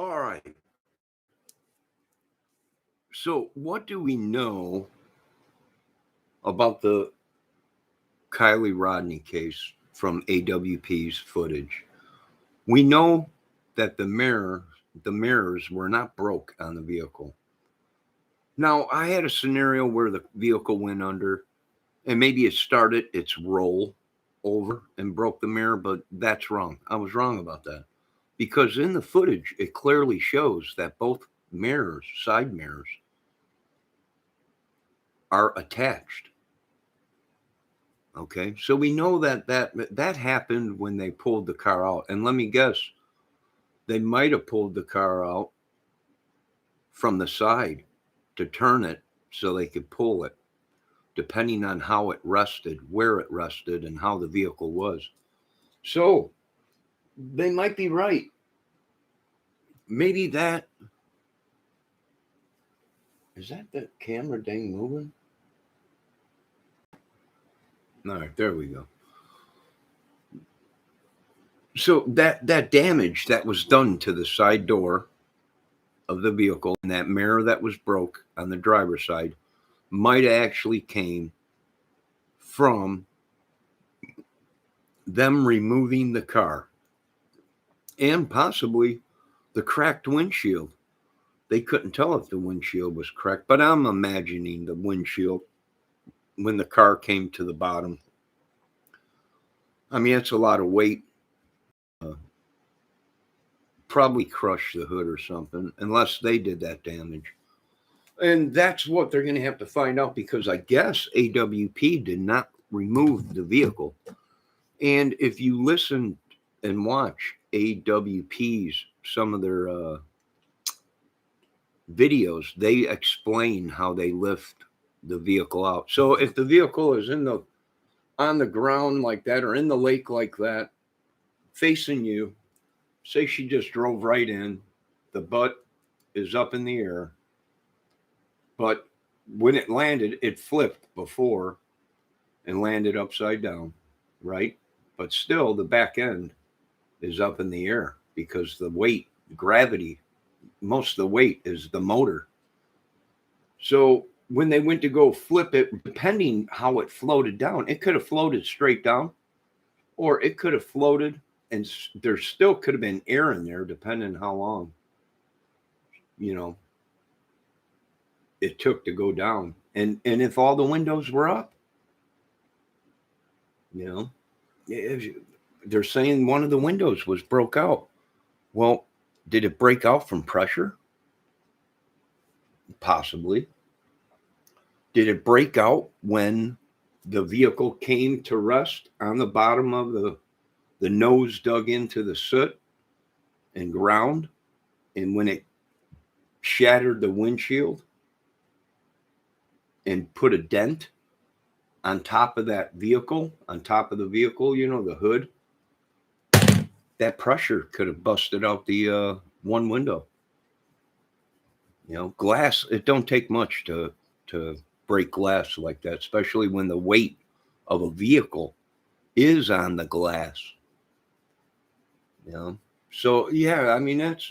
All right. So, what do we know about the Kylie Rodney case from AWP's footage? We know that the mirrors were not broke on the vehicle. Now, I had a scenario where the vehicle went under and maybe it started its roll over and broke the mirror, but that's wrong. I was wrong about that because in the footage, it clearly shows that both mirrors, side mirrors, are attached. Okay, so we know that happened when they pulled the car out, and let me guess, they might have pulled the car out from the side to turn it so they could pull it, depending on how it rested, where it rested, and how the vehicle was. So they might be right. Maybe that is that the camera dang moving? All right, there we go. So that damage that was done to the side door of the vehicle and that mirror that was broke on the driver's side might actually came from them removing the car and possibly the cracked windshield. They couldn't tell if the windshield was cracked, but I'm imagining the windshield when the car came to the bottom. I mean, it's a lot of weight. Uh, Probably crushed the hood or something, unless they did that damage. And that's what they're going to have to find out because I guess AWP did not remove the vehicle. And if you listen and watch AWP's, some of their videos, they explain how they lift the vehicle out. So if the vehicle is on the ground like that or in the lake like that, facing you, say she just drove right in, the butt is up in the air, but when it landed, it flipped before and landed upside down, right? But still, the back end is up in the air because the weight, gravity, most of the weight is the motor. So when they went to go flip it, depending how it floated down, it could have floated straight down, or it could have floated, and there still could have been air in there, depending how long, you know, it took to go down, and if all the windows were up, you know, they're saying one of the windows was broke out. Well, did it break out from pressure? Possibly. Did it break out when the vehicle came to rest on the bottom of the nose dug into the soot and ground? And when it shattered the windshield and put a dent on top of that vehicle, on top of the vehicle, the hood, that pressure could have busted out the one window. Glass, it don't take much to break glass like that, especially when the weight of a vehicle is on the glass. So yeah, I mean that's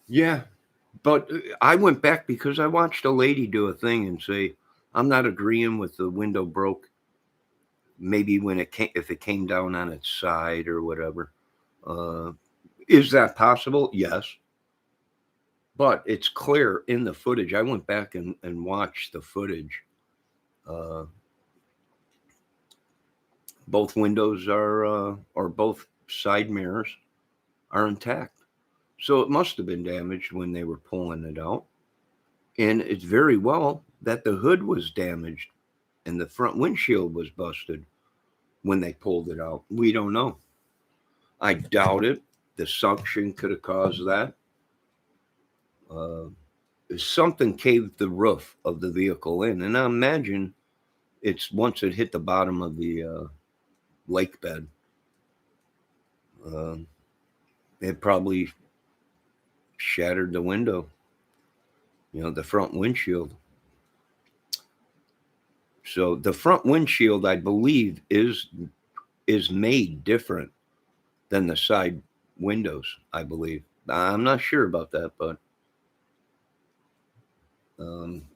yeah. But I went back because I watched a lady do a thing and say, I'm not agreeing with the window broke. Maybe when if it came down on its side or whatever. Uh, is that possible? Yes. But it's clear in the footage. I went back and watched the footage. Uh, both windows or both side mirrors are intact. So it must have been damaged when they were pulling it out. And it's very well that the hood was damaged and the front windshield was busted when they pulled it out. We don't know. I doubt it. The suction could have caused that. Uh, Something caved the roof of the vehicle in. And I imagine it's once it hit the bottom of the lake bed, uh, it probably shattered the window, the front windshield. So the front windshield, I believe, is made different than the side windows, I believe. I'm not sure about that, but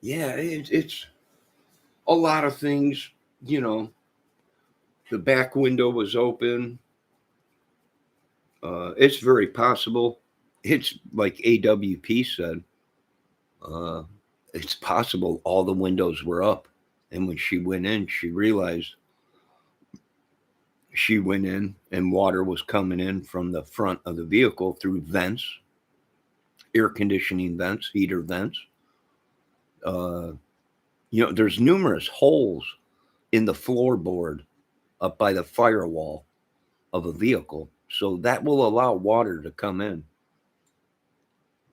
yeah, it's a lot of things. You know, the back window was open. It's very possible. It's like AWP said. Uh, it's possible all the windows were up, and when she went in, she realized she went in and water was coming in from the front of the vehicle through vents, air conditioning vents, heater vents. Uh, there's numerous holes in the floorboard up by the firewall of a vehicle. So that will allow water to come in.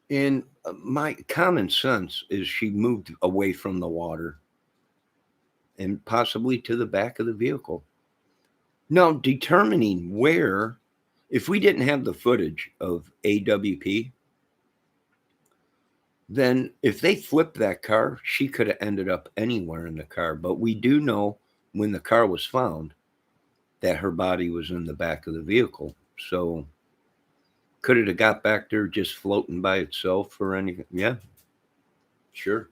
And my common sense is she moved away from the water and possibly to the back of the vehicle. Now, determining where, if we didn't have the footage of AWP, then if they flipped that car, she could have ended up anywhere in the car. But we do know when the car was found that her body was in the back of the vehicle. So could it have got back there just floating by itself or anything? Yeah, sure.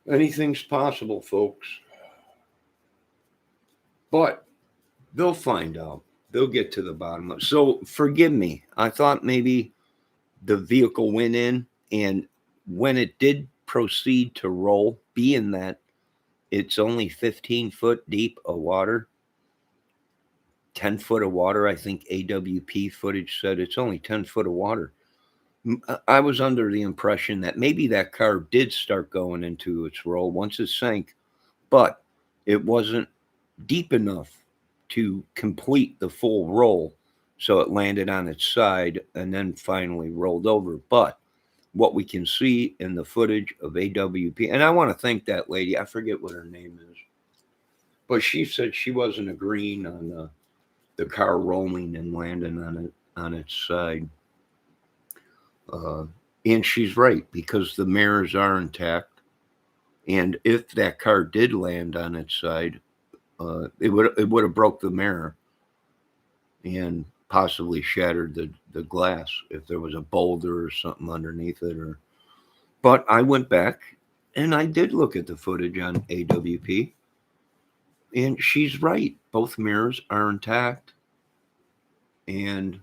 Anything's possible, folks. But they'll find out. They'll get to the bottom of it. So forgive me. I thought maybe the vehicle went in, and when it did proceed to roll, being that it's only 15 foot deep of water, 10 foot of water, I think AWP footage said it's only 10 foot of water. I was under the impression that maybe that car did start going into its roll once it sank, but it wasn't deep enough to complete the full roll. So it landed on its side and then finally rolled over. But what we can see in the footage of AWP, and I want to thank that lady, I forget what her name is, but she said she wasn't agreeing on the car rolling and landing on its side. Uh, and she's right because the mirrors are intact. And if that car did land on its side, it would have broke the mirror and possibly shattered the glass if there was a boulder or something underneath it. But I went back and I did look at the footage on AWP, and she's right. Both mirrors are intact and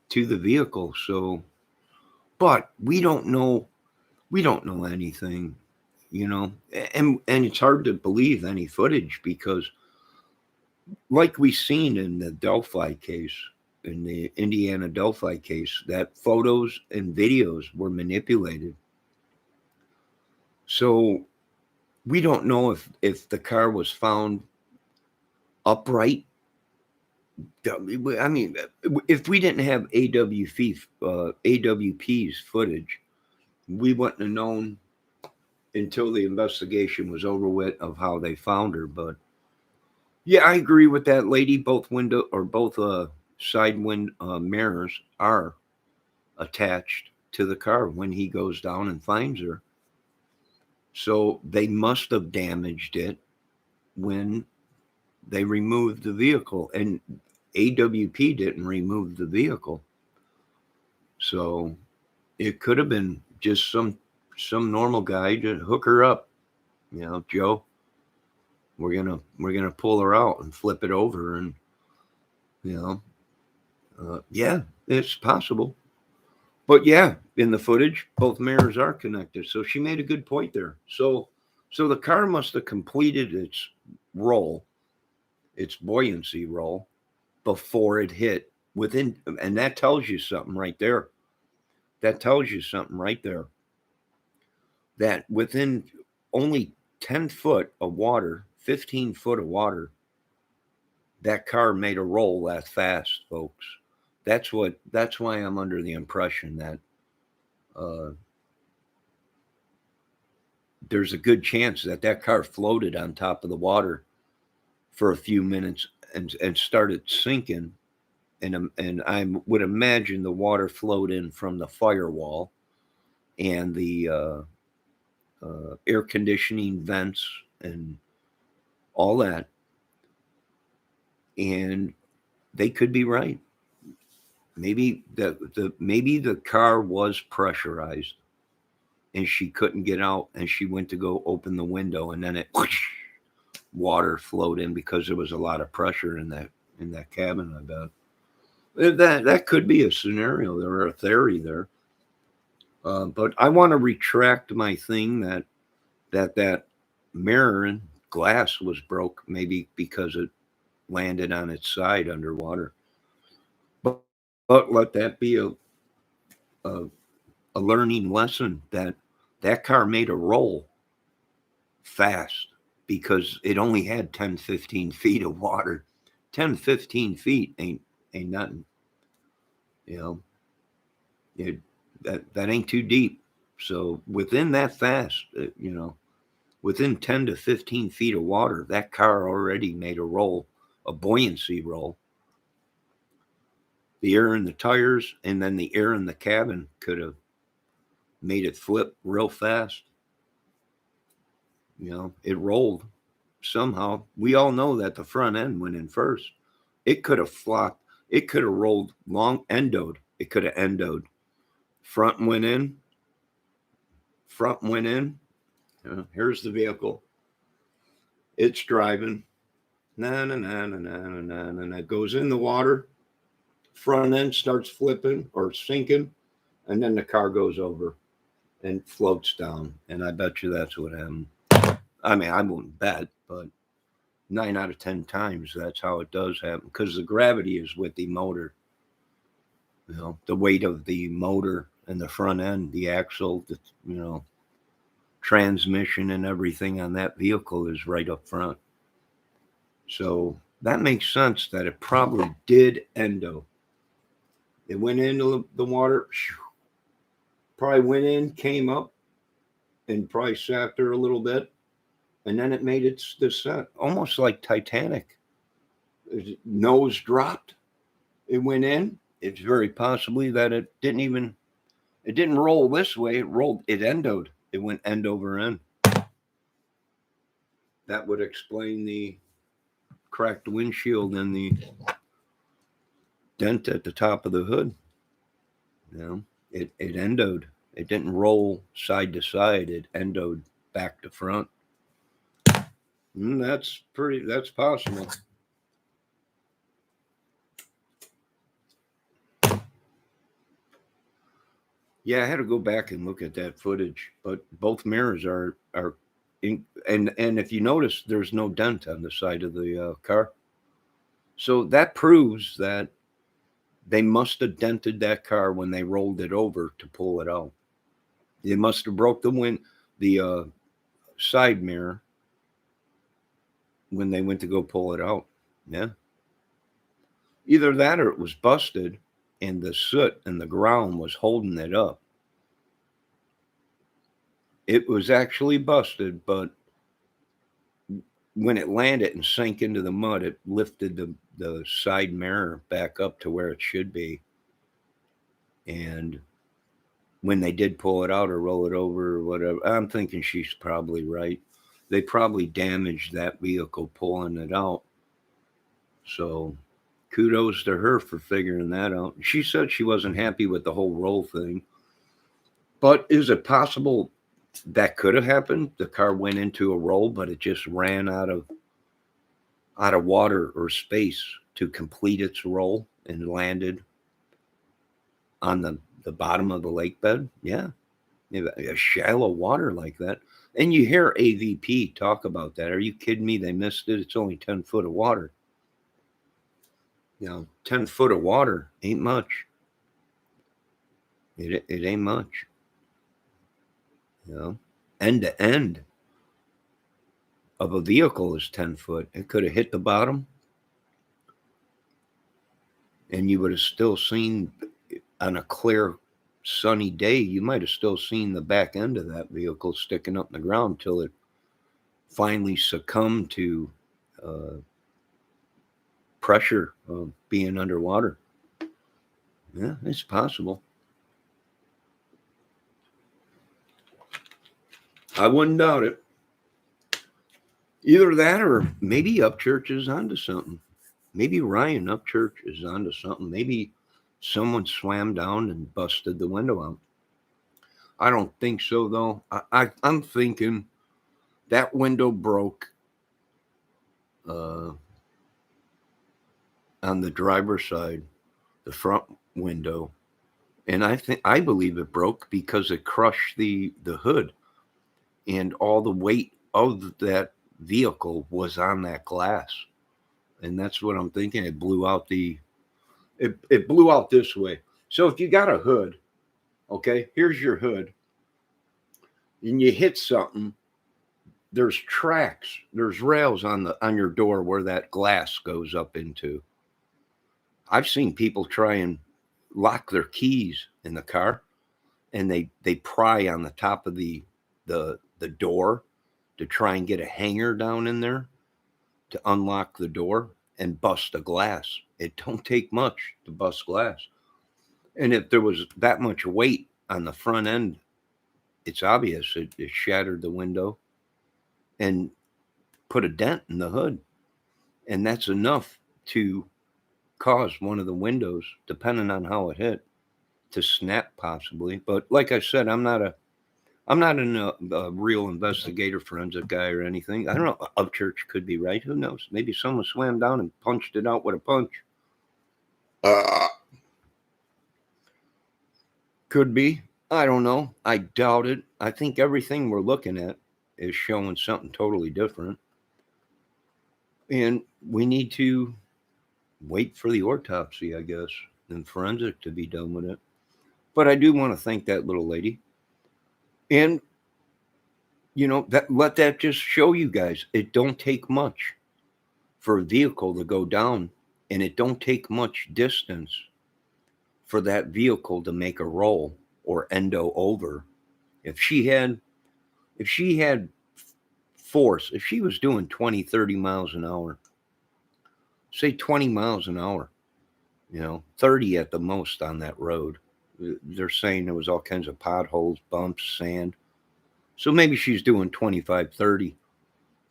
to the vehicle. So, but we don't know. We don't know anything, and it's hard to believe any footage because like we seen in the Delphi case, in the Indiana Delphi case, that photos and videos were manipulated. So we don't know if the car was found upright. I mean, if we didn't have AWP's footage, we wouldn't have known until the investigation was over with of how they found her. But yeah, I agree with that lady. Both window or both side mirrors are attached to the car when he goes down and finds her. So they must have damaged it when they removed the vehicle, and AWP didn't remove the vehicle. So it could have been just some normal guy to hook her up. Joe, we're gonna pull her out and flip it over, and you know, yeah, it's possible. But yeah, in the footage, both mirrors are connected. So she made a good point there. So the car must have completed its roll, its buoyancy roll, before it hit within, and that tells you something right there. That tells you something right there. That within only 10 foot of water, 15 foot of water, that car made a roll that fast, folks. That's why I'm under the impression that uh, there's a good chance that that car floated on top of the water for a few minutes and started sinking. And I would imagine the water flowed in from the firewall and the air conditioning vents and all that. And they could be right. Maybe the car was pressurized and she couldn't get out, and she went to go open the window, and then it whoosh, water flowed in because there was a lot of pressure in that cabin. I bet that could be a scenario there, or a theory there. But I want to retract my thing that mirror and glass was broke, maybe because it landed on its side underwater. But let that be a, a learning lesson that that car made a roll fast because it only had 10, 15 feet of water. 10, 15 feet ain't nothing. You know, it, that ain't too deep. So within that fast, within 10 to 15 feet of water, that car already made a roll, a buoyancy roll. The air in the tires and then the air in the cabin could have made it flip real fast. It rolled somehow. We all know that the front end went in first. It could have flopped. It could have rolled long endoed. It could have endoed. Front went in. Front went in. Here's the vehicle. It's driving. Na na na na na na na na. Goes in the water. Front end starts flipping or sinking, and then the car goes over and floats down. And I bet you that's what happened. I mean, I wouldn't bet, but 9 out of 10 times that's how it does happen because the gravity is with the motor. The weight of the motor and the front end, the axle, transmission and everything on that vehicle is right up front. So that makes sense that it probably did endo. It went into the water, probably went in, came up, and probably sat there a little bit, and then it made its descent, almost like Titanic. Its nose dropped. It went in. It's very possibly that it didn't roll this way. It endoed. It went end over end. That would explain the cracked windshield and the dent at the top of the hood. It endoed. It didn't roll side to side. It endoed back to front. That's possible. Yeah, I had to go back and look at that footage, but both mirrors are and if you notice, there's no dent on the side of the car, so that proves that they must have dented that car when they rolled it over to pull it out. They must have broke the side mirror when they went to go pull it out. Yeah, either that or it was busted, and the soot and the ground was holding it up. It was actually busted, but when it landed and sank into the mud, it lifted the side mirror back up to where it should be. And when they did pull it out or roll it over or whatever, I'm thinking she's probably right. They probably damaged that vehicle pulling it out. So kudos to her for figuring that out. She said she wasn't happy with the whole roll thing. But is it possible that could have happened? The car went into a roll, but it just ran out of water or space to complete its roll and landed on the bottom of the lake bed. Yeah. A shallow water like that. And you hear AVP talk about that. Are you kidding me? They missed it. It's only 10 foot of water. 10 foot of water ain't much. It ain't much. End to end of a vehicle is 10 foot. It could have hit the bottom, and you would have still seen, on a clear, sunny day, you might have still seen the back end of that vehicle sticking up in the ground till it finally succumbed to pressure of being underwater. Yeah, it's possible. I wouldn't doubt it. Either that or maybe Upchurch is onto something. Maybe Ryan Upchurch is onto something. Maybe someone swam down and busted the window out. I don't think so, though. I'm thinking that window broke uh, on the driver's side, the front window, and I believe it broke because it crushed the hood, and all the weight of that vehicle was on that glass, and that's what I'm thinking. It blew out it blew out this way. So if you got a hood, okay, here's your hood, and you hit something, there's tracks, there's rails on your door where that glass goes up into. I've seen people try and lock their keys in the car, and they pry on the top of the door to try and get a hanger down in there to unlock the door and bust a glass. It don't take much to bust glass. And if there was that much weight on the front end, it's obvious it shattered the window and put a dent in the hood. And that's enough to cause one of the windows, depending on how it hit, to snap possibly. But like I said, I'm not a real investigator, forensic guy or anything. I don't know. Upchurch could be right. Who knows? Maybe someone swam down and punched it out with a punch. Could be. I don't know. I doubt it. I think everything we're looking at is showing something totally different. And we need to wait for the autopsy, I guess, and forensic to be done with it. But I do want to thank that little lady. And that let that just show you guys it don't take much for a vehicle to go down, and it don't take much distance for that vehicle to make a roll or endo over. If she had force, if she was doing 20, 30 miles an hour, say 20 miles an hour, 30 at the most on that road. They're saying there was all kinds of potholes, bumps, sand. So maybe she's doing 25, 30,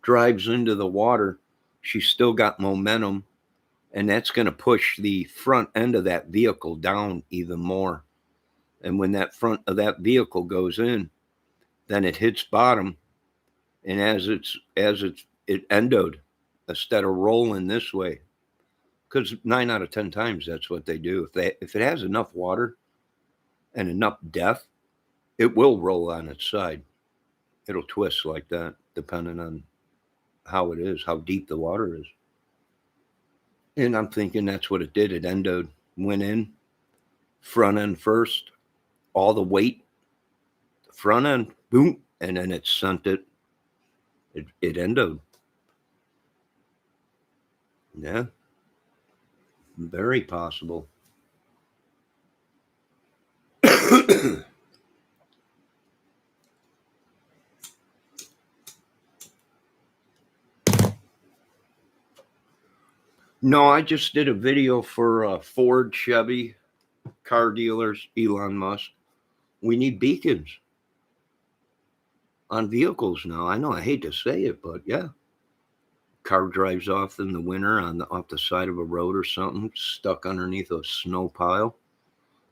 drives into the water. She's still got momentum, and that's going to push the front end of that vehicle down even more. And when that front of that vehicle goes in, then it hits bottom, and as it endoed instead of rolling this way, because 9 out of 10 times that's what they do. If it has enough water and enough depth, it will roll on its side. It'll twist like that, depending on how it is, how deep the water is. And I'm thinking that's what it did. It endoed, went in, front end first, all the weight, front end, boom, and then it sent it. It endoed. Yeah, very possible. No, I just did a video for Ford, Chevy, car dealers, Elon Musk. We need beacons on vehicles now. I know I hate to say it, but yeah. Car drives off in the winter off the side of a road or something, stuck underneath a snow pile,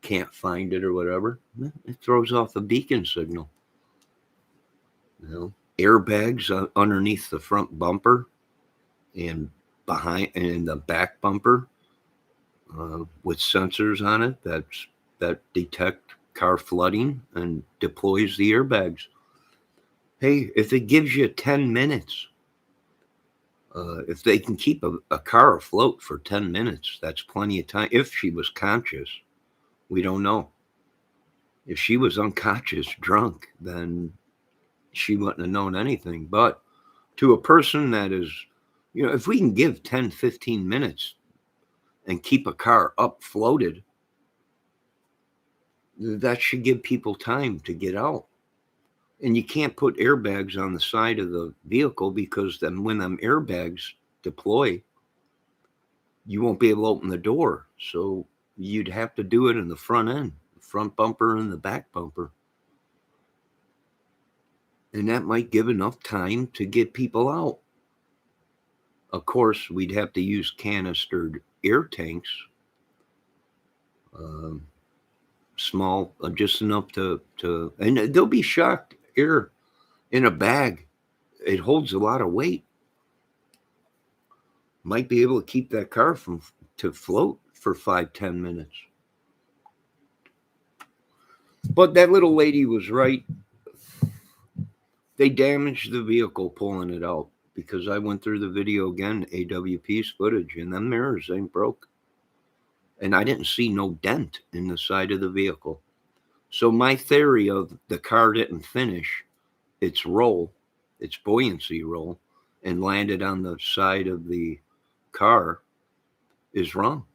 can't find it or whatever. It throws off a beacon signal. Airbags underneath the front bumper and behind and in the back bumper with sensors on it that detect car flooding and deploys the airbags. Hey, if it gives you 10 minutes, if they can keep a car afloat for 10 minutes, that's plenty of time. If she was conscious, we don't know. If she was unconscious, drunk, then she wouldn't have known anything. But to a person that is, if we can give 10, 15 minutes and keep a car up floated, that should give people time to get out. And you can't put airbags on the side of the vehicle, because then when them airbags deploy, you won't be able to open the door. So you'd have to do it in the front end, the front bumper and the back bumper. And that might give enough time to get people out. Of course, we'd have to use canistered air tanks Small, just enough and they'll be shocked here in a bag. It holds a lot of weight. Might be able to keep that car from to float for 5-10 minutes. But that little lady was right. They damaged the vehicle pulling it out because I went through the video again, AWP's footage, and them mirrors ain't broke. And I didn't see no dent in the side of the vehicle. So my theory of the car didn't finish its roll, its buoyancy roll, and landed on the side of the car is wrong.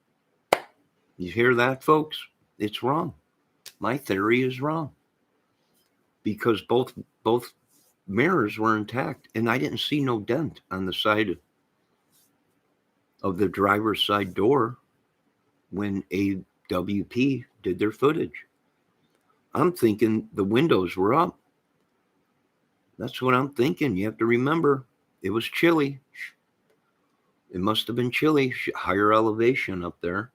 You hear that, folks? It's wrong. My theory is wrong because both mirrors were intact, and I didn't see no dent on the side of the driver's side door when AWP did their footage. I'm thinking the windows were up. That's what I'm thinking. You have to remember, it was chilly. It must have been chilly, higher elevation up there.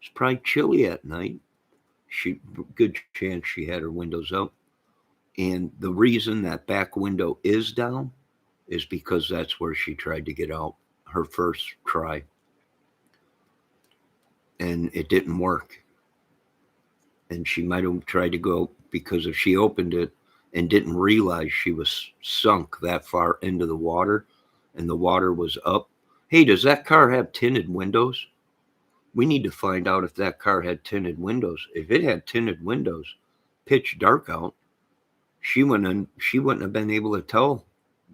It's probably chilly at night. Good chance she had her windows up. And the reason that back window is down is because that's where she tried to get out her first try. And it didn't work. And she might have tried to go because if she opened it and didn't realize she was sunk that far into the water and the water was up. Hey, does that car have tinted windows? We need to find out if that car had tinted windows. If it had tinted windows, pitch dark out, she wouldn't have been able to tell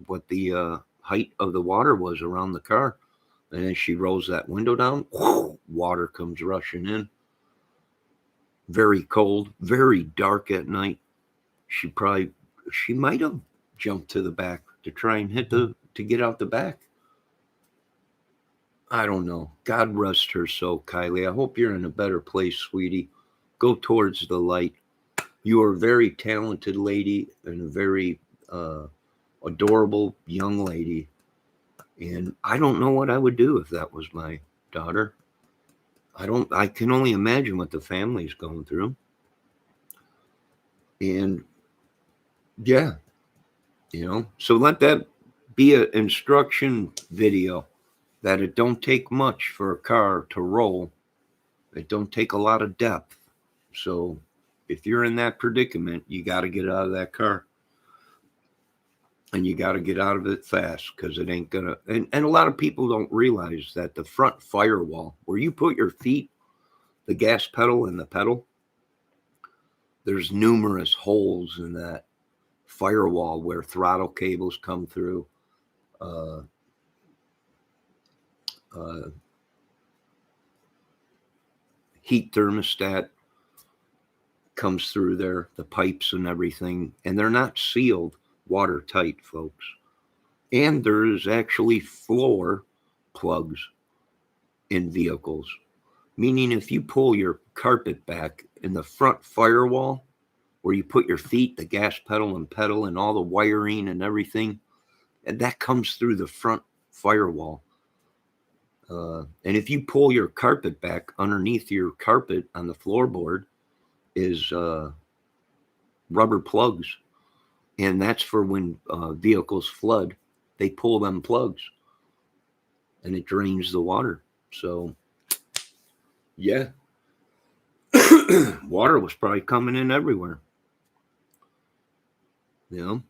what the height of the water was around the car. And then she rolls that window down, water comes rushing in. Very cold, very dark at night. She might have jumped to the back to try and to get out the back. I don't know. God rest her soul, Kylie. I hope you're in a better place, sweetie. Go towards the light. You are a very talented lady and a very adorable young lady. And I don't know what I would do if that was my daughter. I can only imagine what the family's going through. And yeah, so let that be an instruction video that it don't take much for a car to roll. It don't take a lot of depth. So if you're in that predicament, you got to get out of that car. And you got to get out of it fast because it ain't going to. And a lot of people don't realize that the front firewall, where you put your feet, the gas pedal and the pedal, there's numerous holes in that firewall where throttle cables come through. Heat thermostat comes through there, the pipes and everything, and they're not sealed watertight, folks. And there's actually floor plugs in vehicles, meaning if you pull your carpet back in the front firewall, where you put your feet, the gas pedal and all the wiring and everything, and that comes through the front firewall. And if you pull your carpet back, underneath your carpet on the floorboard is rubber plugs. And that's for when vehicles flood, they pull them plugs and it drains the water. So, yeah, water was probably coming in everywhere. Through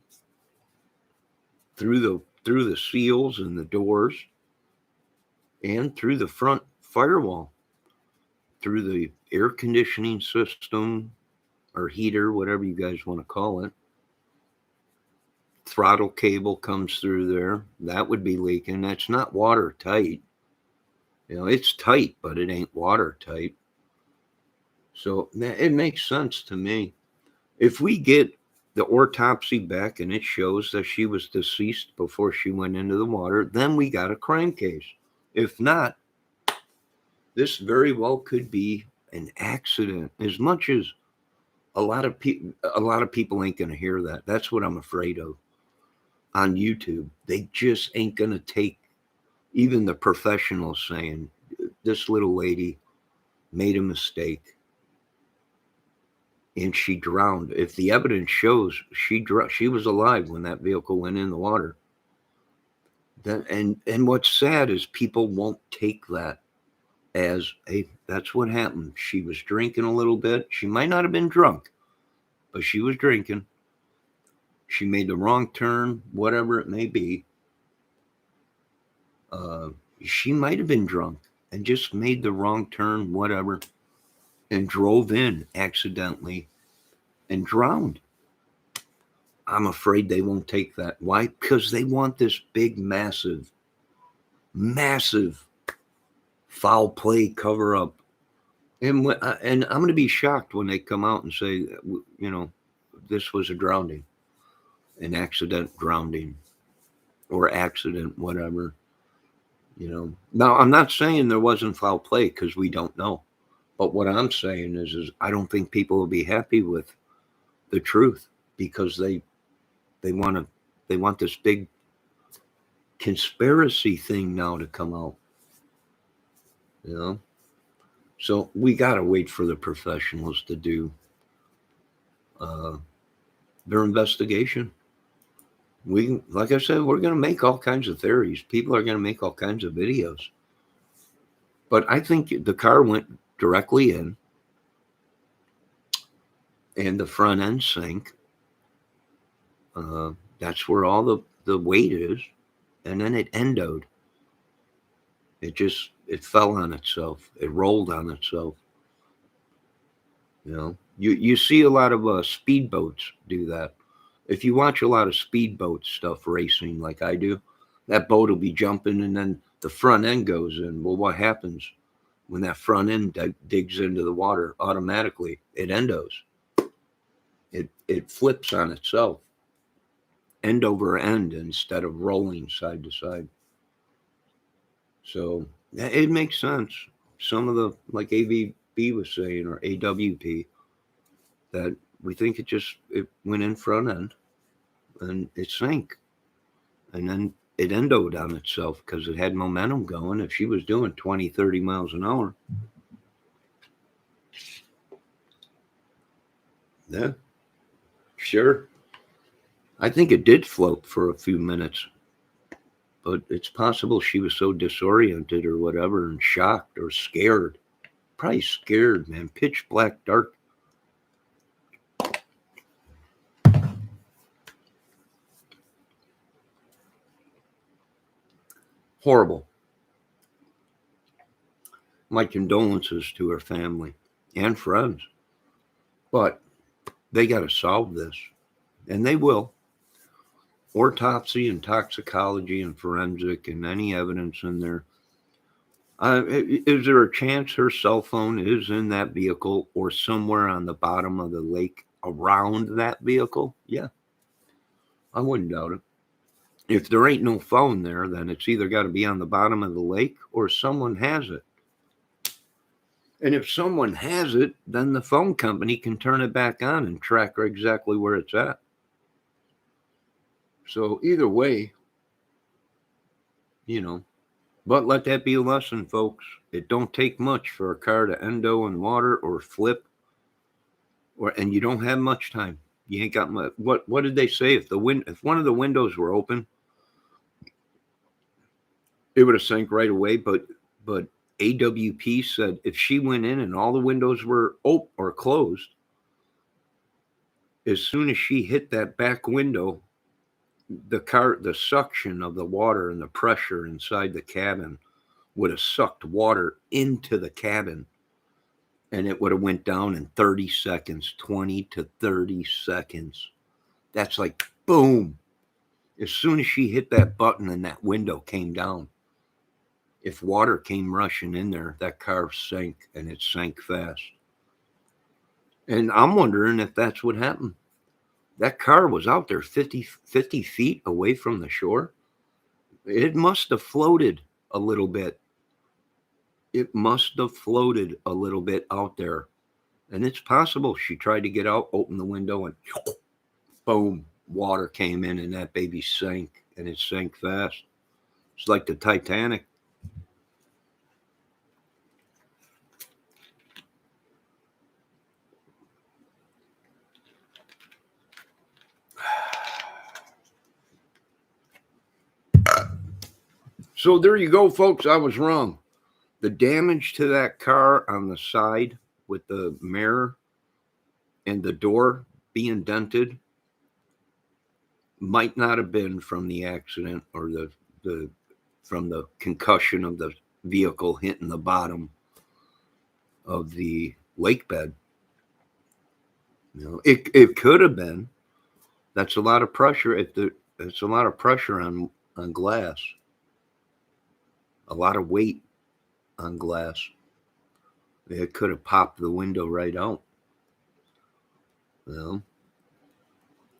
the seals and the doors and through the front firewall, through the air conditioning system or heater, whatever you guys want to call it. Throttle cable comes through there. That would be leaking. That's not watertight. It's tight, but it ain't watertight. So it makes sense to me. If we get the autopsy back and it shows that she was deceased before she went into the water, then we got a crime case. If not, this very well could be an accident. As much as a lot of people ain't going to hear that. That's what I'm afraid of. On YouTube, they just ain't going to take, even the professionals saying this little lady made a mistake. and she drowned. If the evidence shows she was alive when that vehicle went in the water. And what's sad is people won't take that as a that's what happened. She was drinking a little bit. She might not have been drunk, but she was drinking. She made the wrong turn, whatever it may be. Uh, she might have been drunk and just made the wrong turn, whatever, and drove in accidentally and drowned. I'm afraid they won't take that. Why? Because they want this big, massive foul play cover up. And I'm going to be shocked when they come out and say, this was a drowning, an accident drowning, or accident, whatever. Now I'm not saying there wasn't foul play because we don't know. But what I'm saying is I don't think people will be happy with the truth because they want to they want this big conspiracy thing now to come out. You know, so we got to wait for the professionals to do uh, their investigation. Like I said, we're going to make all kinds of theories. People are going to make all kinds of videos. But I think the car went directly in, and the front end sank. That's where all the weight is, and then it endoed. It fell on itself. It rolled on itself. You see a lot of speedboats do that. If you watch a lot of speedboat stuff racing like I do, that boat will be jumping and then the front end goes in. Well, what happens when that front end digs into the water? Automatically, it endos. It flips on itself, end over end, instead of rolling side to side. So it makes sense. Some of the, like AVB was saying, or AWP, that we think it went in front end and it sank, and then it endoed on itself because it had momentum going. If she was doing 20, 30 miles an hour, yeah, sure. I think it did float for a few minutes, but it's possible she was so disoriented or whatever and shocked or scared. Probably scared, man. Pitch black, dark. Horrible. My condolences to her family and friends. But they got to solve this, and they will. Autopsy and toxicology and forensic and any evidence in there. Is there a chance her cell phone is in that vehicle or somewhere on the bottom of the lake around that vehicle? Yeah, I wouldn't doubt it. If there ain't no phone there, then it's either got to be on the bottom of the lake or someone has it. And if someone has it, then the phone company can turn it back on and track exactly where it's at. So either way, but let that be a lesson, folks. It don't take much for a car to endo in water or flip, and you don't have much time. You ain't got much. What did they say? If one of the windows were open, it would have sank right away. But AWP said if she went in and all the windows were open or closed, as soon as she hit that back window, the suction of the water and the pressure inside the cabin would have sucked water into the cabin, and it would have went down in 30 seconds, 20 to 30 seconds. That's like boom. As soon as she hit that button and that window came down, if water came rushing in there, that car sank, and it sank fast. And I'm wondering if that's what happened. That car was out there 50 feet away from the shore. It must have floated a little bit. It must have floated a little bit out there. And it's possible she tried to get out, open the window, and boom, water came in and that baby sank, and it sank fast. It's like the Titanic. So there you go, folks. I was wrong. The damage to that car on the side with the mirror and the door being dented might not have been from the accident or the from the concussion of the vehicle hitting the bottom of the lake bed. It could have been. That's a lot of pressure. It's a lot of pressure on glass. A lot of weight on glass. It could have popped the window right out. You know?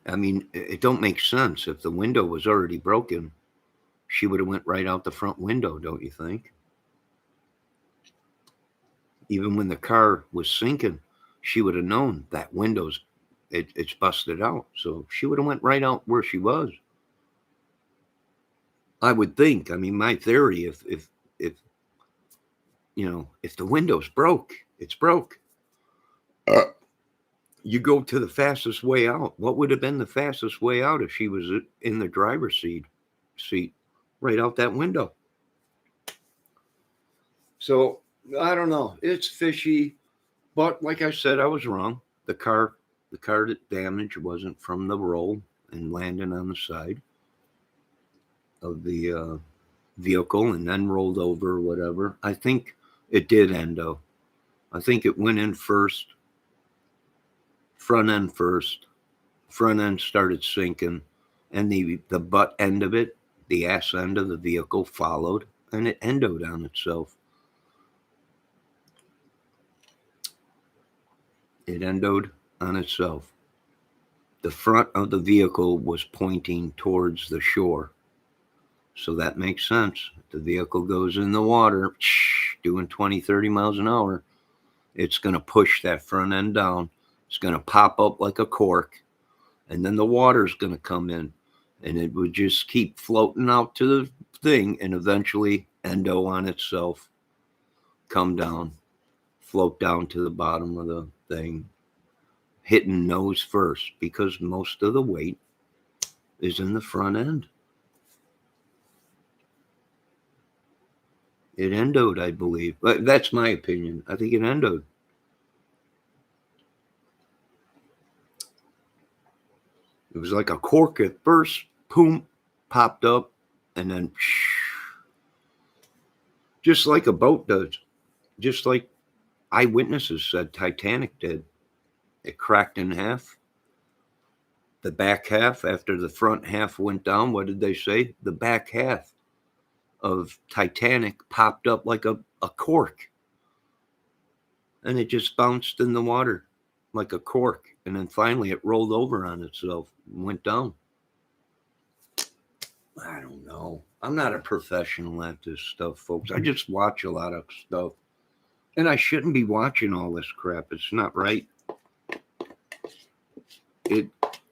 I mean, it don't make sense. If the window was already broken, she would have went right out the front window, don't you think? Even when the car was sinking, she would have known that it's busted out. So she would have went right out where she was. I would think. I mean, my theory, if if the window's broke, it's broke. You go to the fastest way out. What would have been the fastest way out if she was in the driver's seat, right out that window? So I don't know. It's fishy, but like I said, I was wrong. The car that damaged wasn't from the roll and landing on the side of the vehicle and then rolled over or whatever. I think it did endo. I think it went in first, front end first. Front end started sinking, and the butt end of it, the ass end of the vehicle followed, and it endoed on itself. It endoed on itself. The front of the vehicle was pointing towards the shore. So that makes sense. The vehicle goes in the water, doing 20, 30 miles an hour. It's going to push that front end down. It's going to pop up like a cork. And then the water's going to come in. And it would just keep floating out to the thing and eventually endo on itself, come down, float down to the bottom of the thing, hitting nose first because most of the weight is in the front end. It endoed, I believe. But that's my opinion. I think it endoed. It was like a cork at first, boom, popped up, and then just like a boat does, just like eyewitnesses said Titanic did. It cracked in half. The back half, after the front half went down, what did they say? The back half of Titanic popped up like a cork. And it just bounced in the water like a cork. And then finally it rolled over on itself and went down. I don't know. I'm not a professional at this stuff, folks. I just watch a lot of stuff. And I shouldn't be watching all this crap. It's not right. It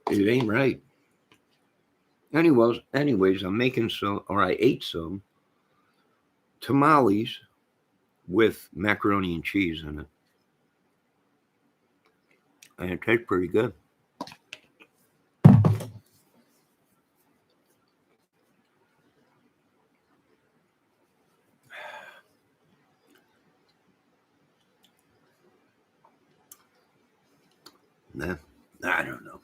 ain't right. Anyways, I'm making some, or I ate some tamales with macaroni and cheese in it. And it tastes pretty good. Nah, I don't know.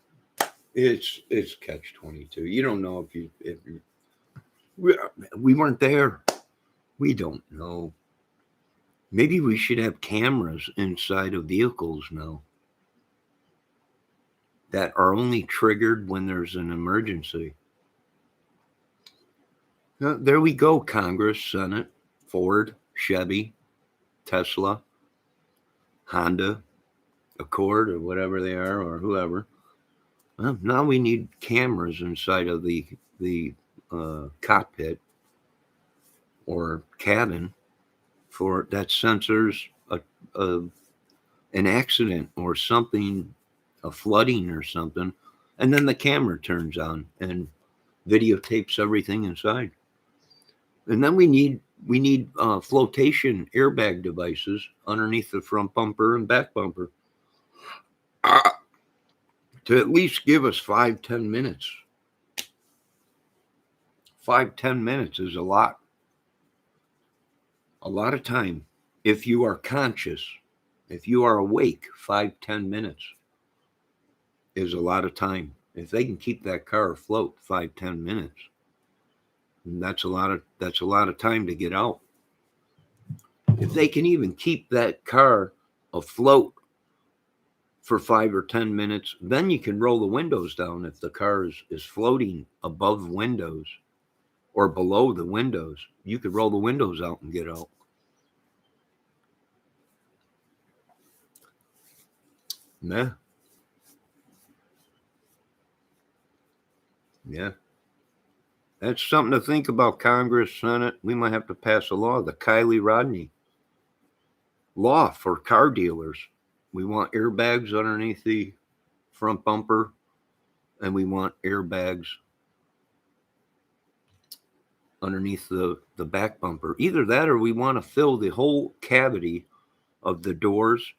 It's catch-22. You don't know if you we weren't there. We don't know. Maybe we should have cameras inside of vehicles now that are only triggered when there's an emergency. There we go, Congress, Senate, Ford, Chevy, Tesla, Honda, Accord, or whatever they are, or whoever. Well, now we need cameras inside of the cockpit or cabin for that sensors an accident or something, a flooding or something, and then the camera turns on and videotapes everything inside. And then we need flotation airbag devices underneath the front bumper and back bumper to at least give us 5-10 minutes. 5-10 minutes is a lot. A lot of time, if you are conscious, if you are awake, 5-10 minutes is a lot of time. If they can keep that car afloat 5-10 minutes, that's a lot of time to get out. If they can even keep that car afloat for 5 or 10 minutes, then you can roll the windows down if the car is floating above windows or below the windows. You could roll the windows out and get out. Yeah. Yeah. That's something to think about, Congress, Senate. We might have to pass a law, the Rodni law for car dealers. We want airbags underneath the front bumper, and we want airbags underneath the back bumper. Either that or we want to fill the whole cavity of the doors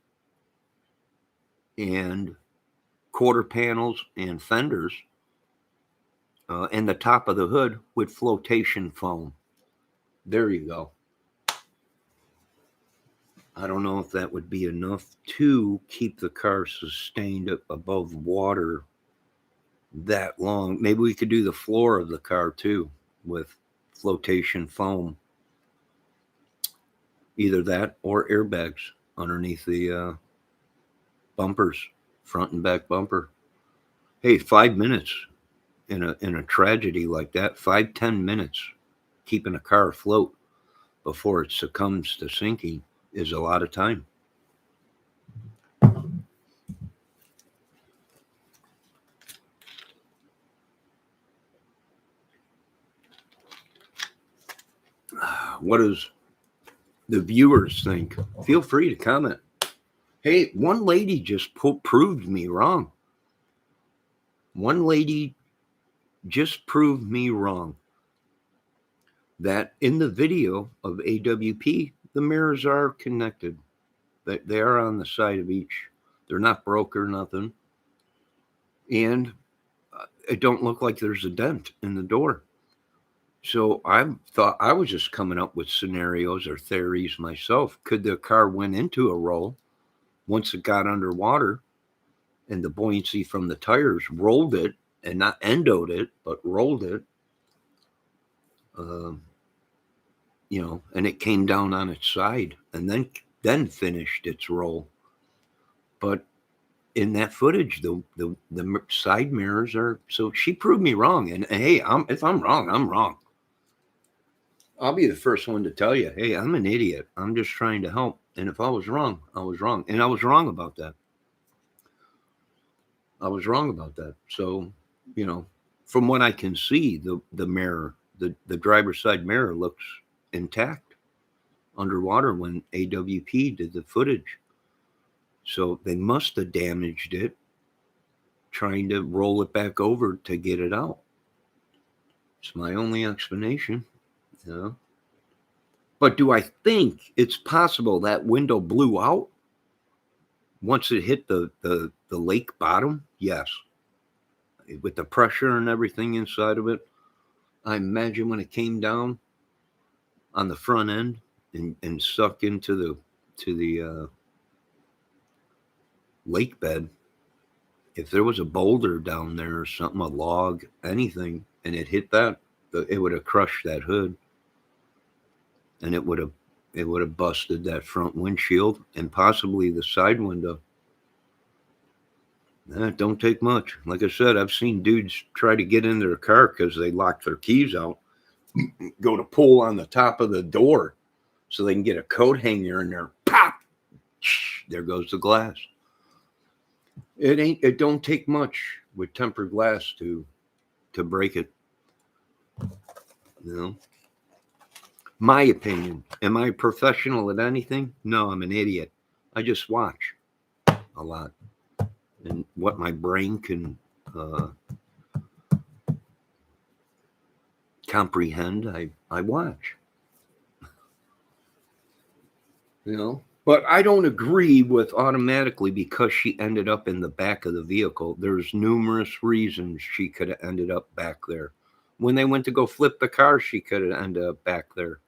and quarter panels and fenders and the top of the hood with flotation foam. There you go. I don't know if that would be enough to keep the car sustained above water that long. Maybe we could do the floor of the car too with flotation foam. Either that or airbags underneath the bumpers, front and back bumper. Hey, 5 minutes in a tragedy like that, 5-10 minutes keeping a car afloat before it succumbs to sinking is a lot of time. What does the viewers think? Feel free to comment. Hey, one lady just proved me wrong. One lady just proved me wrong. That in the video of AWP, the mirrors are connected. They are on the side of each. They're not broke or nothing. And it don't look like there's a dent in the door. So I thought I was just coming up with scenarios or theories myself. Could the car went into a roll once it got underwater and the buoyancy from the tires rolled it and not endoed it, but rolled it, and it came down on its side and then finished its roll. But in that footage, the side mirrors are, so she proved me wrong. And hey, if I'm wrong, I'm wrong. I'll be the first one to tell you, hey, I'm an idiot. I'm just trying to help. And if I was wrong, I was wrong. And I was wrong about that. So, from what I can see, the mirror, the driver's side mirror looks intact underwater when AWP did the footage. So they must have damaged it trying to roll it back over to get it out. It's my only explanation. But do I think it's possible that window blew out once it hit the lake bottom? Yes. With the pressure and everything inside of it, I imagine when it came down on the front end and sucked into the lake bed, if there was a boulder down there or something, a log, anything, and it hit that, it would have crushed that hood. And it would have busted that front windshield and possibly the side window. It don't take much. Like I said, I've seen dudes try to get in their car because they locked their keys out, go to pull on the top of the door so they can get a coat hanger in there. Pop! There goes the glass. It don't take much with tempered glass to break it. My opinion. Am I a professional at anything? No, I'm an idiot. I just watch a lot. And what my brain can comprehend, I watch. But I don't agree with automatically because she ended up in the back of the vehicle. There's numerous reasons she could have ended up back there. When they went to go flip the car, she could have ended up back there.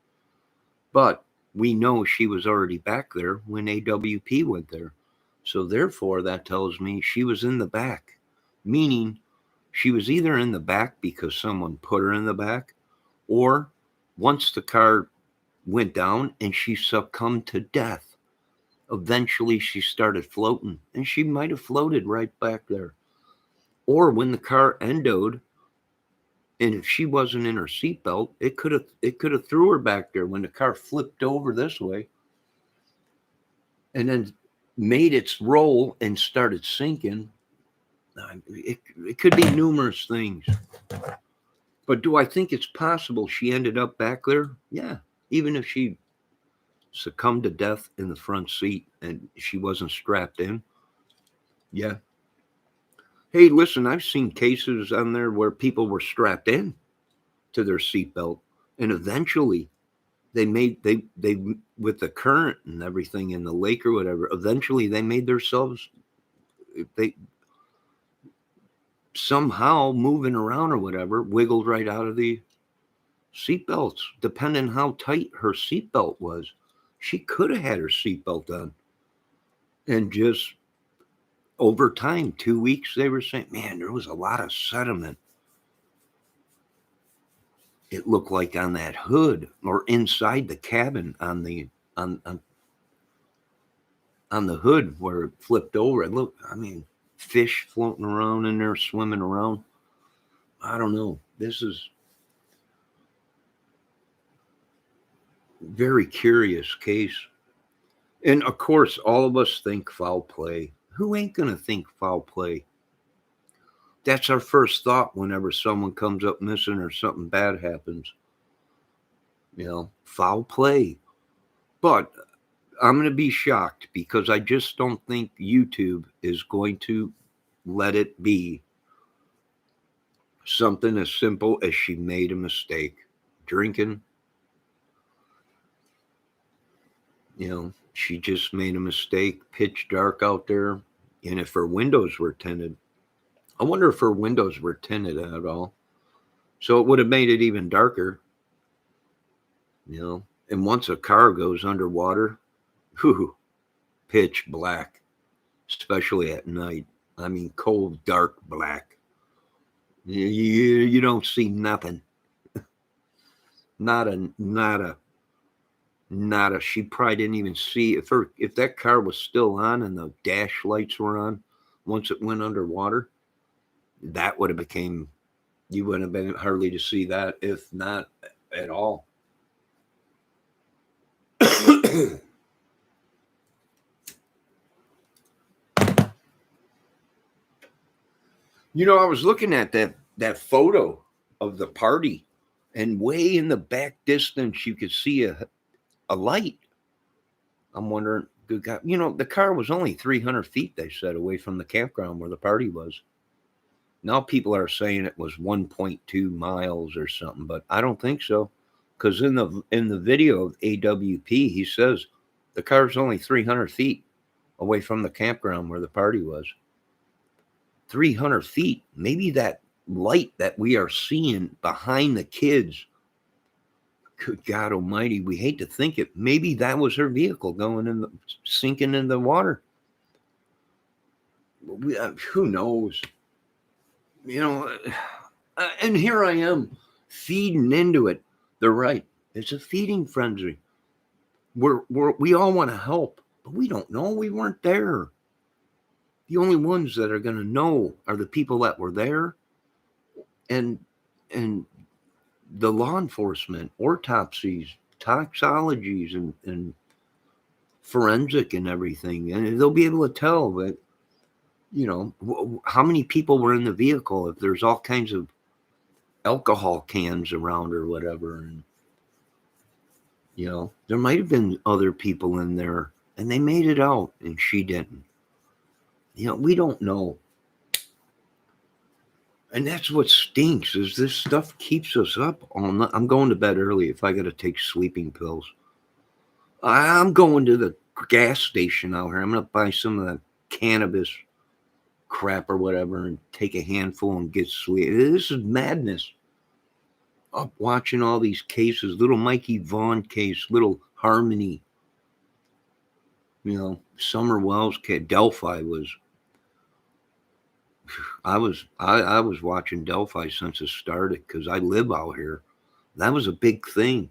But we know she was already back there when AWP went there. So therefore, that tells me she was in the back, meaning she was either in the back because someone put her in the back, or once the car went down and she succumbed to death, eventually she started floating, and she might have floated right back there. Or when the car endoed, and if she wasn't in her seatbelt, it could have threw her back there when the car flipped over this way, and then made its roll and started sinking. It could be numerous things. But do I think it's possible she ended up back there? Yeah. Even if she succumbed to death in the front seat and she wasn't strapped in. Yeah. Hey, listen, I've seen cases on there where people were strapped in to their seatbelt, and eventually they with the current and everything in the lake or whatever, eventually they made themselves, they somehow moving around or whatever, wiggled right out of the seatbelts, depending how tight her seatbelt was. She could have had her seatbelt on. And just over time, 2 weeks, they were saying, man, there was a lot of sediment. It looked like on that hood or inside the cabin on the on on, on the hood where it flipped over. It looked, I mean, fish floating around in there, swimming around. I don't know. This is very curious case. And of course, all of us think foul play. Who ain't going to think foul play? That's our first thought whenever someone comes up missing or something bad happens. Foul play. But I'm going to be shocked because I just don't think YouTube is going to let it be something as simple as she made a mistake. Drinking, she just made a mistake, pitch dark out there. And if her windows were tinted, I wonder if her windows were tinted at all. So it would have made it even darker, And once a car goes underwater, whew, pitch black, especially at night. I mean, cold, dark black. You don't see nothing. Nada, nada, nada. She probably didn't even see if that car was still on and the dash lights were on. Once it went underwater, that would have became. You wouldn't have been hardly to see that, if not at all. I was looking at that photo of the party, and way in the back distance you could see a light. I'm wondering, good God, the car was only 300 feet, they said, away from the campground where the party was. Now people are saying it was 1.2 miles or something, but I don't think so, because in the video of AWP, he says the car's only 300 feet away from the campground where the party was. 300 feet. Maybe that light that we are seeing behind the kids, good God almighty, we hate to think it, maybe that was her vehicle sinking in the water. Who knows? And here I am feeding into it. They're right. It's a feeding frenzy. We all want to help, but we don't know. We weren't there. The only ones that are going to know are the people that were there, and the law enforcement, autopsies, toxologies, and forensic and everything. And they'll be able to tell that, how many people were in the vehicle, if there's all kinds of alcohol cans around or whatever. And, there might have been other people in there and they made it out and she didn't. We don't know. And that's what stinks, is this stuff keeps us up all night. I'm going to bed early if I got to take sleeping pills. I'm going to the gas station out here. I'm going to buy some of that cannabis crap or whatever and take a handful and get sleep. This is madness. Up watching all these cases, little Mikey Vaughn case, little Harmony. Summer Wells kid, Delphi was. I was watching Delphi since it started because I live out here. That was a big thing.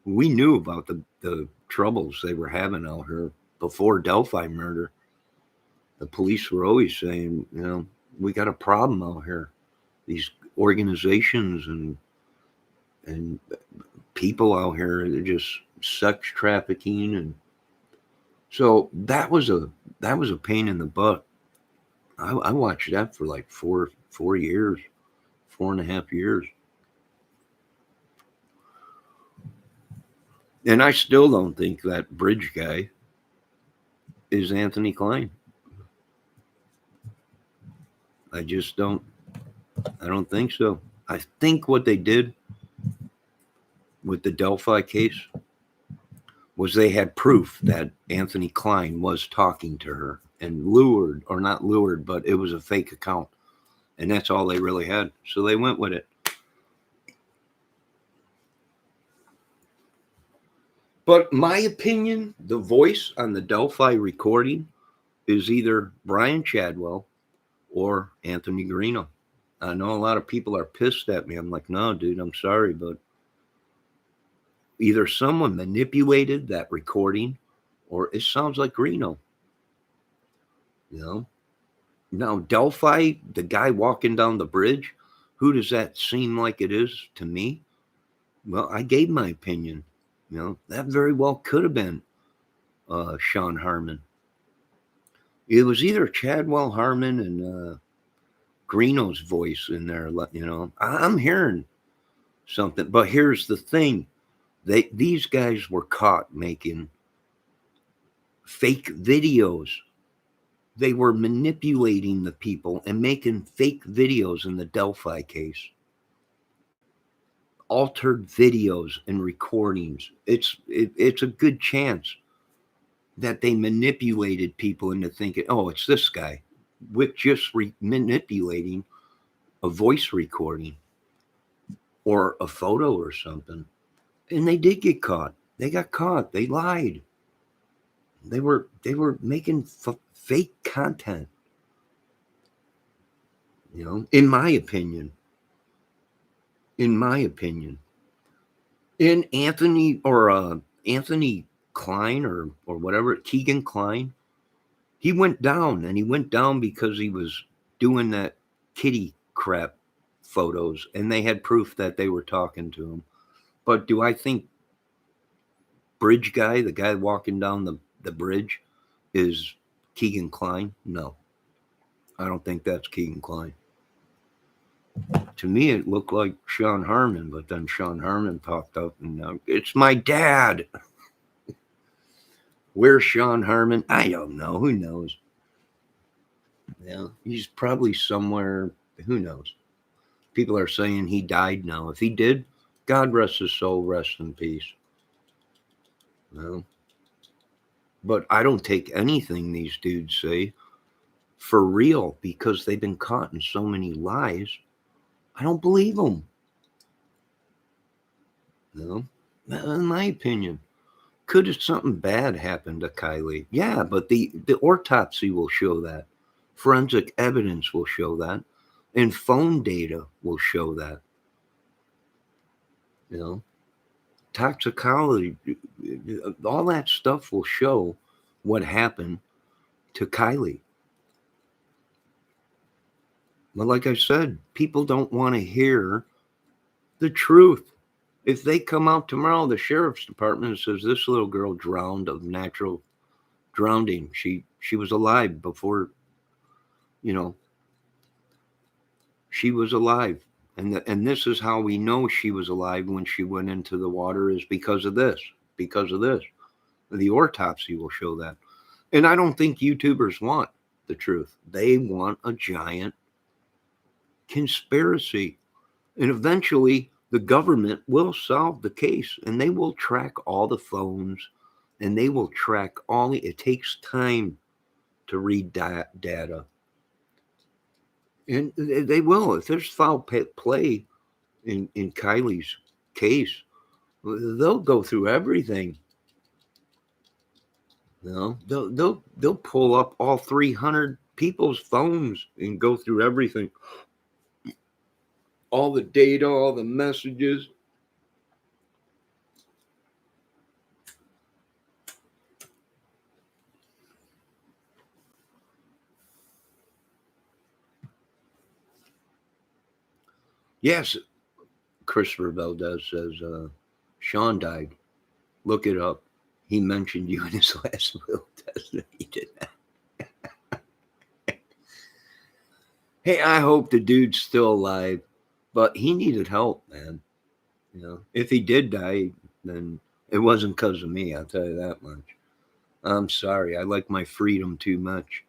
We knew about the troubles they were having out here before Delphi murder. The police were always saying, we got a problem out here. These organizations and people out here, they're just sex trafficking, and so that was a pain in the butt. I watched that for like 4 years, 4.5 years, and I still don't think that bridge guy is Anthony Klein. I just don't. I don't think so. I think what they did with the Delphi case was they had proof that Anthony Klein was talking to her and lured, or not lured, but it was a fake account. And that's all they really had. So they went with it. But my opinion, the voice on the Delphi recording is either Brian Chadwell or Anthony Greeno. I know a lot of people are pissed at me. I'm like, no, dude, I'm sorry, but either someone manipulated that recording or it sounds like Greeno. Now, Delphi, the guy walking down the bridge, who does that seem like it is to me? Well, I gave my opinion. That very well could have been Sean Harmon. It was either Chadwell Harmon and Greeno's voice in there. I'm hearing something, but here's the thing: these guys were caught making fake videos. They were manipulating the people and making fake videos in the Delphi case. Altered videos and recordings. It's a good chance that they manipulated people into thinking, oh, it's this guy, with just manipulating a voice recording or a photo or something. And they did get caught. They got caught. They lied. They were making fake content. In my opinion. In Anthony Klein or whatever, Keegan Klein, he went down, and he went down because he was doing that kitty crap photos, and they had proof that they were talking to him. But do I think bridge guy, the guy walking down the bridge, is Keegan Klein? No. I don't think that's Keegan Klein. To me, it looked like Sean Harmon, but then Sean Harmon popped up and it's my dad. Where's Sean Harmon? I don't know. Who knows? Yeah, he's probably somewhere. Who knows? People are saying he died now. If he did, God rest his soul, rest in peace. Well, but I don't take anything these dudes say for real because they've been caught in so many lies. I don't believe them. In my opinion, could something bad happen to Kiely? Yeah, but the autopsy will show that. Forensic evidence will show that. And phone data will show that. Toxicology, all that stuff will show what happened to Kiely. But like I said, people don't want to hear the truth. If they come out tomorrow, the sheriff's department says this little girl drowned of natural drowning. She was alive before, she was alive. And this is how we know she was alive when she went into the water, is because of this. The autopsy will show that. And I don't think YouTubers want the truth. They want a giant conspiracy. And eventually the government will solve the case, and they will track all the phones, and they will track it takes time to read data. And they will. If there's foul play in Kiely's case, they'll go through everything. You know, they'll pull up all 300 people's phones and go through everything, all the data, all the messages. Yes, Christopher Valdez says Sean died. Look it up. He mentioned you in his last will testament. He did that. Hey, I hope the dude's still alive, but he needed help, man. You know, if he did die, then it wasn't because of me. I'll tell you that much. I'm sorry. I like my freedom too much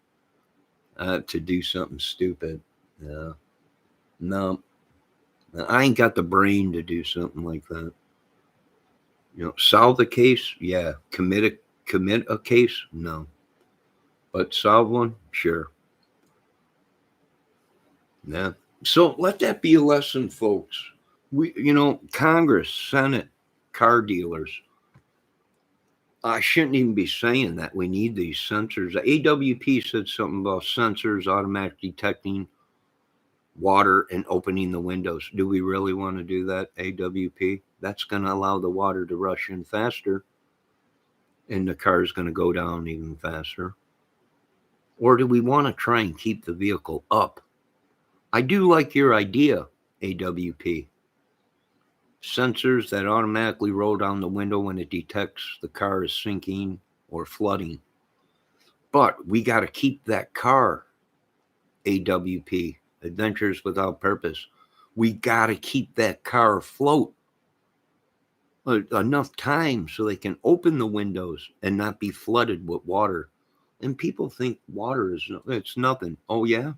to do something stupid. Yeah. No, I ain't got the brain to do something like that. You know, solve the case, yeah. Commit a case, no. But solve one, sure. Yeah. So let that be a lesson, folks. Congress, Senate, car dealers. I shouldn't even be saying that we need these sensors. AWP said something about sensors automatic detecting water and opening the windows. Do we really want to do that, AWP? That's going to allow the water to rush in faster and the car is going to go down even faster. Or do we want to try and keep the vehicle up? I do like your idea, AWP. Sensors that automatically roll down the window when it detects the car is sinking or flooding. But we got to keep that car, AWP, Adventures Without Purpose. We got to keep that car afloat enough time so they can open the windows and not be flooded with water. And people think water it's nothing. Oh, yeah?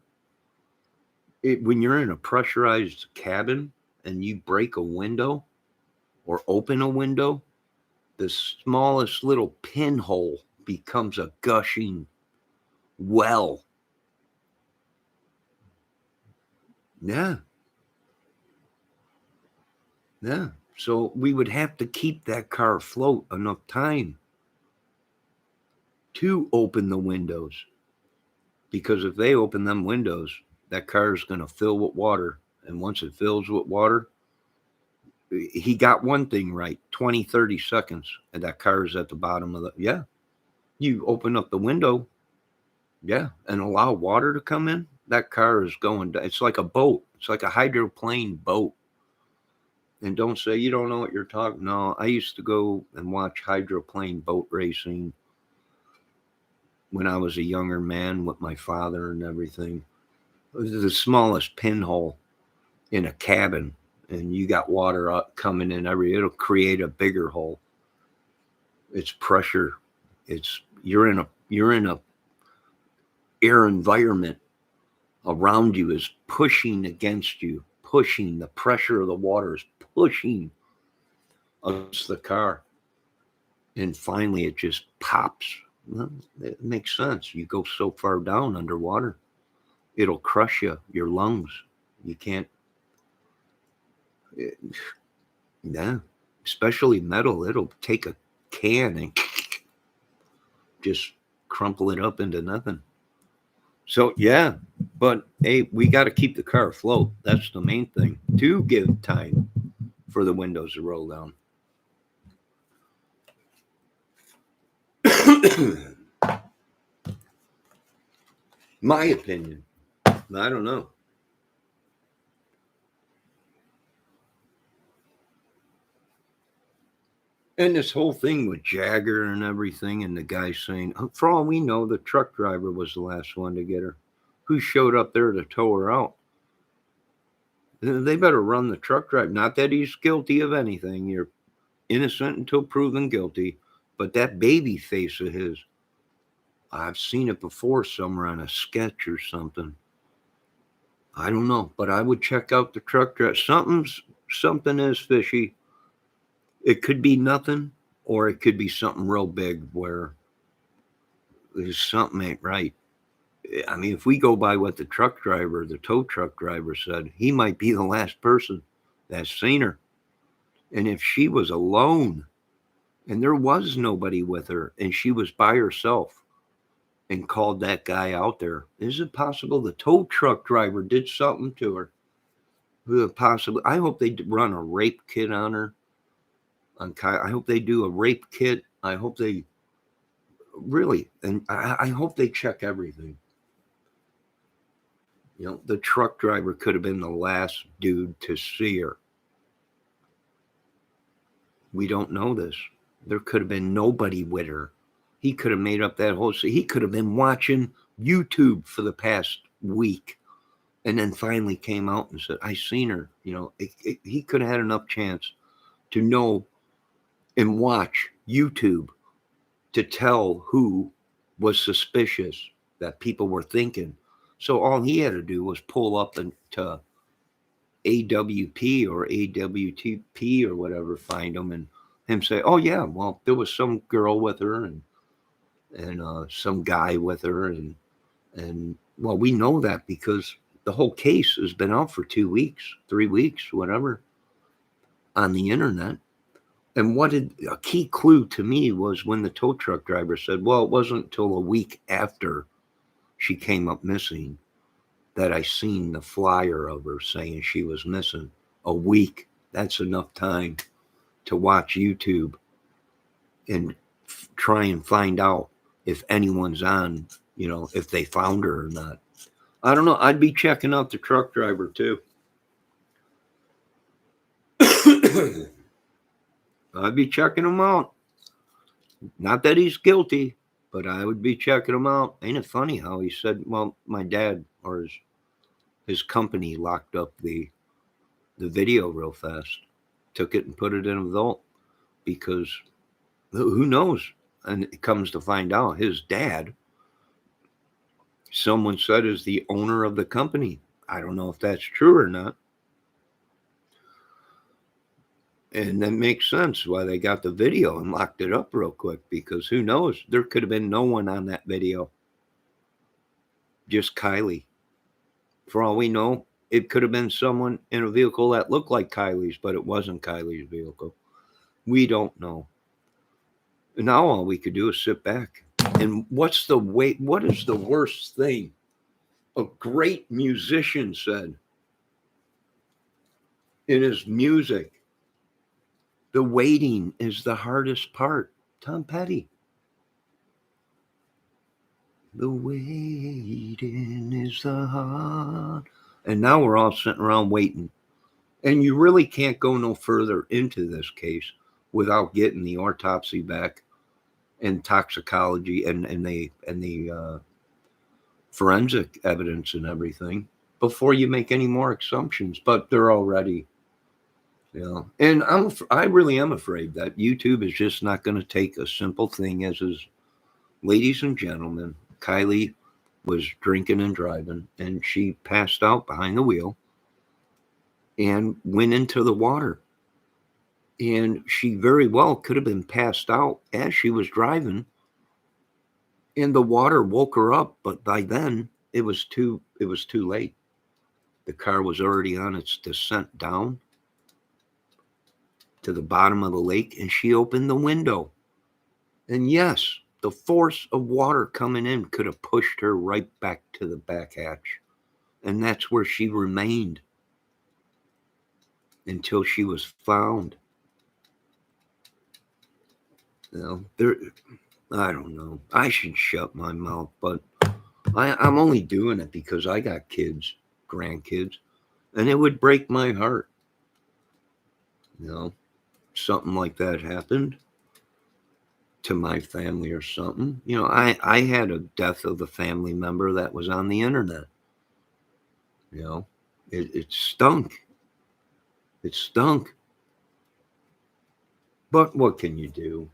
When you're in a pressurized cabin and you break a window or open a window, the smallest little pinhole becomes a gushing well. Yeah. Yeah. So we would have to keep that car afloat enough time to open the windows. Because if they open them windows, that car is going to fill with water. And once it fills with water, he got one thing right 20, 30 seconds, and that car is at the bottom of the. Yeah. You open up the window, yeah, and allow water to come in, that car is going down. It's like a boat. It's like a hydroplane boat. And don't say you don't know what you're talking. No, I used to go and watch hydroplane boat racing when I was a younger man with my father and everything. It was the smallest pinhole in a cabin, and you got water up coming in it'll create a bigger hole. It's pressure. You're in a air environment around you is pushing against you, pushing the pressure of the water is pushing against the car. And finally it just pops. Well, it makes sense. You go so far down underwater, it'll crush your lungs. You can't, yeah, especially metal. It'll take a can and just crumple it up into nothing. So, yeah, but hey, we got to keep the car afloat. That's the main thing to give time for the windows to roll down. My opinion. I don't know. And this whole thing with Jagger and everything, and the guy saying, for all we know, the truck driver was the last one to get her. Who showed up there to tow her out? They better run the truck driver. Not that he's guilty of anything. You're innocent until proven guilty. But that baby face of his, I've seen it before somewhere on a sketch or something. I don't know, but I would check out the truck driver. Something is fishy. It could be nothing, or it could be something real big where there's something ain't right. I mean, if we go by what the tow truck driver said, he might be the last person that's seen her. And if she was alone And there was nobody with her, and she was by herself and called that guy out there. Is it possible the tow truck driver did something to her? Possibly. I hope they run a rape kit on her. I hope they do a rape kit. I hope they really, and I hope they check everything. You know, the truck driver could have been the last dude to see her. We don't know this. There could have been nobody with her. He could have made up that whole. He could have been watching YouTube for the past week, and then finally came out and said, "I seen her." You know, he could have had enough chance to know and watch YouTube to tell who was suspicious that people were thinking. So all he had to do was pull up into AWP or AWTP or whatever, find them, and him say, "Oh yeah, well there was some girl with her and some guy with her, and well we know that because the whole case has been out for 2 weeks, 3 weeks, whatever, on the internet." And what did a key clue to me was when the tow truck driver said, "Well, it wasn't until a week after she came up missing that I seen the flyer of her saying she was missing." A week. That's enough time to watch YouTube and try and find out if anyone's on, you know, if they found her or not. I don't know. I'd be checking out the truck driver too. I'd be checking him out. Not that he's guilty, but I would be checking him out. Ain't it funny how he said, well, my dad or his company locked up the video real fast, took it and put it in a vault because who knows? And it comes to find out his dad, someone said, is the owner of the company. I don't know if that's true or not. And that makes sense why they got the video and locked it up real quick, because who knows? There could have been no one on that video, just Kiely. For all we know, it could have been someone in a vehicle that looked like Kylie's, but it wasn't Kylie's vehicle. We don't know. And now all we could do is sit back. And what is the worst thing? A great musician said in his music, the waiting is the hardest part. Tom Petty. The waiting is the hard. And now we're all sitting around waiting. And you really can't go no further into this case without getting the autopsy back and toxicology and the forensic evidence and everything before you make any more assumptions. But they're already, you know. And I really am afraid that YouTube is just not going to take a simple thing as is, ladies and gentlemen, Kiely was drinking and driving, and she passed out behind the wheel and went into the water. And she very well could have been passed out as she was driving, and the water woke her up. But by then, it was too late. The car was already on its descent down to the bottom of the lake, and she opened the window. And yes, the force of water coming in could have pushed her right back to the back hatch. And that's where she remained until she was found. You know, I don't know. I should shut my mouth, but I'm only doing it because I got kids, grandkids, and it would break my heart. You know, something like that happened to my family or something. You know, I had a death of a family member that was on the internet. You know, it stunk. It stunk. But what can you do?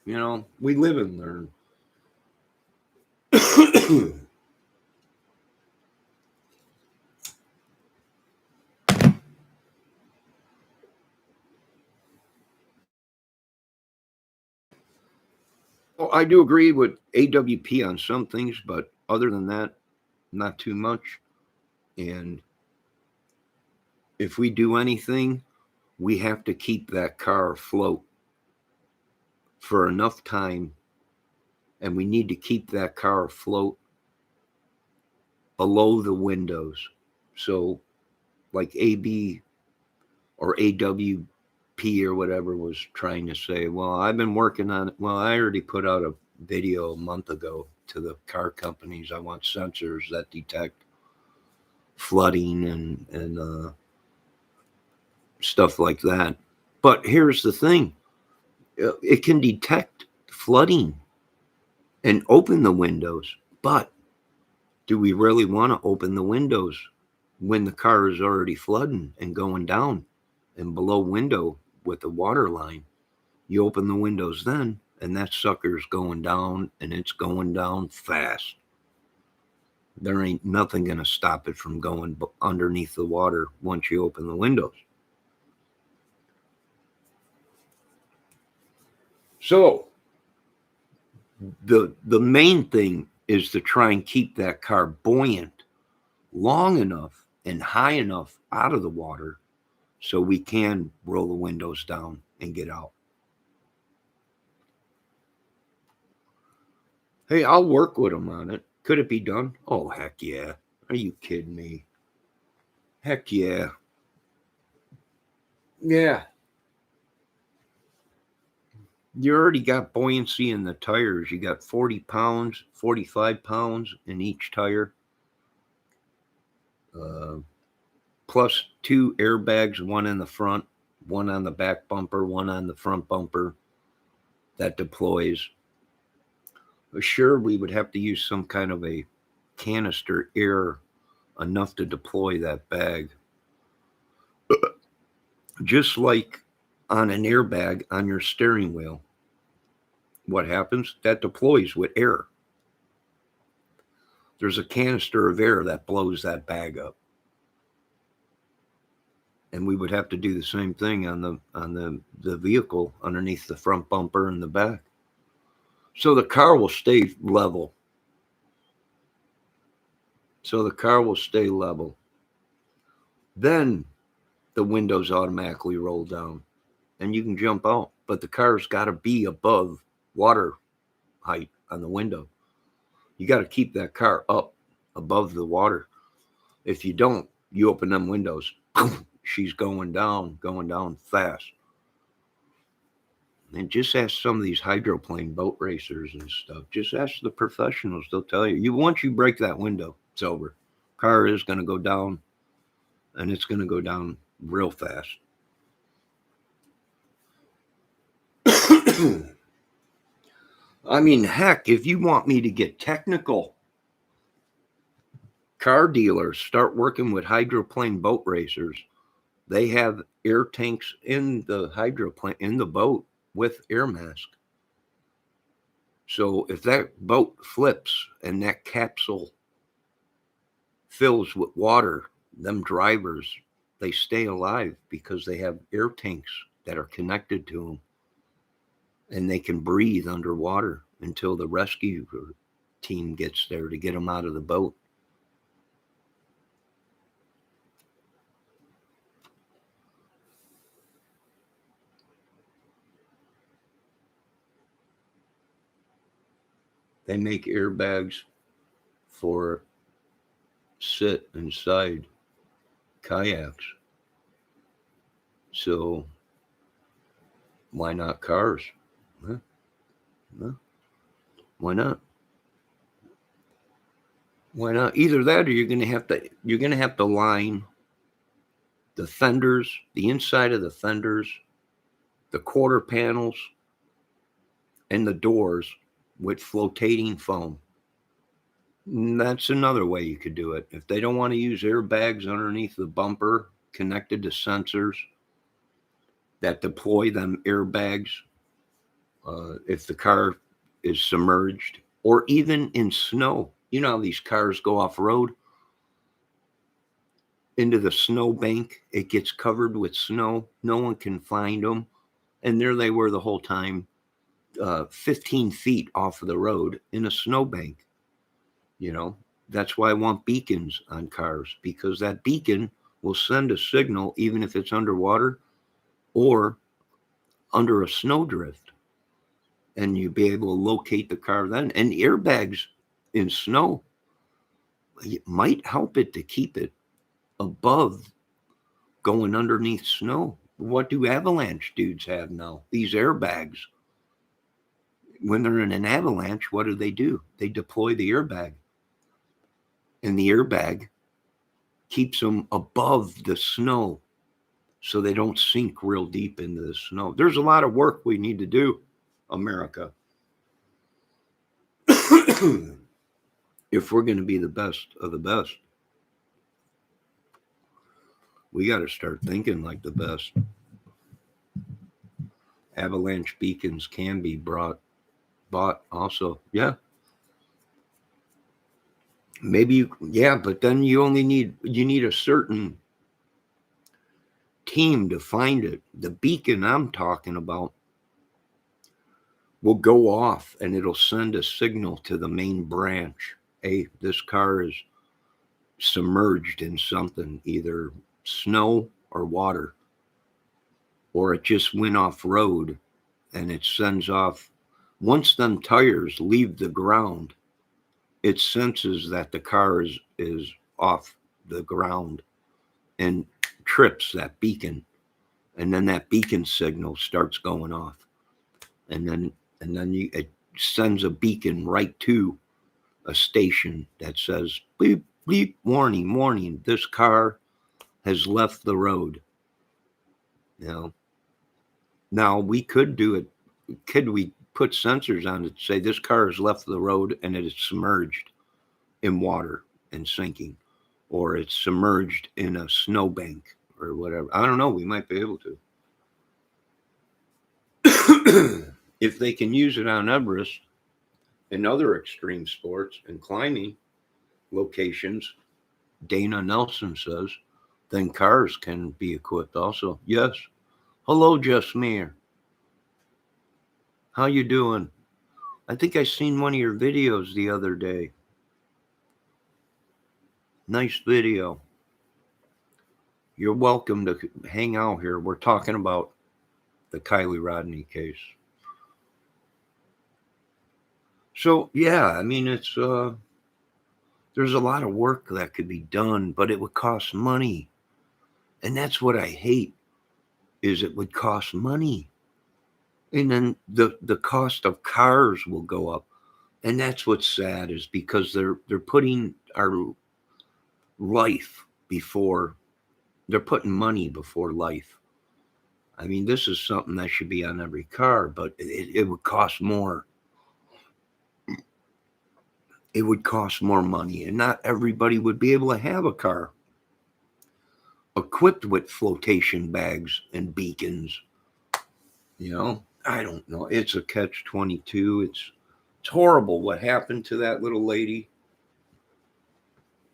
You know, we live and learn. Well, I do agree with AWP on some things, but other than that, not too much. And if we do anything, we have to keep that car afloat. for enough time, and we need to keep that car afloat below the windows. So, like AB or AWP or whatever was trying to say, well, I've been working on it. Well, I already put out a video a month ago to the car companies. I want sensors that detect flooding and stuff like that. But here's the thing, it can detect flooding and open the windows. But do we really want to open the windows when the car is already flooding and going down and below window with the water line? You open the windows then, and that sucker's going down, and it's going down fast. There ain't nothing going to stop it from going underneath the water once you open the windows. So the main thing is to try and keep that car buoyant long enough and high enough out of the water so we can roll the windows down and get out. Hey, I'll work with them on it. Could it be done? Oh, heck yeah. Are you kidding me? Heck yeah. Yeah. You already got buoyancy in the tires. You got 40 pounds, 45 pounds in each tire. Plus 2 airbags, one in the front, one on the back bumper, one on the front bumper that deploys. Sure, we would have to use some kind of a canister air enough to deploy that bag. Just like on an airbag on your steering wheel. What happens? That deploys with air. There's a canister of air that blows that bag up. And we would have to do the same thing on the vehicle underneath the front bumper and the back. So the car will stay level. Then the windows automatically roll down and you can jump out. But the car's got to be above water height on the window. You got to keep that car up above the water. If you don't, you open them windows, she's going down fast. And just ask some of these hydroplane boat racers and stuff. Just ask the professionals. They'll tell you. Once you break that window, it's over. Car is going to go down, and it's going to go down real fast. I mean, heck, if you want me to get technical, car dealers start working with hydroplane boat racers. They have air tanks in the hydroplane, in the boat with air mask. So if that boat flips and that capsule fills with water, them drivers, they stay alive because they have air tanks that are connected to them. And they can breathe underwater until the rescue team gets there to get them out of the boat. They make airbags for sit inside kayaks. So why not cars? Huh? Huh? Why not? Why not? Either that or you're gonna have to line the fenders, the inside of the fenders, the quarter panels, and the doors with flotating foam. That's another way you could do it. If they don't want to use airbags underneath the bumper connected to sensors that deploy them airbags, if the car is submerged or even in snow. You know how these cars go off road into the snow bank. It gets covered with snow. No one can find them. And there they were the whole time, 15 feet off of the road in a snowbank. You know, that's why I want beacons on cars, because that beacon will send a signal even if it's underwater or under a snowdrift. and you'd be able to locate the car then. And airbags in snow, it might help it to keep it above going underneath snow. What do avalanche dudes have now? These airbags. When they're in an avalanche, what do? They deploy the airbag. And the airbag keeps them above the snow so they don't sink real deep into the snow. There's a lot of work we need to do, America. If we're going to be the best of the best, we got to start thinking like the best. Avalanche beacons can be bought also. Yeah. Maybe, yeah, but then you need a certain team to find it. The beacon I'm talking about will go off and it'll send a signal to the main branch. Hey, this car is submerged in something, either snow or water, or it just went off road, and it sends off. Once them tires leave the ground, it senses that the car is off the ground and trips that beacon, and then that beacon signal starts going off, and then it sends a beacon right to a station that says bleep bleep, warning, this car has left the road. You know, now we could do it. Could we put sensors on it to say this car has left the road and it is submerged in water and sinking, or it's submerged in a snowbank or whatever? I don't know. We might be able to. If they can use it on Everest and other extreme sports and climbing locations, Dana Nelson says, then cars can be equipped also. Yes. Hello, Jasmine. How you doing? I think I seen one of your videos the other day. Nice video. You're welcome to hang out here. We're talking about the Kiely Rodni case. So yeah, I mean it's there's a lot of work that could be done, but it would cost money. And that's what I hate, is it would cost money. And then the cost of cars will go up. And that's what's sad, is because they're putting our life before, they're putting money before life. I mean, this is something that should be on every car, but it would cost more. It would cost more money, and not everybody would be able to have a car equipped with flotation bags and beacons. You know, I don't know. It's a catch-22. It's horrible what happened to that little lady.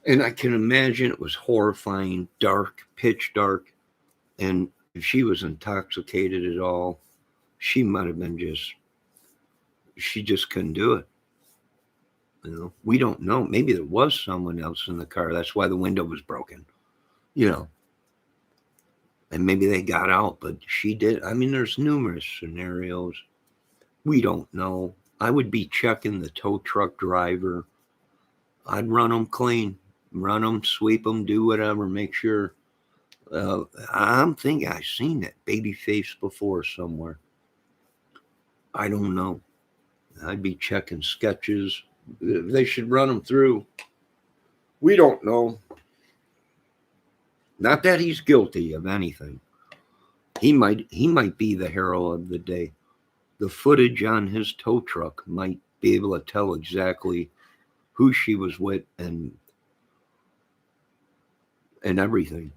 And I can imagine it was horrifying, dark, pitch dark. And if she was intoxicated at all, she might have been she just couldn't do it. You know, we don't know. Maybe there was someone else in the car. That's why the window was broken, you know. And maybe they got out, but she did. I mean, there's numerous scenarios. We don't know. I would be checking the tow truck driver. I'd run them clean, run them, sweep them, do whatever, make sure. I'm thinking I've seen that baby face before somewhere. I don't know. I'd be checking sketches. They should run them through. We don't know. Not that he's guilty of anything. He might be the hero of the day. The footage on his tow truck might be able to tell exactly who she was with and everything.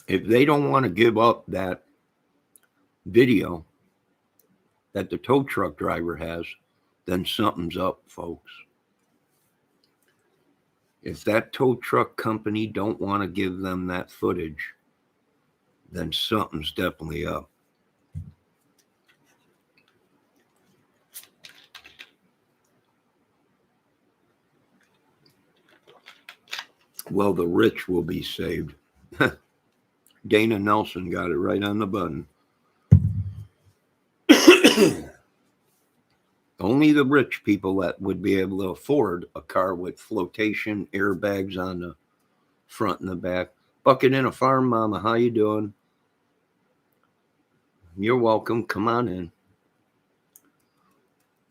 If they don't want to give up that video that the tow truck driver has, then something's up, folks. If that tow truck company don't want to give them that footage, then something's definitely up. Well, the rich will be saved. Dana Nelson got it right on the button. Only the rich people that would be able to afford a car with flotation airbags on the front and the back. Bucket in a farm, Mama. How you doing? You're welcome. Come on in.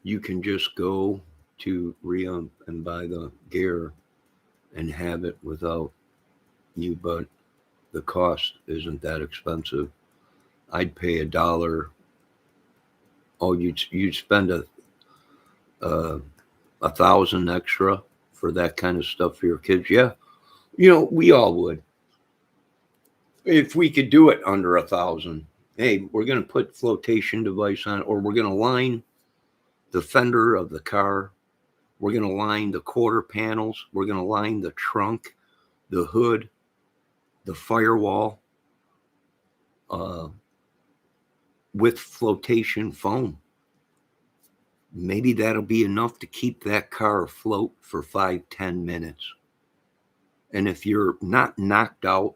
You can just go to Rio and buy the gear and have it without you, but the cost isn't that expensive. I'd pay $1. Oh, you'd spend uh, 1,000 extra for that kind of stuff for your kids. Yeah, we all would if we could do it under 1,000. Hey, we're gonna put flotation device on, or we're gonna line the fender of the car. We're gonna line the quarter panels. We're gonna line the trunk, the hood, the firewall, uh, with flotation foam. Maybe that'll be enough to keep that car afloat for 5-10 minutes. And if you're not knocked out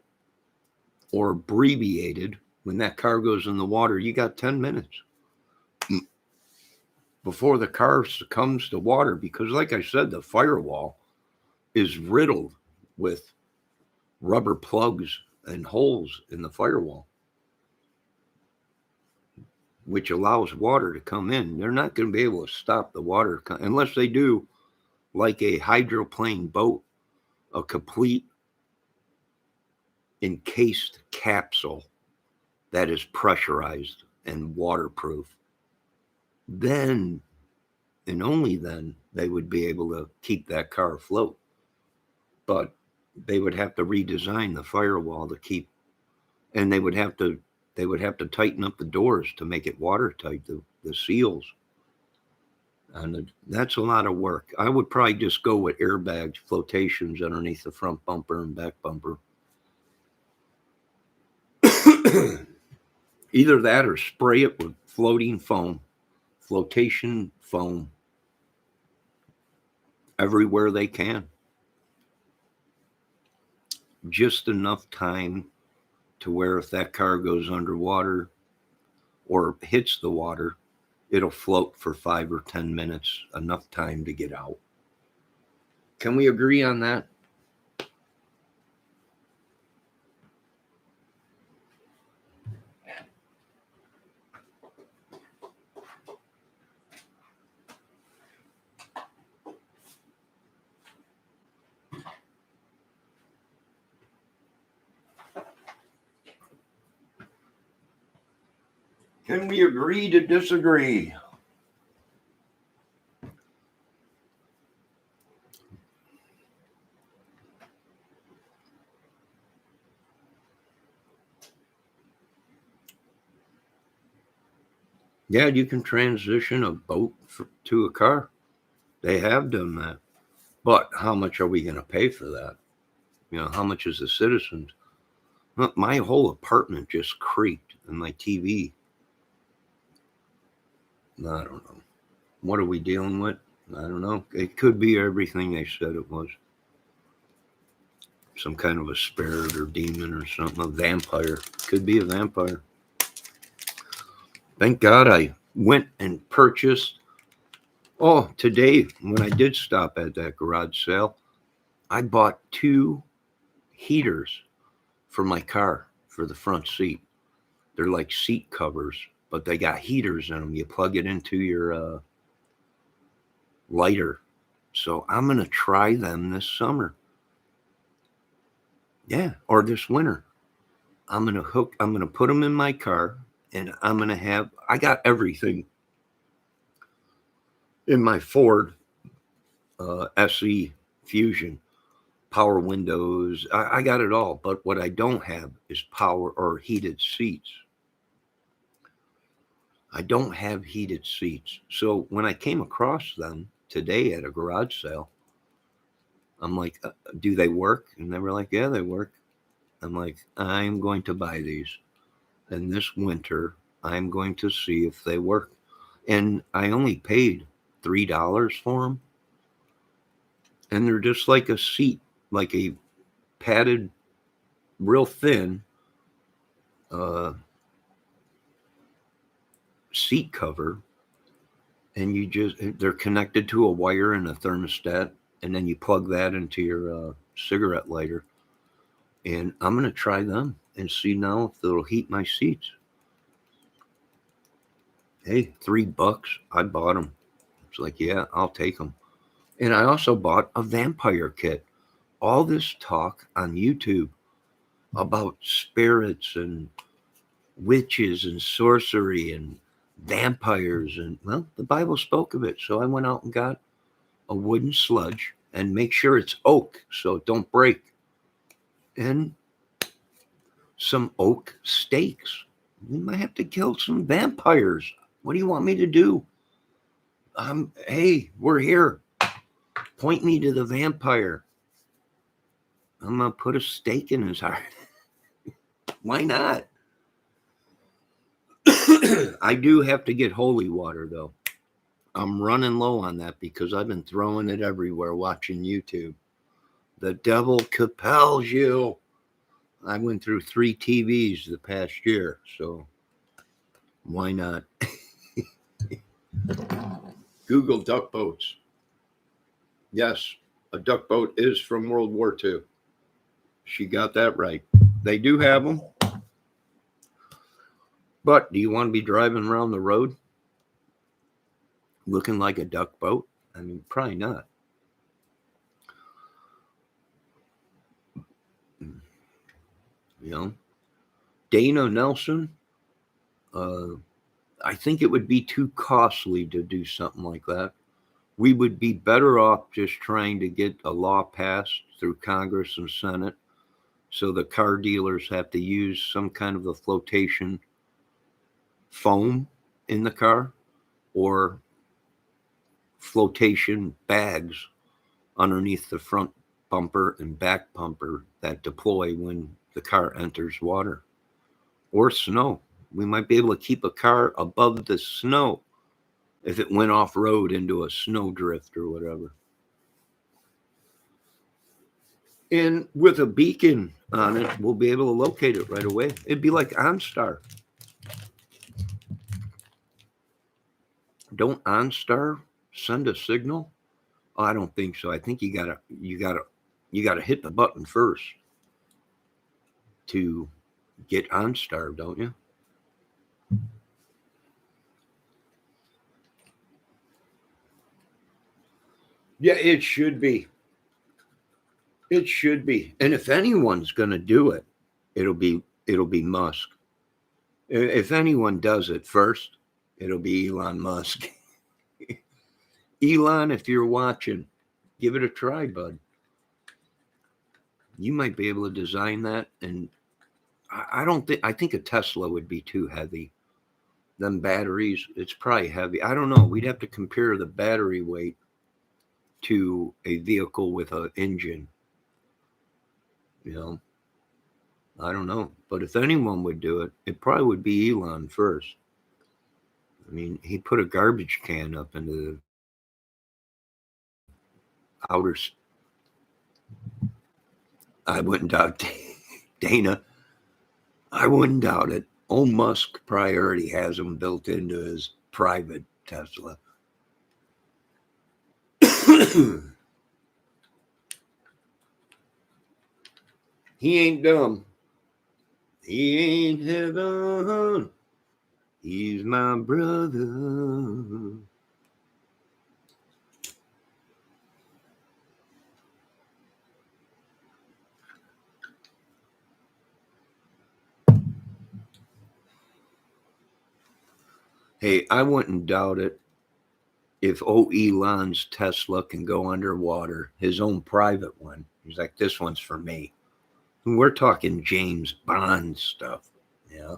or abbreviated, when that car goes in the water, you got 10 minutes before the car succumbs to water. Because, like I said, the firewall is riddled with rubber plugs and holes in the firewall, which allows water to come in. They're not going to be able to stop the water unless they do like a hydroplane boat, a complete encased capsule that is pressurized and waterproof. Then, and only then, they would be able to keep that car afloat. But they would have to redesign the firewall to keep, and they would have to tighten up the doors to make it watertight, the seals. And that's a lot of work. I would probably just go with airbags, flotations underneath the front bumper and back bumper. Either that or spray it with flotation foam everywhere they can. Just enough time to where if that car goes underwater or hits the water, it'll float for 5 or 10 minutes, enough time to get out. Can we agree on that? Can we agree to disagree? Yeah, you can transition a boat to a car. They have done that. But how much are we going to pay for that? How much is the citizens? My whole apartment just creaked and my TV. I don't know. What are we dealing with? I don't know. It could be everything they said it was. Some kind of a spirit or demon or something. A vampire. Could be a vampire. Thank God I went and purchased. Oh, today, when I did stop at that garage sale, I bought 2 heaters for my car for the front seat. They're like seat covers, but they got heaters in them. You plug it into your lighter. So I'm going to try them this summer. Yeah, or this winter. I'm going to put them in my car, and I got everything in my Ford SE Fusion. Power windows. I got it all. But what I don't have is power or heated seats. I don't have heated seats. So when I came across them today at a garage sale, I'm like, do they work? And they were like, yeah, they work. I'm like, I'm going to buy these. And this winter, I'm going to see if they work. And I only paid $3 for them. And they're just like a seat, like a padded, real thin seat cover, and they're connected to a wire and a thermostat, and then you plug that into your cigarette lighter. And I'm going to try them and see now if it'll heat my seats. Hey, $3. I bought them. It's like, yeah, I'll take them. And I also bought a vampire kit. All this talk on YouTube about spirits and witches and sorcery and vampires, and well, the Bible spoke of it. So I went out and got a wooden sludge, and make sure it's oak so it don't break, and some oak stakes. We might have to kill some vampires. What do you want me to do? Hey, we're here. Point me to the vampire. I'm gonna put a stake in his heart. Why not? I do have to get holy water though. I'm running low on that because I've been throwing it everywhere watching YouTube. The devil compels you. I went through 3 TVs the past year, so why not? Google duck boats. Yes, a duck boat is from World War II. She got that right. They do have them. But do you want to be driving around the road looking like a duck boat? I mean, probably not. You know, Dana Nelson, I think it would be too costly to do something like that. We would be better off just trying to get a law passed through Congress and Senate so the car dealers have to use some kind of a flotation foam in the car or flotation bags underneath the front bumper and back bumper that deploy when the car enters water or snow. We might be able to keep a car above the snow if it went off road into a snowdrift or whatever. And with a beacon on it, we'll be able to locate it right away. It'd be like OnStar. Don't OnStar send a signal? Oh, I don't think so. I think you gotta hit the button first to get OnStar, don't you? Yeah, it should be. It should be. And if anyone's gonna do it, it'll be Musk. If anyone does it first, it'll be Elon Musk. Elon, if you're watching, give it a try, bud. You might be able to design that, and I don't think I think a Tesla would be too heavy. Them batteries, it's probably heavy. I don't know. We'd have to compare the battery weight to a vehicle with an engine. You know, I don't know. But if anyone would do it, it probably would be Elon first. I mean, he put a garbage can up into the outer. I wouldn't doubt Dana. I wouldn't doubt it. Old Musk probably already has them built into his private Tesla. He ain't dumb. He ain't heaven. He's my brother. Hey, I wouldn't doubt it if Elon's Tesla can go underwater, his own private one. He's like, this one's for me. And we're talking James Bond stuff. Yeah.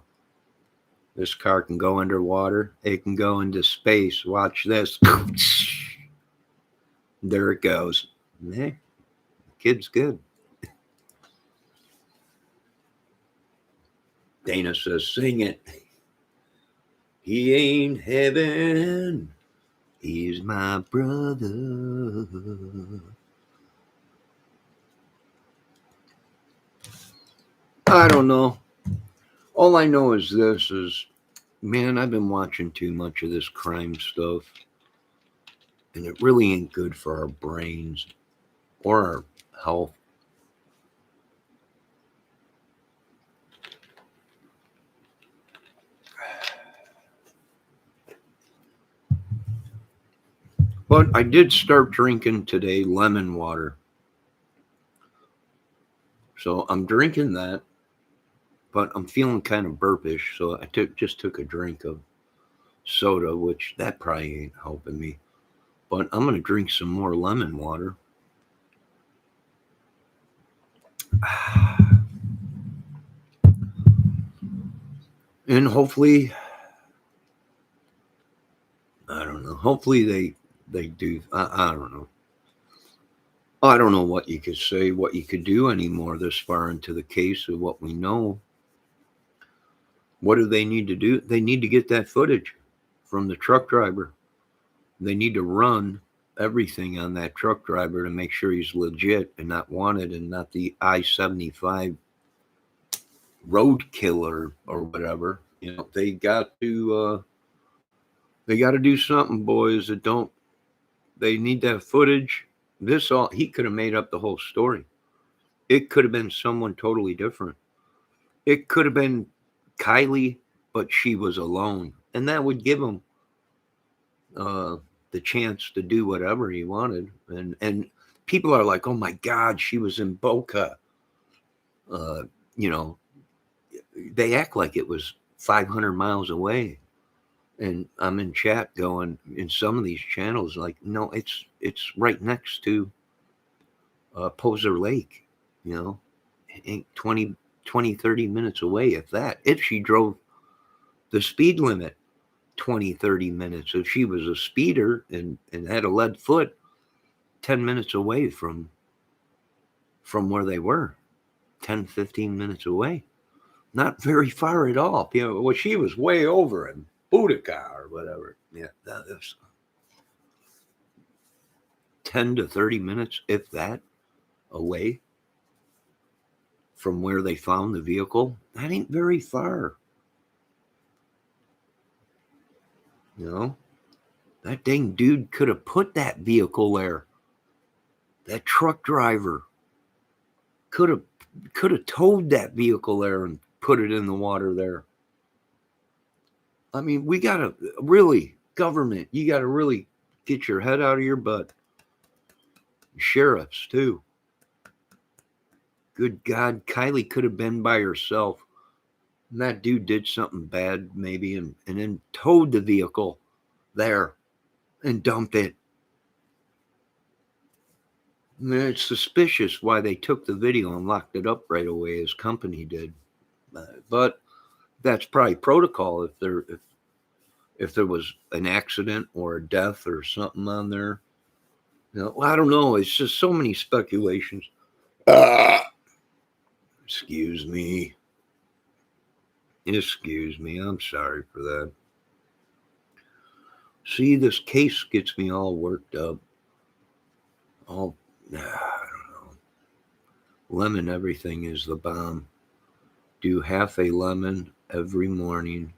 This car can go underwater. It can go into space. Watch this. There it goes. Hey, kid's good. Dana says, sing it. He ain't heaven. He's my brother. I don't know. All I know is this is, man, I've been watching too much of this crime stuff, and it really ain't good for our brains or our health. But I did start drinking today lemon water. So I'm drinking that, but I'm feeling kind of burpish. So I just took a drink of soda, which that probably ain't helping me. But I'm going to drink some more lemon water. And hopefully, I don't know. Hopefully they do. I don't know. I don't know what you could say, what you could do anymore this far into the case of what we know. What do they need to do? They need to get that footage from the truck driver. They need to run everything on that truck driver to make sure he's legit and not wanted and not the I-75 road killer or whatever. You know, they got to do something, boys. That don't They need that footage. This all He could have made up the whole story. It could have been someone totally different. It could have been Kylie, but she was alone, and that would give him uh, the chance to do whatever he wanted. And people are like, "Oh my God, she was in Boca." Uh, you know, they act like it was 500 miles away. And I'm in chat going in some of these channels like, no, it's right next to Poser Lake. You know, ain't 20, 30 minutes away, if that. If she drove the speed limit 20, 30 minutes, if she was a speeder and had a lead foot, 10 minutes away from where they were, 10, 15 minutes away. Not very far at all. You know, well, she was way over in Boudica or whatever. Yeah, that was 10 to 30 minutes, if that, away from where they found the vehicle. That ain't very far. You know, that dang dude could have put that vehicle there. That truck driver could have towed that vehicle there and put it in the water there. I mean, we gotta really, government, you gotta really get your head out of your butt. Sheriffs too. Good God, Kylie could have been by herself. And that dude did something bad, maybe, and then towed the vehicle there and dumped it. And it's suspicious why they took the video and locked it up right away, as company did. But that's probably protocol if there was an accident or a death or something on there. You know, I don't know. It's just so many speculations. Excuse me. Excuse me. I'm sorry for that. See, this case gets me all worked up. All, I don't know. Lemon everything is the bomb. Do half a lemon every morning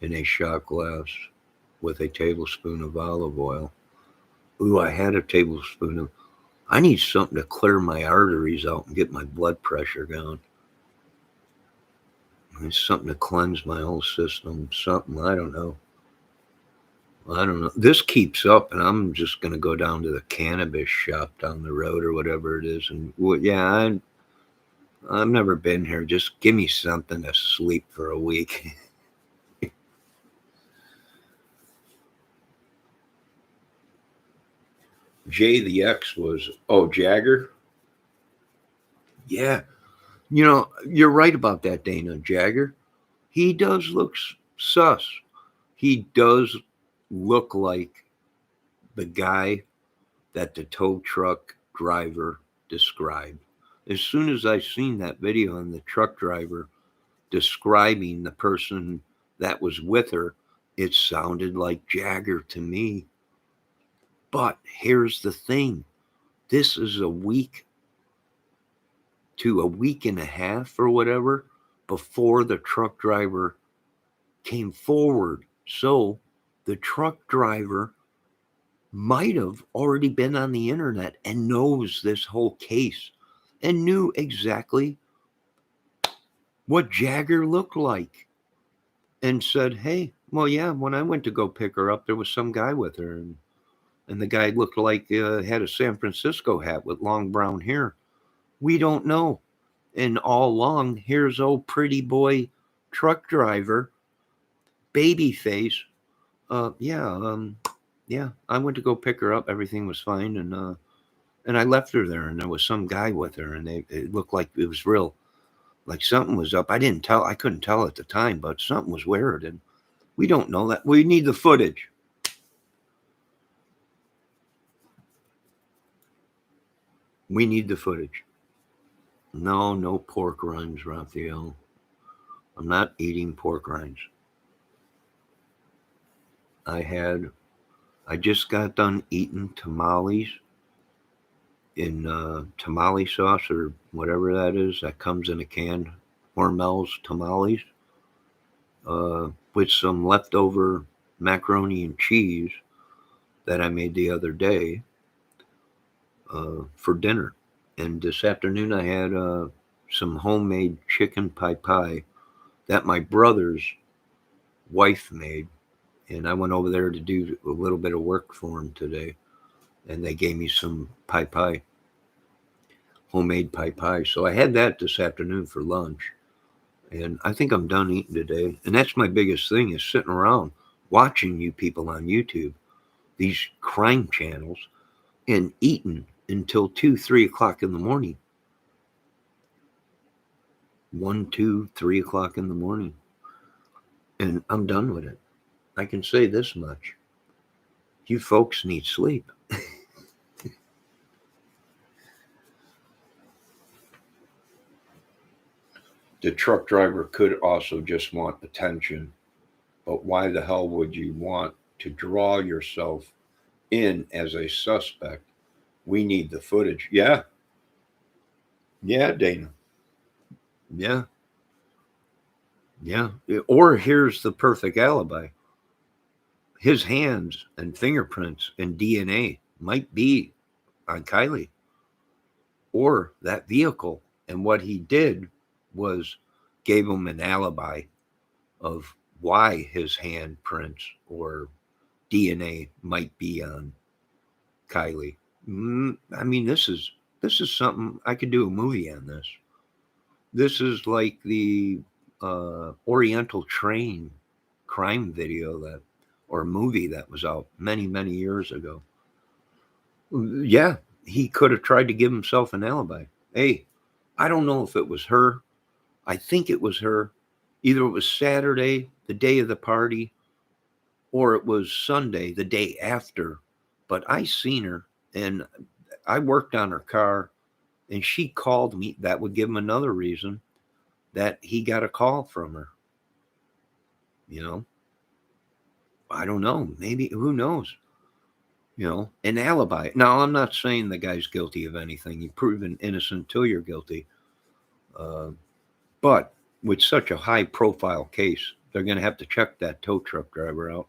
in a shot glass with a tablespoon of olive oil. Ooh, I had a tablespoon of. I need something to clear my arteries out and get my blood pressure down. It's something to cleanse my whole system. Something, I don't know. I don't know. This keeps up, and I'm just going to go down to the cannabis shop down the road or whatever it is. And yeah, I've never been here. Just give me something to sleep for a week. Jay the X was, oh, Jagger? Yeah. You know, you're right about that, Dana. Jagger, he does look sus. He does look like the guy that the tow truck driver described. As soon as I seen that video and the truck driver describing the person that was with her, it sounded like Jagger to me. But here's the thing. This is a week to a week and a half or whatever before the truck driver came forward. So the truck driver might have already been on the internet and knows this whole case and knew exactly what Jagger looked like and said, hey, well, yeah, when I went to go pick her up, there was some guy with her. And the guy looked like had a San Francisco hat with long brown hair. We don't know. And all along, here's old pretty boy truck driver, baby face. Yeah, I went to go pick her up. Everything was fine, and I left her there, and there was some guy with her, and it looked like it was real, like something was up. I couldn't tell at the time, but something was weird, and we don't know that. We need the footage. We need the footage. No pork rinds, Raphael. I'm not eating pork rinds. I just got done eating tamales in tamale sauce or whatever that is that comes in a can. Hormel's tamales with some leftover macaroni and cheese that I made the other day for dinner. And this afternoon I had some homemade chicken pie that my brother's wife made. And I went over there to do a little bit of work for him today. And they gave me some homemade pie. So I had that this afternoon for lunch. And I think I'm done eating today. And that's my biggest thing is sitting around watching you people on YouTube, these crime channels, and eating until 2, 3 o'clock in the morning. 1, 2, 3 o'clock in the morning. And I'm done with it. I can say this much. You folks need sleep. The truck driver could also just want attention, but why the hell would you want to draw yourself in as a suspect? We need the footage. Yeah. Yeah, Dana. Yeah. Yeah. Or here's the perfect alibi. His hands and fingerprints and DNA might be on Kiely or that vehicle. And what he did was gave him an alibi of why his handprints or DNA might be on Kiely. I mean, this is something I could do a movie on this. This is like the Oriental Train crime video that or movie that was out many years ago. Yeah, he could have tried to give himself an alibi. Hey, I don't know if it was her. I think it was her. Either it was Saturday, the day of the party, or it was Sunday, the day after. But I seen her and I worked on her car and she called me. That would give him another reason that he got a call from her. You know, I don't know. Maybe, who knows? An alibi. Now, I'm not saying the guy's guilty of anything. You're proven innocent till you're guilty. Uh, but with such a high profile case, they're going to have to check that tow truck driver out.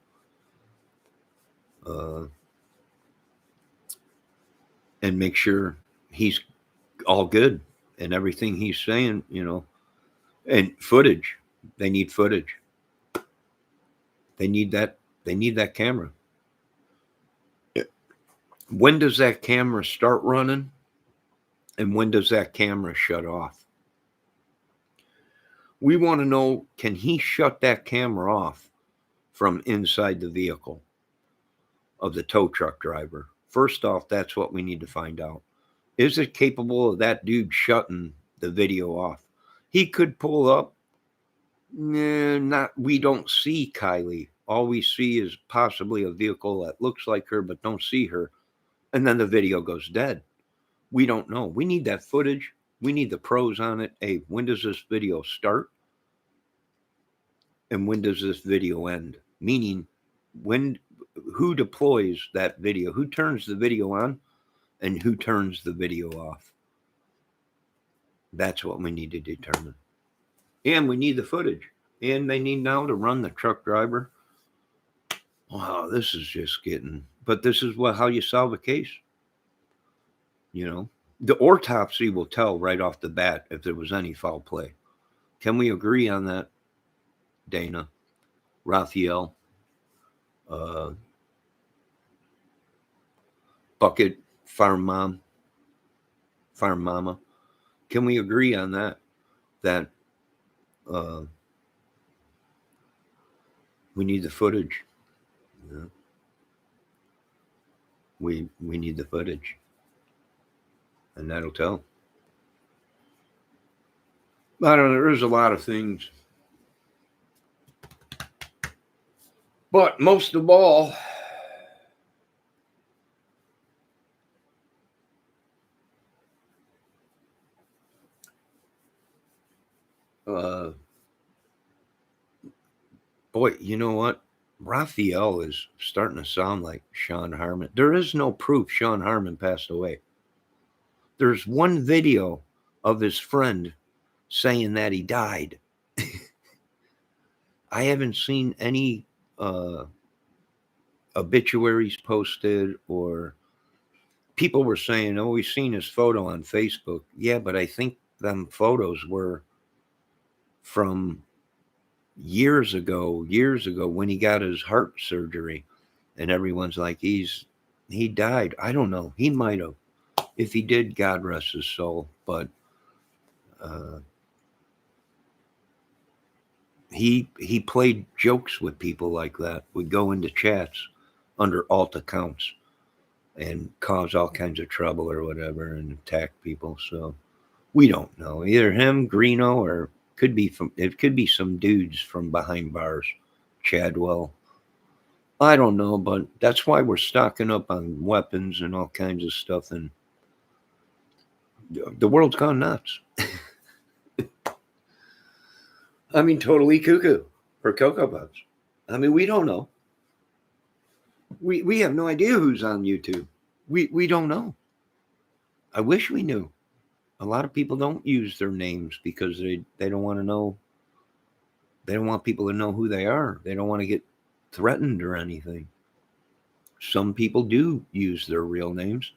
And make sure he's all good and everything he's saying, and footage. They need footage. They need that. They need that camera. When does that camera start running? And when does that camera shut off? We want to know, can he shut that camera off from inside the vehicle of the tow truck driver? First off, that's what we need to find out. Is it capable of that dude shutting the video off? He could pull up. We don't see Kiely. All we see is possibly a vehicle that looks like her, but don't see her. And then the video goes dead. We don't know. We need that footage. We need the pros on it. Hey, when does this video start? And when does this video end? Meaning, who deploys that video? Who turns the video on? And who turns the video off? That's what we need to determine. And we need the footage. And they need now to run the truck driver. Wow, this is just getting. But this is how you solve a case. You know, the autopsy will tell right off the bat if there was any foul play. Can we agree on that, Dana, Raphael, uh, Bucket, Farm Mama? Can we agree on that? That uh, we need the footage. Yeah. We need the footage, and that'll tell. I don't know. There's a lot of things, but most of all, uh, boy, you know what? Raphael is starting to sound like Sean Harmon. There is no proof Sean Harmon passed away. There's one video of his friend saying that he died. I haven't seen any obituaries posted, or people were saying, "Oh, we've seen his photo on Facebook." Yeah, but I think them photos were from years ago when he got his heart surgery, and everyone's like, he died. I don't know. He might have. If he did, God rest his soul. But uh, he played jokes with people like that. Would go into chats under alt accounts and cause all kinds of trouble or whatever and attack people. So we don't know. Either him, Greeno, or it could be some dudes from behind bars, Chadwell. I don't know, but that's why we're stocking up on weapons and all kinds of stuff, and the world's gone nuts. I mean, totally cuckoo for Cocoa Puffs. I mean, we don't know. We have no idea who's on YouTube. We don't know. I wish we knew. A lot of people don't use their names because they don't want to know. They don't want people to know who they are. They don't want to get threatened or anything. Some people do use their real names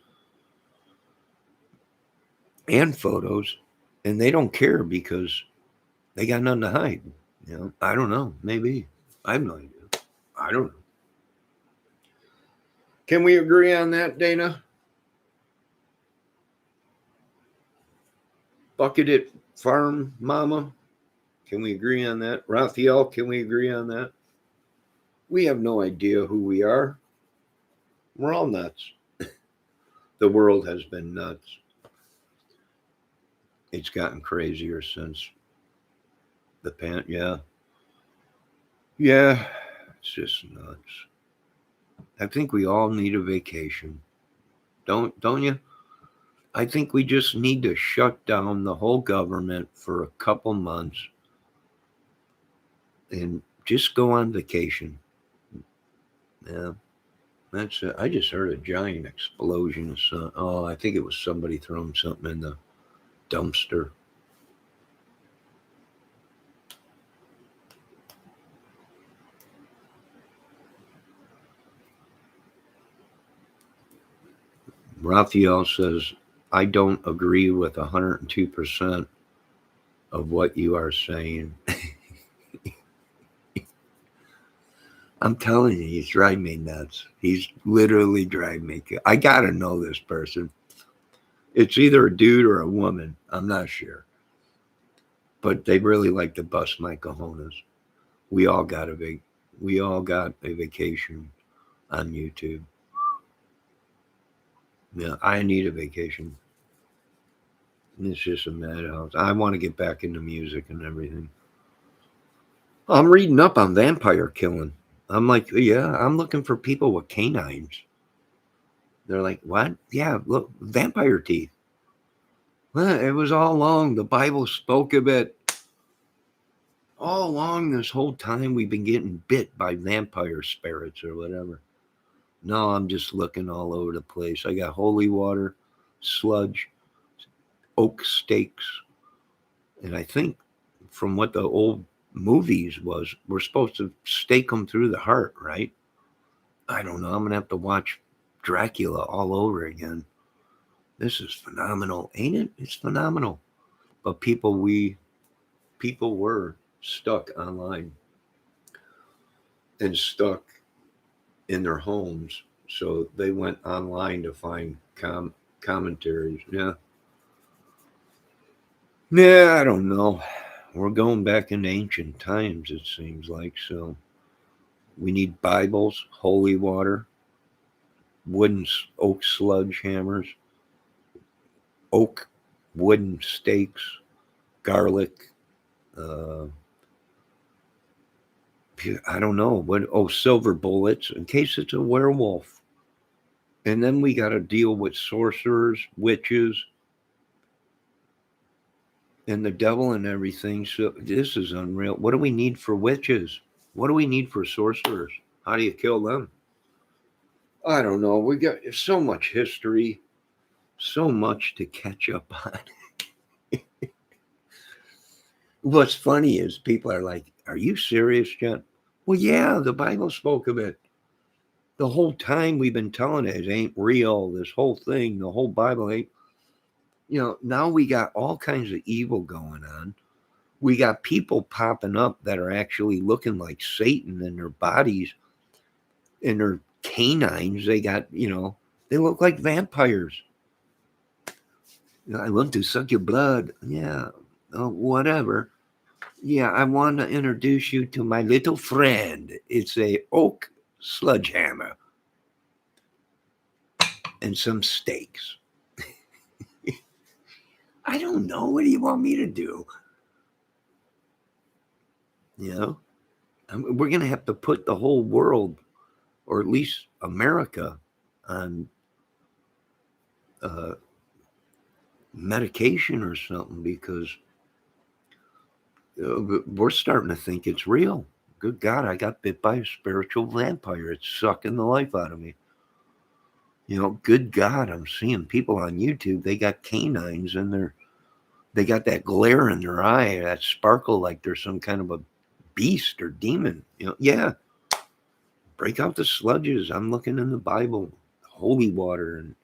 and photos, and they don't care because they got nothing to hide. I don't know. Maybe. I have no idea. I don't know. Can we agree on that, Dana? Bucketed Farm Mama? Can we agree on that? Raphael, can we agree on that? We have no idea who we are. We're all nuts. The world has been nuts. It's gotten crazier since the yeah. Yeah, it's just nuts. I think we all need a vacation. Don't you? I think we just need to shut down the whole government for a couple months and just go on vacation. Yeah, that's it. I just heard a giant explosion. Oh, I think it was somebody throwing something in the dumpster. Raphael says, I don't agree with 102% of what you are saying. I'm telling you, he's driving me nuts. He's literally driving me. I got to know this person. It's either a dude or a woman. I'm not sure. But they really like to bust my cojones. We all got a vacation on YouTube. Yeah, I need a vacation. It's just a madhouse. I want to get back into music and everything. I'm reading up on vampire killing. I'm like, yeah, I'm looking for people with canines. They're like, what? Yeah, look, vampire teeth. Well, it was all along. The Bible spoke of it. All along this whole time, we've been getting bit by vampire spirits or whatever. No, I'm just looking all over the place. I got holy water, sludge, oak stakes, and I think from what the old movies was. We're supposed to stake them through the heart, right? I don't know. I'm gonna have to watch Dracula all over again. This is phenomenal, ain't it? It's phenomenal. But people were stuck online and stuck in their homes, so they went online to find commentaries. Yeah, I don't know. We're going back in ancient times, it seems like. So we need Bibles, holy water, wooden oak sledgehammers, oak wooden stakes, garlic. Uh, I don't know what. Oh, silver bullets in case it's a werewolf. And then we got to deal with sorcerers, witches, and the devil and everything. So this is unreal. What do we need for witches? What do we need for sorcerers? How do you kill them? I don't know. We got so much history, so much to catch up on. What's funny is people are like, "Are you serious, John?" Well, yeah, the Bible spoke of it. The whole time we've been telling it ain't real. This whole thing, the whole Bible ain't. Now we got all kinds of evil going on. We got people popping up that are actually looking like Satan in their bodies, in their canines. They got, they look like vampires. I want to suck your blood. Yeah, whatever. Yeah, I want to introduce you to my little friend. It's a oak sledgehammer and some steaks. I don't know. What do you want me to do? We're going to have to put the whole world, or at least America, on uh, medication or something because we're starting to think it's real. Good God, I got bit by a spiritual vampire. It's sucking the life out of me. Good God, I'm seeing people on YouTube. They got canines and they got that glare in their eye, that sparkle like they're some kind of a beast or demon. Yeah. Break out the sludges. I'm looking in the Bible, holy water and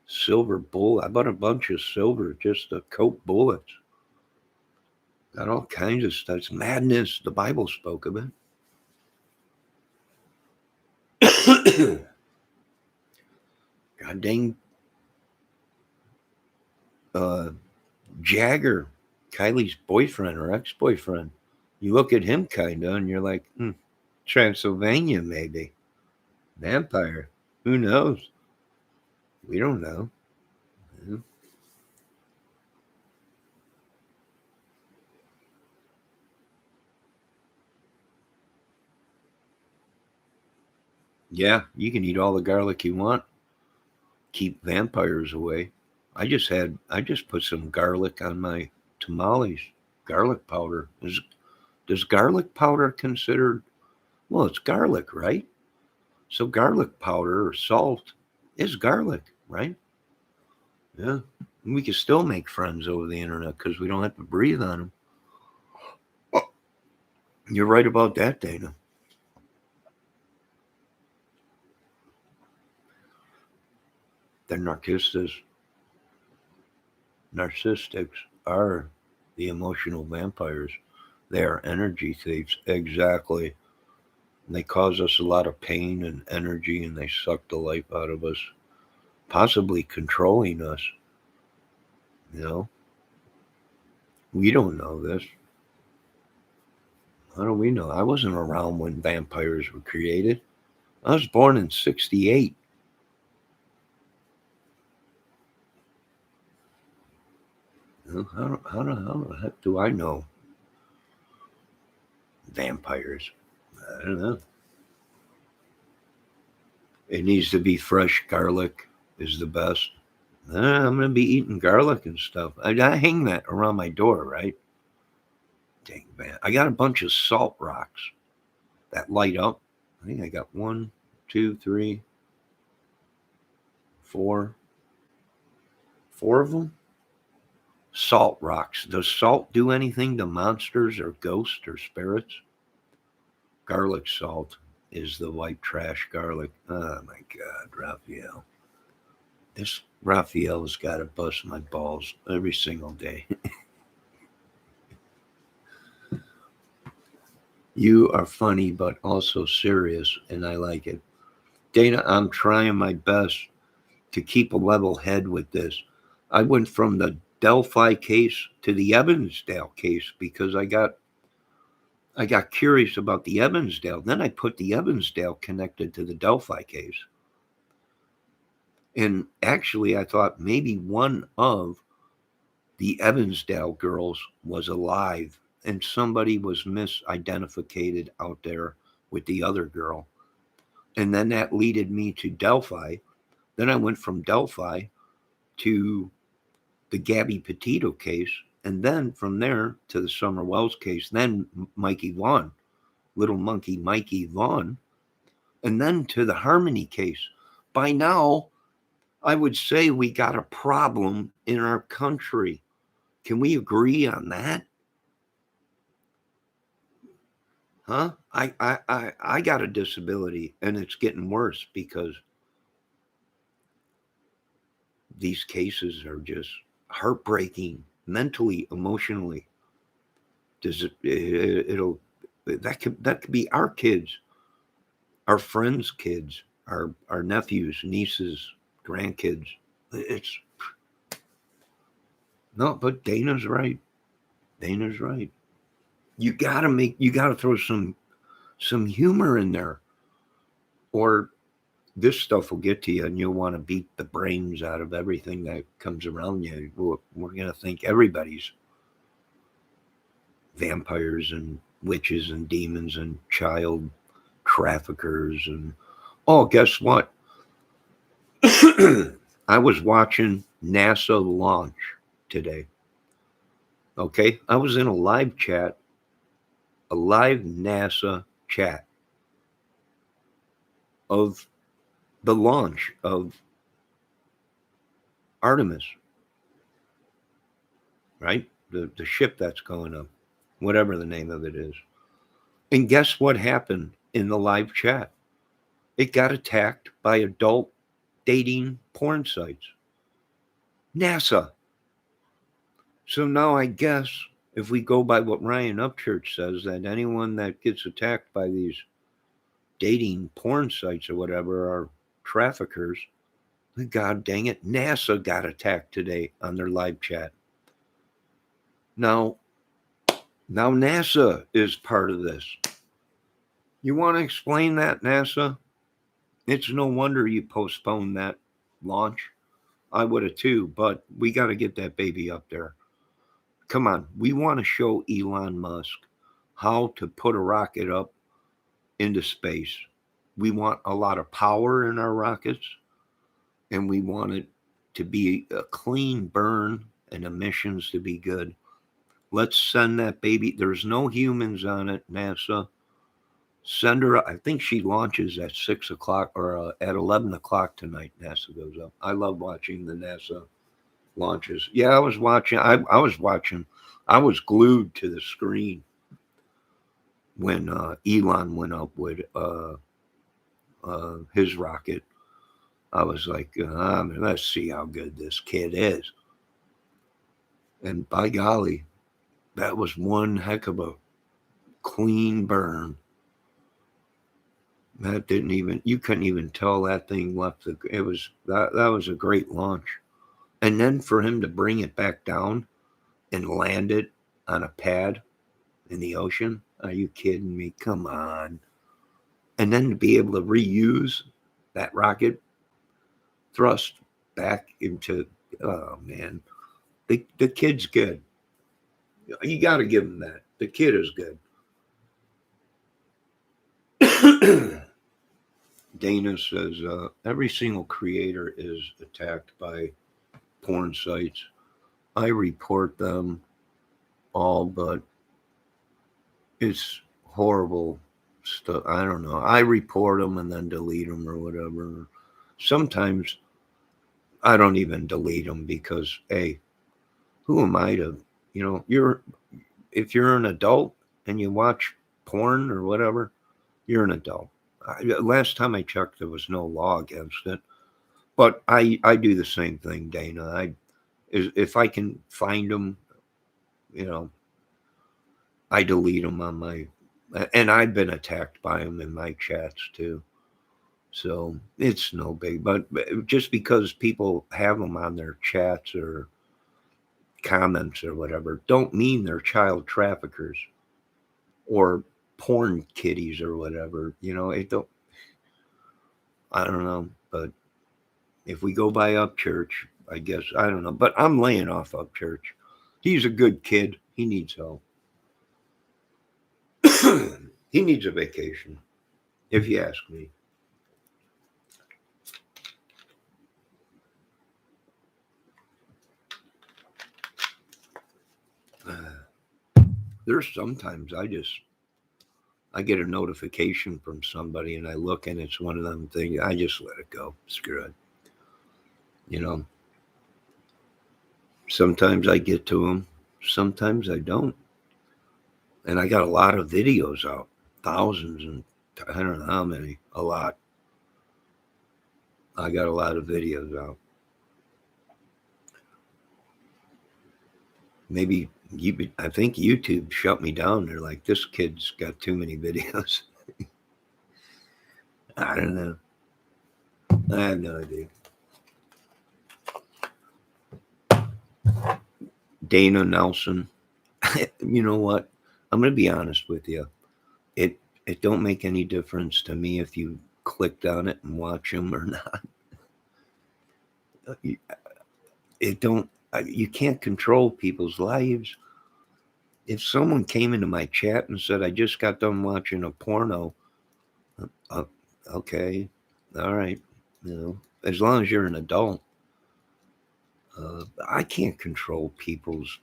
silver bullet. I bought a bunch of silver just to coat bullets. Got all kinds of stuff. It's madness. The Bible spoke of it. God dang uh, Jagger, Kylie's boyfriend or ex-boyfriend. You look at him kind of and you're like, Transylvania maybe. Vampire. Who knows? We don't know. Yeah, you can eat all the garlic you want. Keep vampires away. I just put some garlic on my tamales. Garlic powder. Does garlic powder considered, well, it's garlic, right? So garlic powder or salt is garlic, right? Yeah. We can still make friends over the internet because we don't have to breathe on them. You're right about that, Dana. The narcissists are the emotional vampires. They are energy thieves. Exactly. And they cause us a lot of pain and energy and they suck the life out of us, possibly controlling us. You know, we don't know this. How do we know? I wasn't around when vampires were created. I was born in '68. How the heck do I know vampires? I don't know. It needs to be fresh garlic is the best. I'm gonna be eating garlic and stuff. I hang that around my door, right? Dang man, I got a bunch of salt rocks that light up. I think I got one, two, three, four of them. Salt rocks. Does salt do anything to monsters or ghosts or spirits? Garlic salt is the white trash garlic. Oh my God, Raphael. This Raphael's got to bust my balls every single day. You are funny, but also serious, and I like it. Dana, I'm trying my best to keep a level head with this. I went from the Delphi case to the Evansdale case because I got curious about the Evansdale. Then I put the Evansdale connected to the Delphi case. And actually, I thought maybe one of the Evansdale girls was alive and somebody was misidentified out there with the other girl. And then that leaded me to Delphi. Then I went from Delphi to the Gabby Petito case, and then from there to the Summer Wells case, then Mikey Vaughn, Little Monkey Mikey Vaughn, and then to the Harmony case. By now, I would say we got a problem in our country. Can we agree on that? Huh? I got a disability, and it's getting worse because these cases are just heartbreaking, mentally, emotionally. Does it'll that could be our kids, our friends' kids, our nephews, nieces, grandkids. It's no, but Dana's right. Dana's right. You gotta throw some humor in there, or this stuff will get to you, and you'll want to beat the brains out of everything that comes around you. We're gonna think everybody's vampires and witches and demons and child traffickers and oh, guess what? I was watching NASA launch today. Okay, I was in a live chat, a live NASA chat of the launch of Artemis, right? The ship that's going up, whatever the name of it is. And guess what happened in the live chat? It got attacked by adult dating porn sites. NASA. So now I guess if we go by what Ryan Upchurch says, that anyone that gets attacked by these dating porn sites or whatever are traffickers. God dang it, NASA got attacked today on their live chat. Now NASA is part of this. You want to explain that, NASA? It's no wonder you postponed that launch. I would have too, but we got to get that baby up there. Come on, we want to show Elon Musk how to put a rocket up into space. We want a lot of power in our rockets, and we want it to be a clean burn and emissions to be good. Let's send that baby. There's no humans on it, NASA. Send her. I think she launches at 6 o'clock or at 11 o'clock tonight. NASA goes up. I love watching the NASA launches. Yeah, I was watching. I was watching. I was glued to the screen when Elon went up with his rocket. I was like, let's see how good this kid is. And by golly, that was one heck of a clean burn. That didn't even, you couldn't even tell that thing left it was that was a great launch. And then for him to bring it back down and land it on a pad in the ocean, are you kidding me? Come on. And then to be able to reuse that rocket thrust back into, oh man, the kid's good. You got to give him that. The kid is good. Dana says every single creator is attacked by porn sites. I report them all, but it's horrible stuff. I don't know. I report them and then delete them or whatever. Sometimes I don't even delete them because, hey, who am I to, if you're an adult and you watch porn or whatever, you're an adult. Last time I checked, there was no law against it. But I do the same thing, Dana. If I can find them, you know, I delete them on my, and I've been attacked by them in my chats too. So it's no big, but just because people have them on their chats or comments or whatever, don't mean they're child traffickers or porn kitties or whatever. It don't. I don't know, but if we go by Upchurch, I guess I don't know. But I'm laying off Upchurch. He's a good kid. He needs help. He needs a vacation, if you ask me. There's sometimes I get a notification from somebody and I look and it's one of them things. I just let it go. Screw it. You know. Sometimes I get to them. Sometimes I don't. And I got a lot of videos out, thousands, and I don't know how many. A lot. I got a lot of videos out. Maybe I think YouTube shut me down. They're like, this kid's got too many videos. I don't know. I have no idea. Dana Nelson. You know what? I'm going to be honest with you. It don't make any difference to me if you clicked on it and watch them or not. It don't. You can't control people's lives. If someone came into my chat and said, I just got done watching a porno, uh, okay, all right, as long as you're an adult, I can't control people's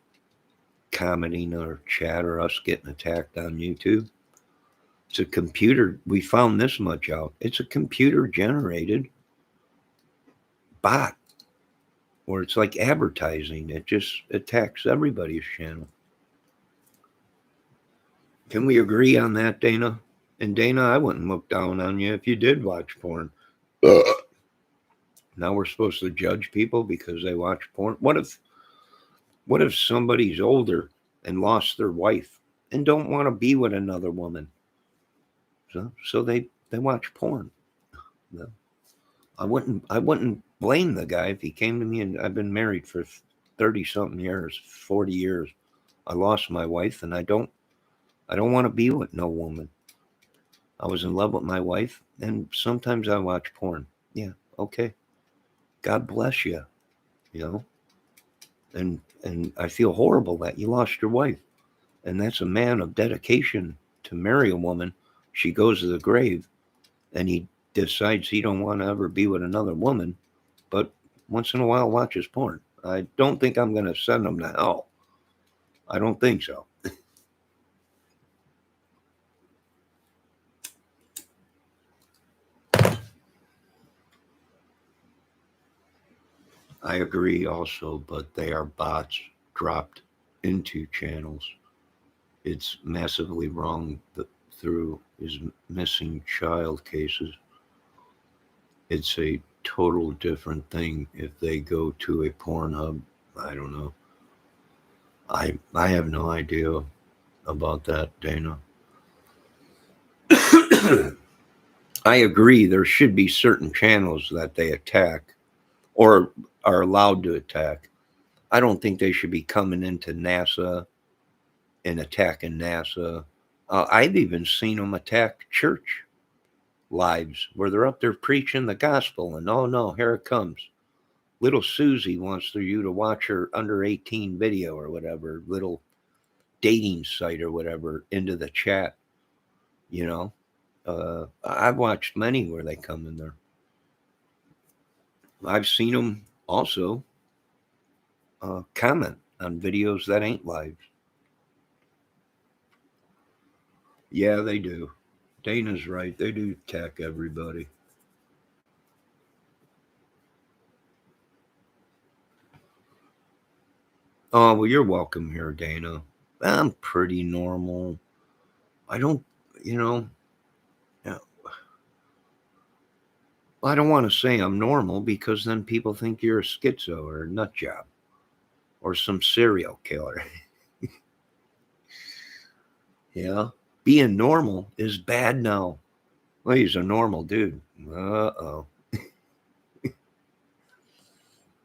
commenting or chat or us getting attacked on YouTube. It's a computer. We found this much out. It's a computer generated bot, or it's like advertising. It just attacks everybody's channel. Can we agree on that, Dana? And Dana, I wouldn't look down on you if you did watch porn. Now we're supposed to judge people because they watch porn. What if somebody's older and lost their wife and don't want to be with another woman? So they watch porn. No. I wouldn't blame the guy if he came to me, and I've been married for 30 something years, 40 years. I lost my wife and I don't want to be with no woman. I was in love with my wife and sometimes I watch porn. Yeah, okay. God bless you, you know. And I feel horrible that you lost your wife. And that's a man of dedication to marry a woman. She goes to the grave and he decides he don't want to ever be with another woman, but once in a while watches porn. I don't think I'm going to send him to hell. I don't think so. I agree also, but they are bots dropped into channels. It's massively wrong through his missing child cases. It's a total different thing if they go to a porn hub. I don't know. I have no idea about that, Dana. I agree there should be certain channels that they attack or are allowed to attack. I don't think they should be coming into NASA and attacking NASA. I've even seen them attack church lives where they're up there preaching the gospel, and oh no, here it comes. Little Susie wants you to watch her under 18 video or whatever, little dating site or whatever, into the chat. You know, I've watched many where they come in there. I've seen them also comment on videos that ain't live. Yeah, they do. Dana's right. They do attack everybody. Oh, well, you're welcome here, Dana. I'm pretty normal. I don't, you know, uh, I don't want to say I'm normal because then people think you're a schizo or a nut job or some serial killer. Yeah. Being normal is bad now. Well, he's a normal dude. Uh-oh.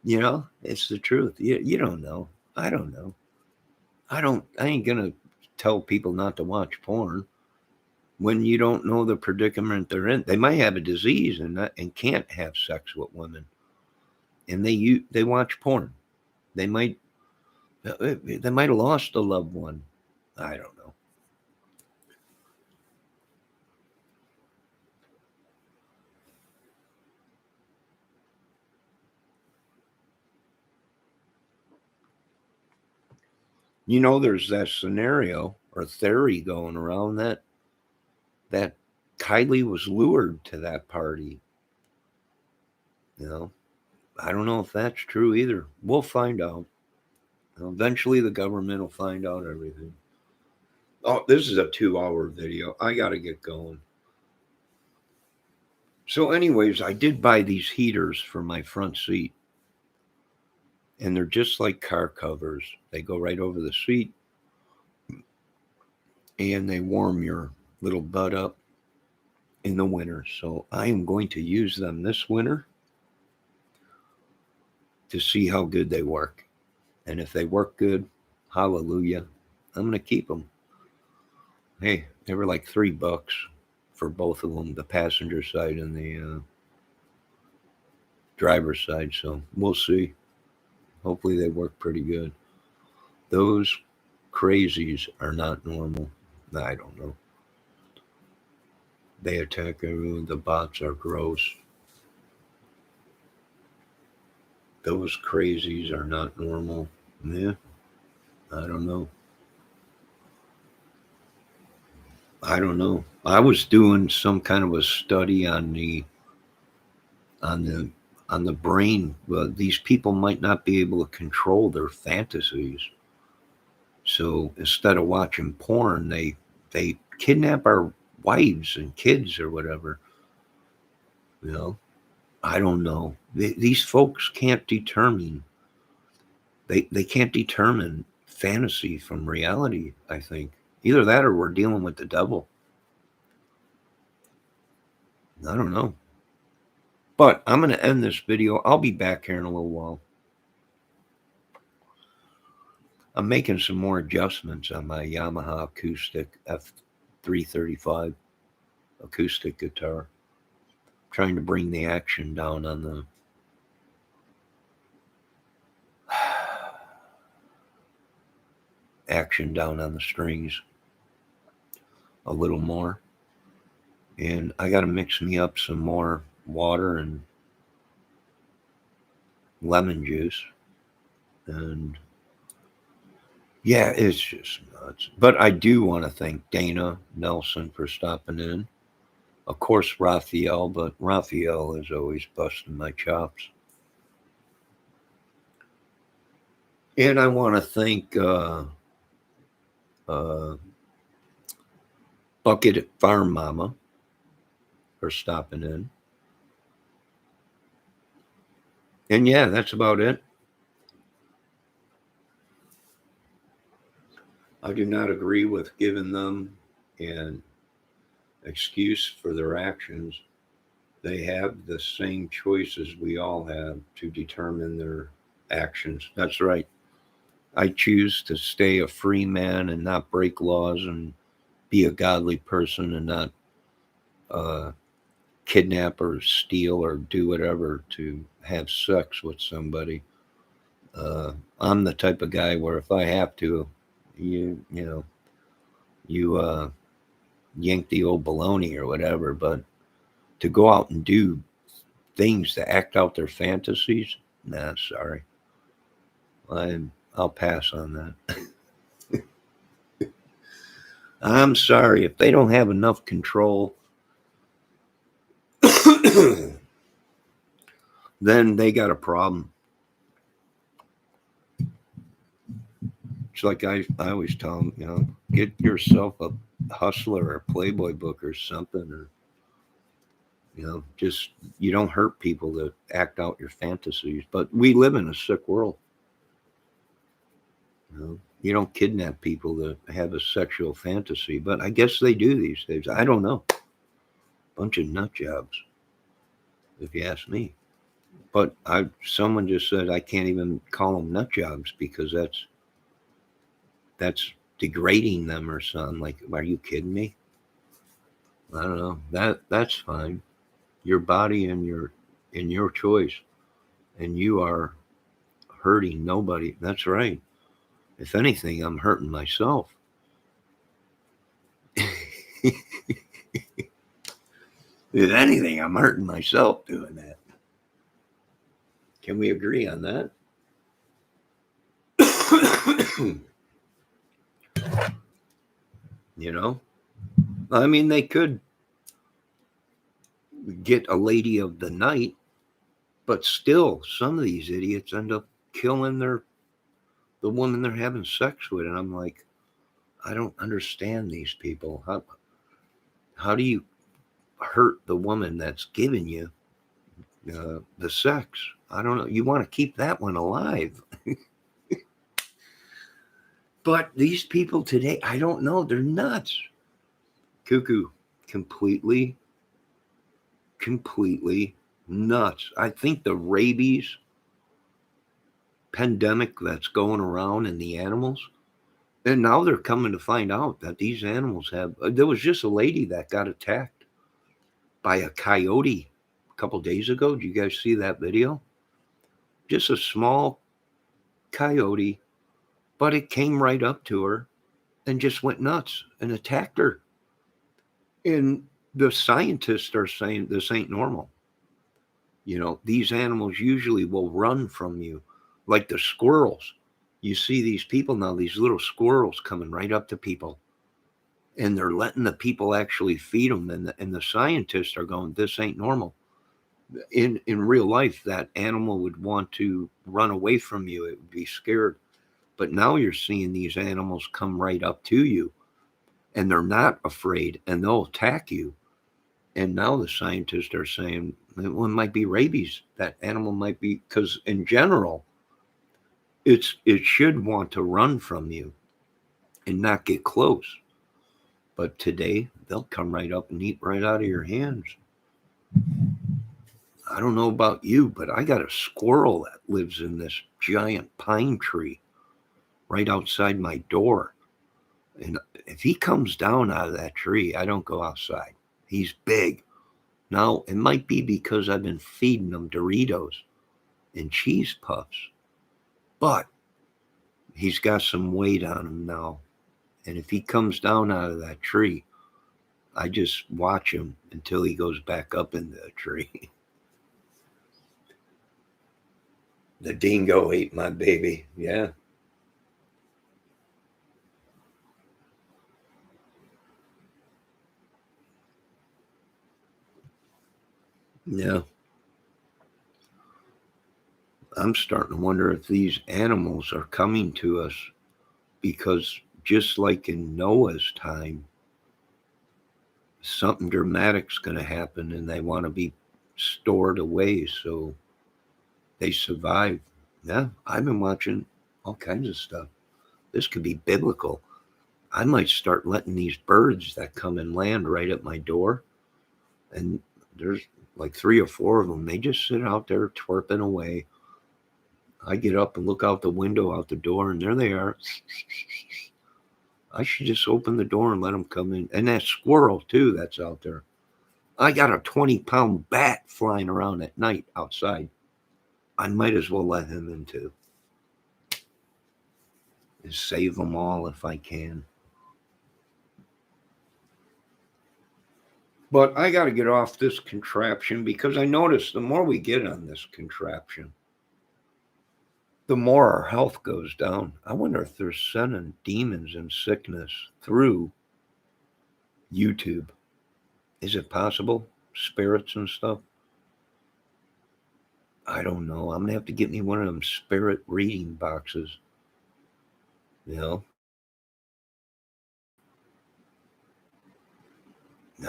It's the truth. You don't know. I don't know. I ain't gonna tell people not to watch porn when you don't know the predicament they're in. They might have a disease and can't have sex with women, and they watch porn. They might they might have lost a loved one. I don't know. There's that scenario or theory going around that Kylie was lured to that party. You know, I don't know if that's true either. We'll find out. Eventually, the government will find out everything. Oh, this is a 2-hour video. I got to get going. So, anyways, I did buy these heaters for my front seat, and they're just like car covers. They go right over the seat, and they warm your little butt up in the winter. So, I am going to use them this winter to see how good they work. And if they work good, hallelujah, I'm going to keep them. Hey, they were like $3 for both of them, the passenger side and the driver's side. So we'll see. Hopefully they work pretty good. Those crazies are not normal. I don't know. They attack everyone. The bots are gross. Those crazies are not normal. Yeah, I don't know. I don't know. I was doing some kind of a study on the on the brain. Well, these people might not be able to control their fantasies. So instead of watching porn, they kidnap our wives and kids or whatever. You know, I don't know. These folks can't determine. They can't determine fantasy from reality. I think either that or we're dealing with the devil. I don't know. But I'm going to end this video. I'll be back here in a little while. I'm making some more adjustments on my Yamaha acoustic F335 acoustic guitar. Trying to bring the action down on the strings a little more. And I got to mix me up some more water and lemon juice. And yeah, it's just nuts. But I do want to thank Dana Nelson for stopping in. Of course, Raphael, but Raphael is always busting my chops. And I want to thank uh, Bucket Farm Mama for stopping in. And yeah, that's about it. I do not agree with giving them an excuse for their actions. They have the same choices we all have to determine their actions. That's right. I choose to stay a free man and not break laws and be a godly person and not uh, kidnap or steal or do whatever to have sex with somebody. Uh, I'm the type of guy where if I have to, you know, you yank the old baloney or whatever, but to go out and do things to act out their fantasies, nah, sorry. I'll pass on that. I'm sorry if they don't have enough control, then they got a problem. like I always tell them, get yourself a Hustler or Playboy book or something, or just you don't hurt people to act out your fantasies. But we live in a sick world. You don't kidnap people to have a sexual fantasy, but I guess they do these days. I don't know. Bunch of nut jobs, if you ask me. But someone just said I can't even call them nut jobs because that's degrading them or something. Like, are you kidding me? I don't know. That's fine. Your body and your choice, and you are hurting nobody. That's right. If anything, I'm hurting myself. If anything, I'm hurting myself doing that. Can we agree on that? you know, I mean, they could get a lady of the night, but still, some of these idiots end up killing the woman they're having sex with, and I'm like, I don't understand these people. How do you hurt the woman that's giving you the sex? I don't know. You want to keep that one alive. But these people today, I don't know. They're nuts. Cuckoo. Completely nuts. I think the rabies pandemic that's going around in the animals, and now they're coming to find out that these animals have. There was just a lady that got attacked by a coyote a couple days ago. Did you guys see that video? Just a small coyote, but it came right up to her and just went nuts and attacked her. And the scientists are saying this ain't normal. These animals usually will run from you, like the squirrels. You see these people now, these little squirrels coming right up to people, and they're letting the people actually feed them. And the scientists are going, this ain't normal. In real life, that animal would want to run away from you. It would be scared. But now you're seeing these animals come right up to you, and they're not afraid, and they'll attack you. And now the scientists are saying, well, it might be rabies. That animal might be, because in general, it should want to run from you and not get close. But today, they'll come right up and eat right out of your hands. I don't know about you, but I got a squirrel that lives in this giant pine tree right outside my door. And if he comes down out of that tree, I don't go outside. He's big. Now, it might be because I've been feeding him Doritos and cheese puffs, but he's got some weight on him now. And if he comes down out of that tree, I just watch him until he goes back up in the tree. The dingo ate my baby. Yeah. Yeah. I'm starting to wonder if these animals are coming to us because just like in Noah's time, something dramatic's going to happen and they want to be stored away so they survive. Yeah, I've been watching all kinds of stuff. This could be biblical. I might start letting these birds that come and land right at my door, and there's like 3 or 4 of them. They just sit out there twerping away. I get up and look out the window, out the door, and there they are. I should just open the door and let them come in. And that squirrel, too, that's out there. I got a 20-pound bat flying around at night outside. I might as well let him in, too. And save them all if I can. But I got to get off this contraption because I notice the more we get on this contraption, the more our health goes down. I wonder if they're sending demons and sickness through YouTube. Is it possible? Spirits and stuff? I don't know. I'm going to have to get me one of them spirit reading boxes. You know,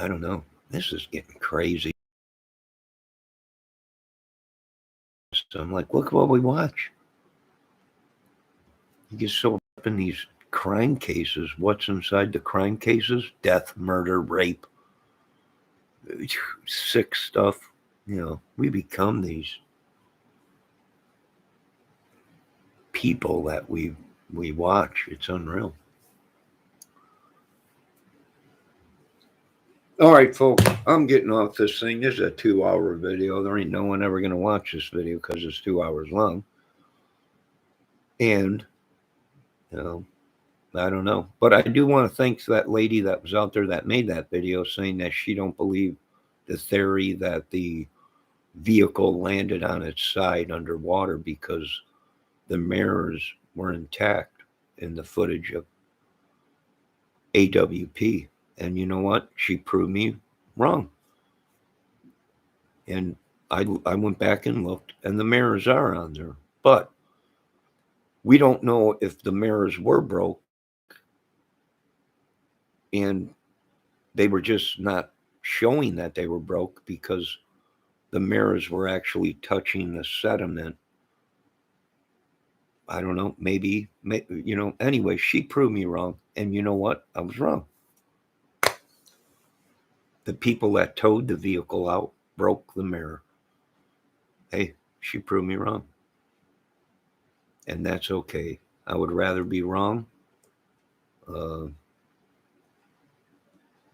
I don't know. This is getting crazy. So I'm like, look what we watch. You get so up in these crime cases. What's inside the crime cases? Death, murder, rape, sick stuff. You know, we become these people that we watch. It's unreal. All right, folks, I'm getting off this thing. This is a 2-hour video. There ain't no one ever going to watch this video because it's 2 hours long. And, you know, I don't know. But I do want to thank that lady that was out there that made that video saying that she don't believe the theory that the vehicle landed on its side underwater because the mirrors were intact in the footage of AWP. And you know what? She proved me wrong. And I went back and looked, and the mirrors are on there. But we don't know if the mirrors were broke and they were just not showing that they were broke because the mirrors were actually touching the sediment. I don't know, maybe, anyway, she proved me wrong. And you know what? I was wrong. The people that towed the vehicle out broke the mirror. Hey, she proved me wrong. And that's okay. I would rather be wrong uh,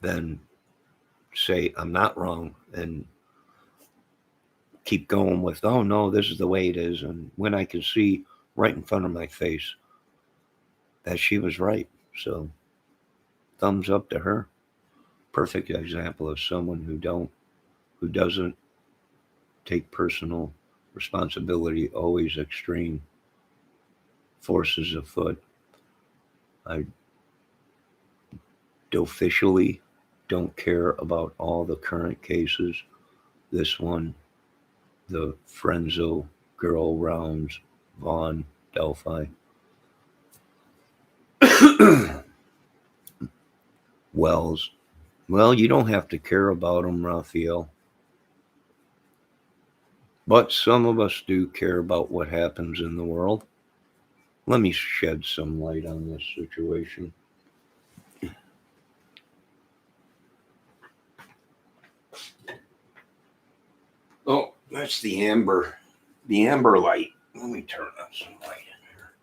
than say I'm not wrong and keep going with, oh no, this is the way it is. And when I can see right in front of my face that she was right. So thumbs up to her. Perfect example of someone who doesn't take personal responsibility, always extreme forces afoot. I officially don't care about all the current cases. This one, the Frenzo girl rounds, Vaughn, Delphi. Wells. Well, you don't have to care about them, Raphael. But some of us do care about what happens in the world. Let me shed some light on this situation. Oh, that's the amber light. Let me turn on some light in here.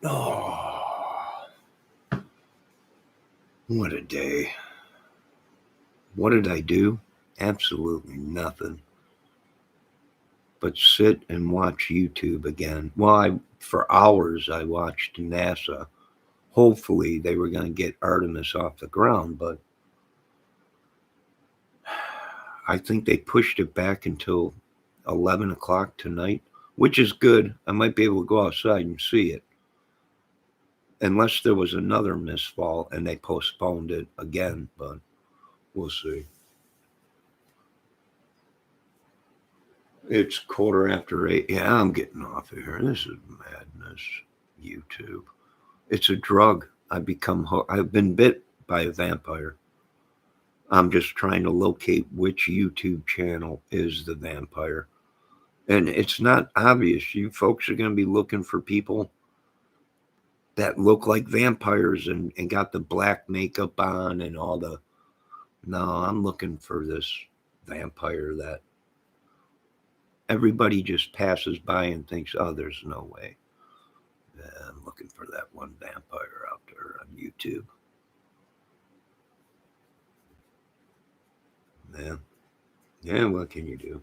Oh, what a day. What did I do? Absolutely nothing. But sit and watch YouTube again. Well, for hours I watched NASA. Hopefully they were going to get Artemis off the ground, but I think they pushed it back until 11 o'clock tonight, which is good. I might be able to go outside and see it. Unless there was another misfall and they postponed it again, but we'll see. It's 8:15. Yeah, I'm getting off of here. This is madness. YouTube. It's a drug. I've been bit by a vampire. I'm just trying to locate which YouTube channel is the vampire. And it's not obvious. You folks are going to be looking for people that look like vampires and got the black makeup on and all the. No, I'm looking for this vampire that everybody just passes by and thinks, oh, there's no way. Yeah, I'm looking for that one vampire out there on YouTube. Yeah, what can you do?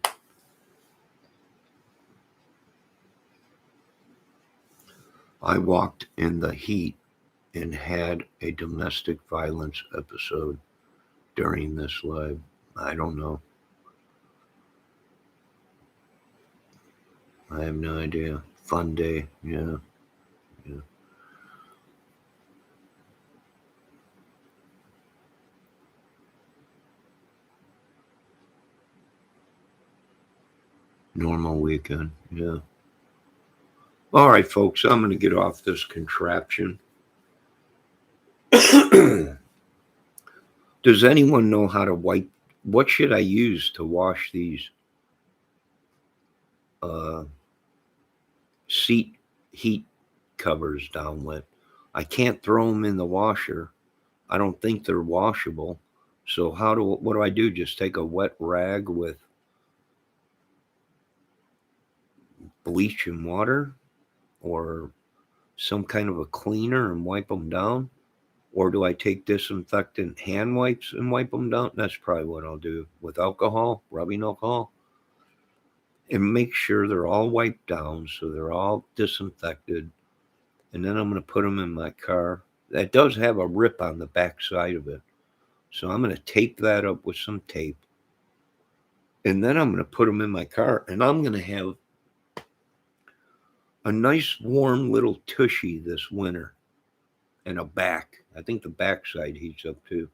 I walked in the heat and had a domestic violence episode during this live. I don't know. I have no idea. Fun day. Yeah. Yeah. Normal weekend. Yeah. All right, folks, I'm going to get off this contraption. Does anyone know how to wipe? What should I use to wash these uh, seat heat covers down with? I can't throw them in the washer. I don't think they're washable. So what do I do? Just take a wet rag with bleach and water or some kind of a cleaner and wipe them down? Or do I take disinfectant hand wipes and wipe them down? That's probably what I'll do with alcohol, rubbing alcohol, and make sure they're all wiped down so they're all disinfected. And then I'm going to put them in my car. That does have a rip on the back side of it. So I'm going to tape that up with some tape. And then I'm going to put them in my car. And I'm going to have a nice warm little tushy this winter. And a back. I think the back side heats up too.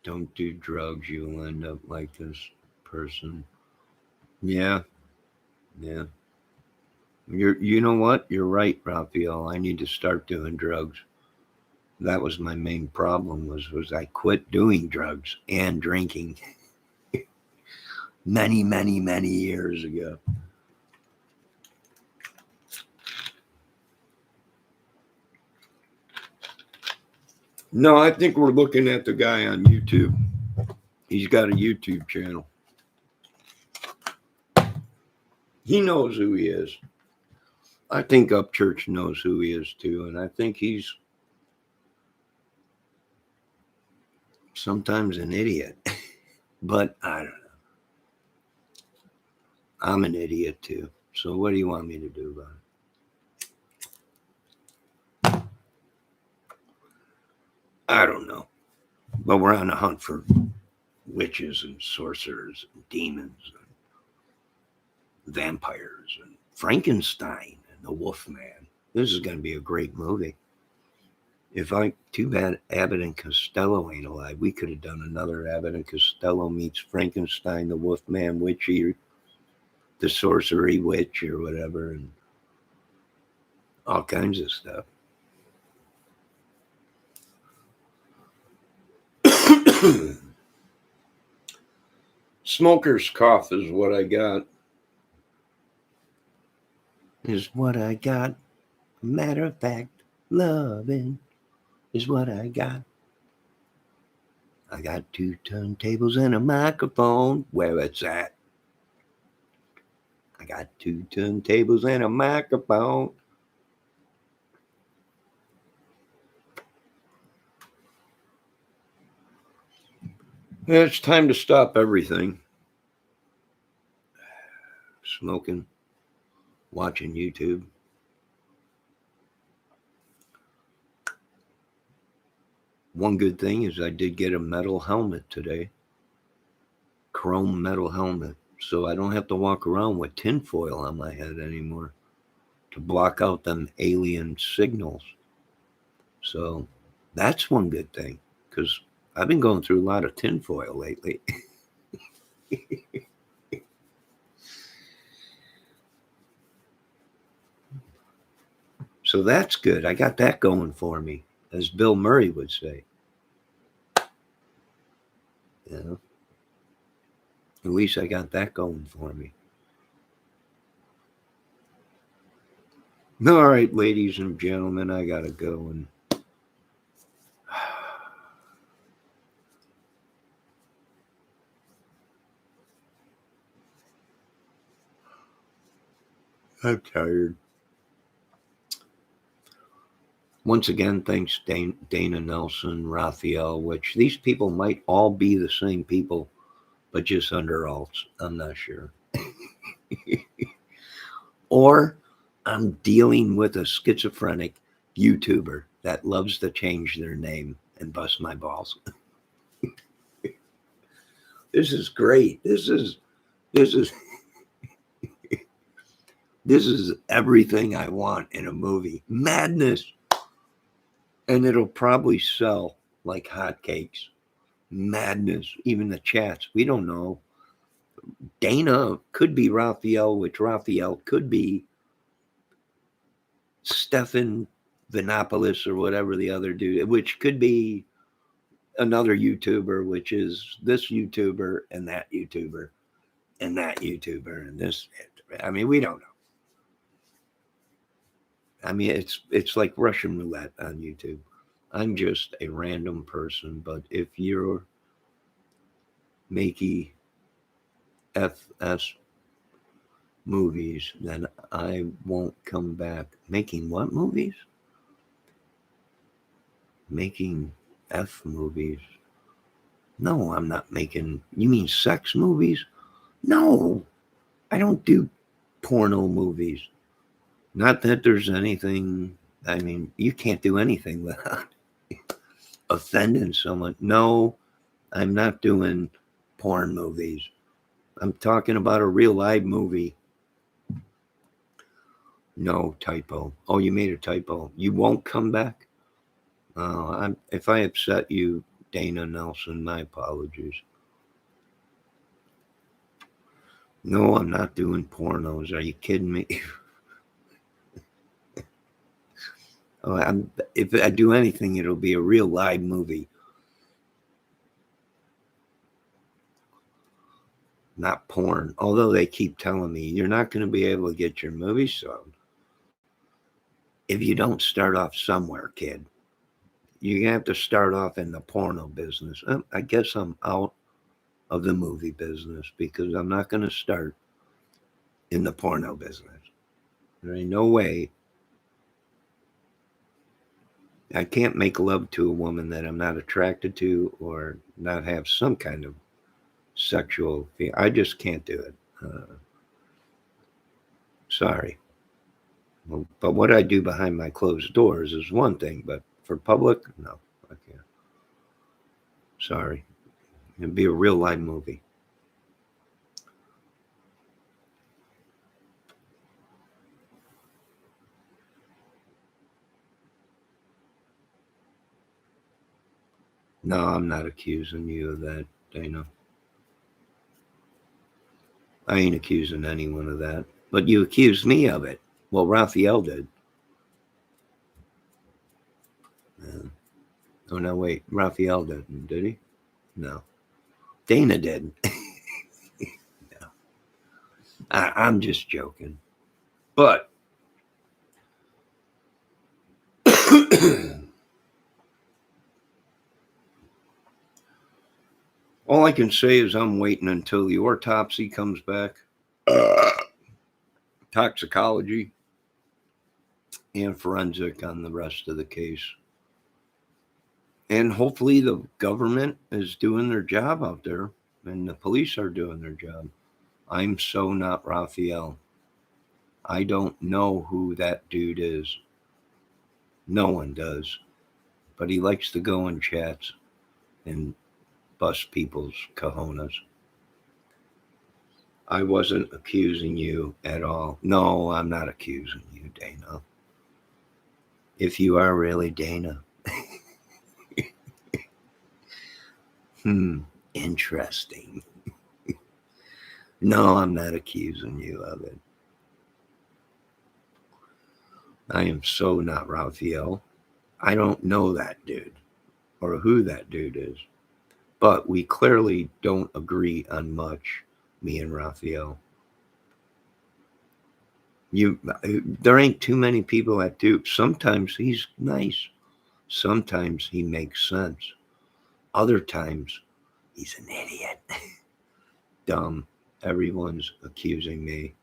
Don't do drugs, you'll end up like this person. Yeah, yeah. You know what? You're right, Raphael. I need to start doing drugs. That was my main problem was I quit doing drugs and drinking many years ago. No, I think we're looking at the guy on YouTube. He's got a YouTube channel. He knows who he is. I think Upchurch knows who he is too, and I think he's sometimes an idiot. But I don't know. I'm an idiot too. So what do you want me to do about it? I don't know. But we're on a hunt for witches and sorcerers and demons and vampires and Frankenstein and the Wolfman. This is going to be a great movie. Too bad Abbott and Costello ain't alive. We could have done another Abbott and Costello meets Frankenstein, the Wolfman, Witchy, the Sorcery Witch, or whatever, and all kinds of stuff. Smoker's cough is what I got. Is what I got. Matter of fact, loving is what I got. I got 2 turntables and a microphone. Where it's at. I got 2 turntables and a microphone. It's time to stop everything. Smoking, watching YouTube. One good thing is I did get a metal helmet today. Chrome metal helmet. So I don't have to walk around with tinfoil on my head anymore to block out them alien signals. So that's one good thing because I've been going through a lot of tinfoil lately. So that's good. I got that going for me, as Bill Murray would say. You know? At least I got that going for me. All right, ladies and gentlemen, I gotta go and I'm tired. Once again, thanks Dana Nelson, Raphael, which these people might all be the same people, but just under alts. I'm not sure. Or I'm dealing with a schizophrenic YouTuber that loves to change their name and bust my balls. This is great. This is This is everything I want in a movie. Madness. And it'll probably sell like hotcakes. Madness. Even the chats. We don't know. Dana could be Raphael, which Raphael could be Stefan Vinopoulos or whatever the other dude, which could be another YouTuber, which is this YouTuber and that YouTuber and that YouTuber and this. I mean, we don't know. I mean, it's like Russian roulette on YouTube. I'm just a random person, but if you're making FS movies, then I won't come back. Making what movies? Making F movies. No, I'm not making. You mean sex movies? No, I don't do porno movies. Not that there's anything. I mean, you can't do anything without offending someone. No, I'm not doing porn movies. I'm talking about a real live movie. No typo. Oh, you made a typo. You won't come back? If I upset you, Dana Nelson, my apologies. No, I'm not doing pornos. Are you kidding me? If I do anything, it'll be a real live movie. Not porn. Although they keep telling me you're not going to be able to get your movie sold if you don't start off somewhere, kid. You have to start off in the porno business. I guess I'm out of the movie business because I'm not going to start in the porno business. There ain't no way. I can't make love to a woman that I'm not attracted to or not have some kind of sexual feel. I just can't do it. Sorry. Well, but what I do behind my closed doors is one thing, but for public, no, I can't. Sorry. It'd be a real live movie. No, I'm not accusing you of that, Dana. I ain't accusing anyone of that. But you accused me of it. Well, Raphael did. Yeah. Oh, no, wait. Raphael didn't, did he? No. Dana did. No. I'm just joking. But all I can say is I'm waiting until the autopsy comes back. Toxicology and forensic on the rest of the case. And hopefully the government is doing their job out there and the police are doing their job. I'm so not Raphael. I don't know who that dude is. No one does. But he likes to go in chats and bust people's cojones. I wasn't accusing you at all. No, I'm not accusing you, Dana. If you are really Dana. Interesting. No, I'm not accusing you of it. I am so not Raphael. I don't know that dude or who that dude is. But we clearly don't agree on much, me and Raphael. There ain't too many people that do. Sometimes he's nice. Sometimes he makes sense. Other times he's an idiot. Dumb. Everyone's accusing me.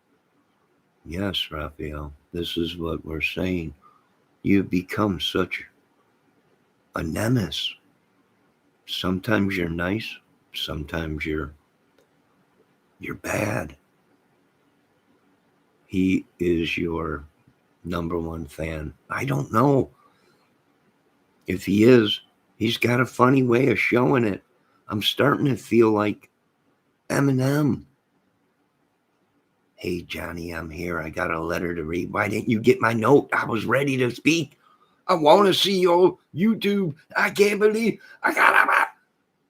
Yes, Raphael, this is what we're saying. You've become such a nemesis. Sometimes you're nice. Sometimes you're bad. He is your number one fan. I don't know. If he is, he's got a funny way of showing it. I'm starting to feel like Eminem. Hey, Johnny, I'm here. I got a letter to read. Why didn't you get my note? I was ready to speak. I want to see your YouTube. I can't believe I got it.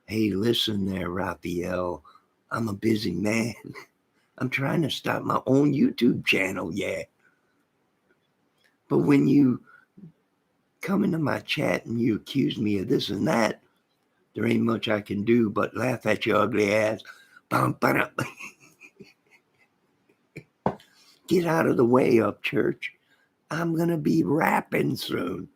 Hey, listen there, Raphael. I'm a busy man. I'm trying to start my own YouTube channel, yeah. But when you come into my chat and you accuse me of this and that, there ain't much I can do but laugh at your ugly ass. Get out of the way, up church. I'm going to be rapping soon.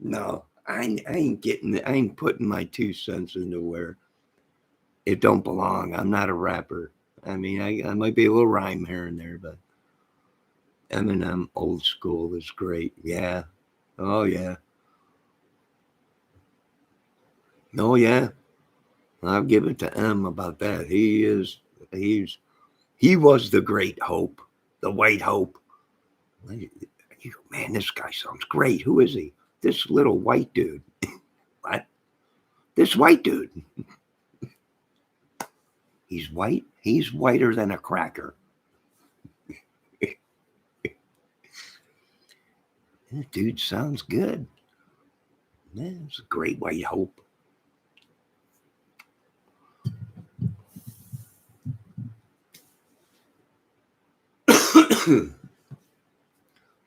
No, I ain't putting my 2 cents into where it don't belong. I'm not a rapper. I mean, I might be a little rhyme here and there, but Eminem old school is great. Yeah. Oh, yeah. Oh, yeah. I'll give it to M about that. He was the great hope, the white hope. Man, this guy sounds great. Who is he? This little white dude. What? This white dude. He's white? He's whiter than a cracker. That dude sounds good. Man, it's a great white hope.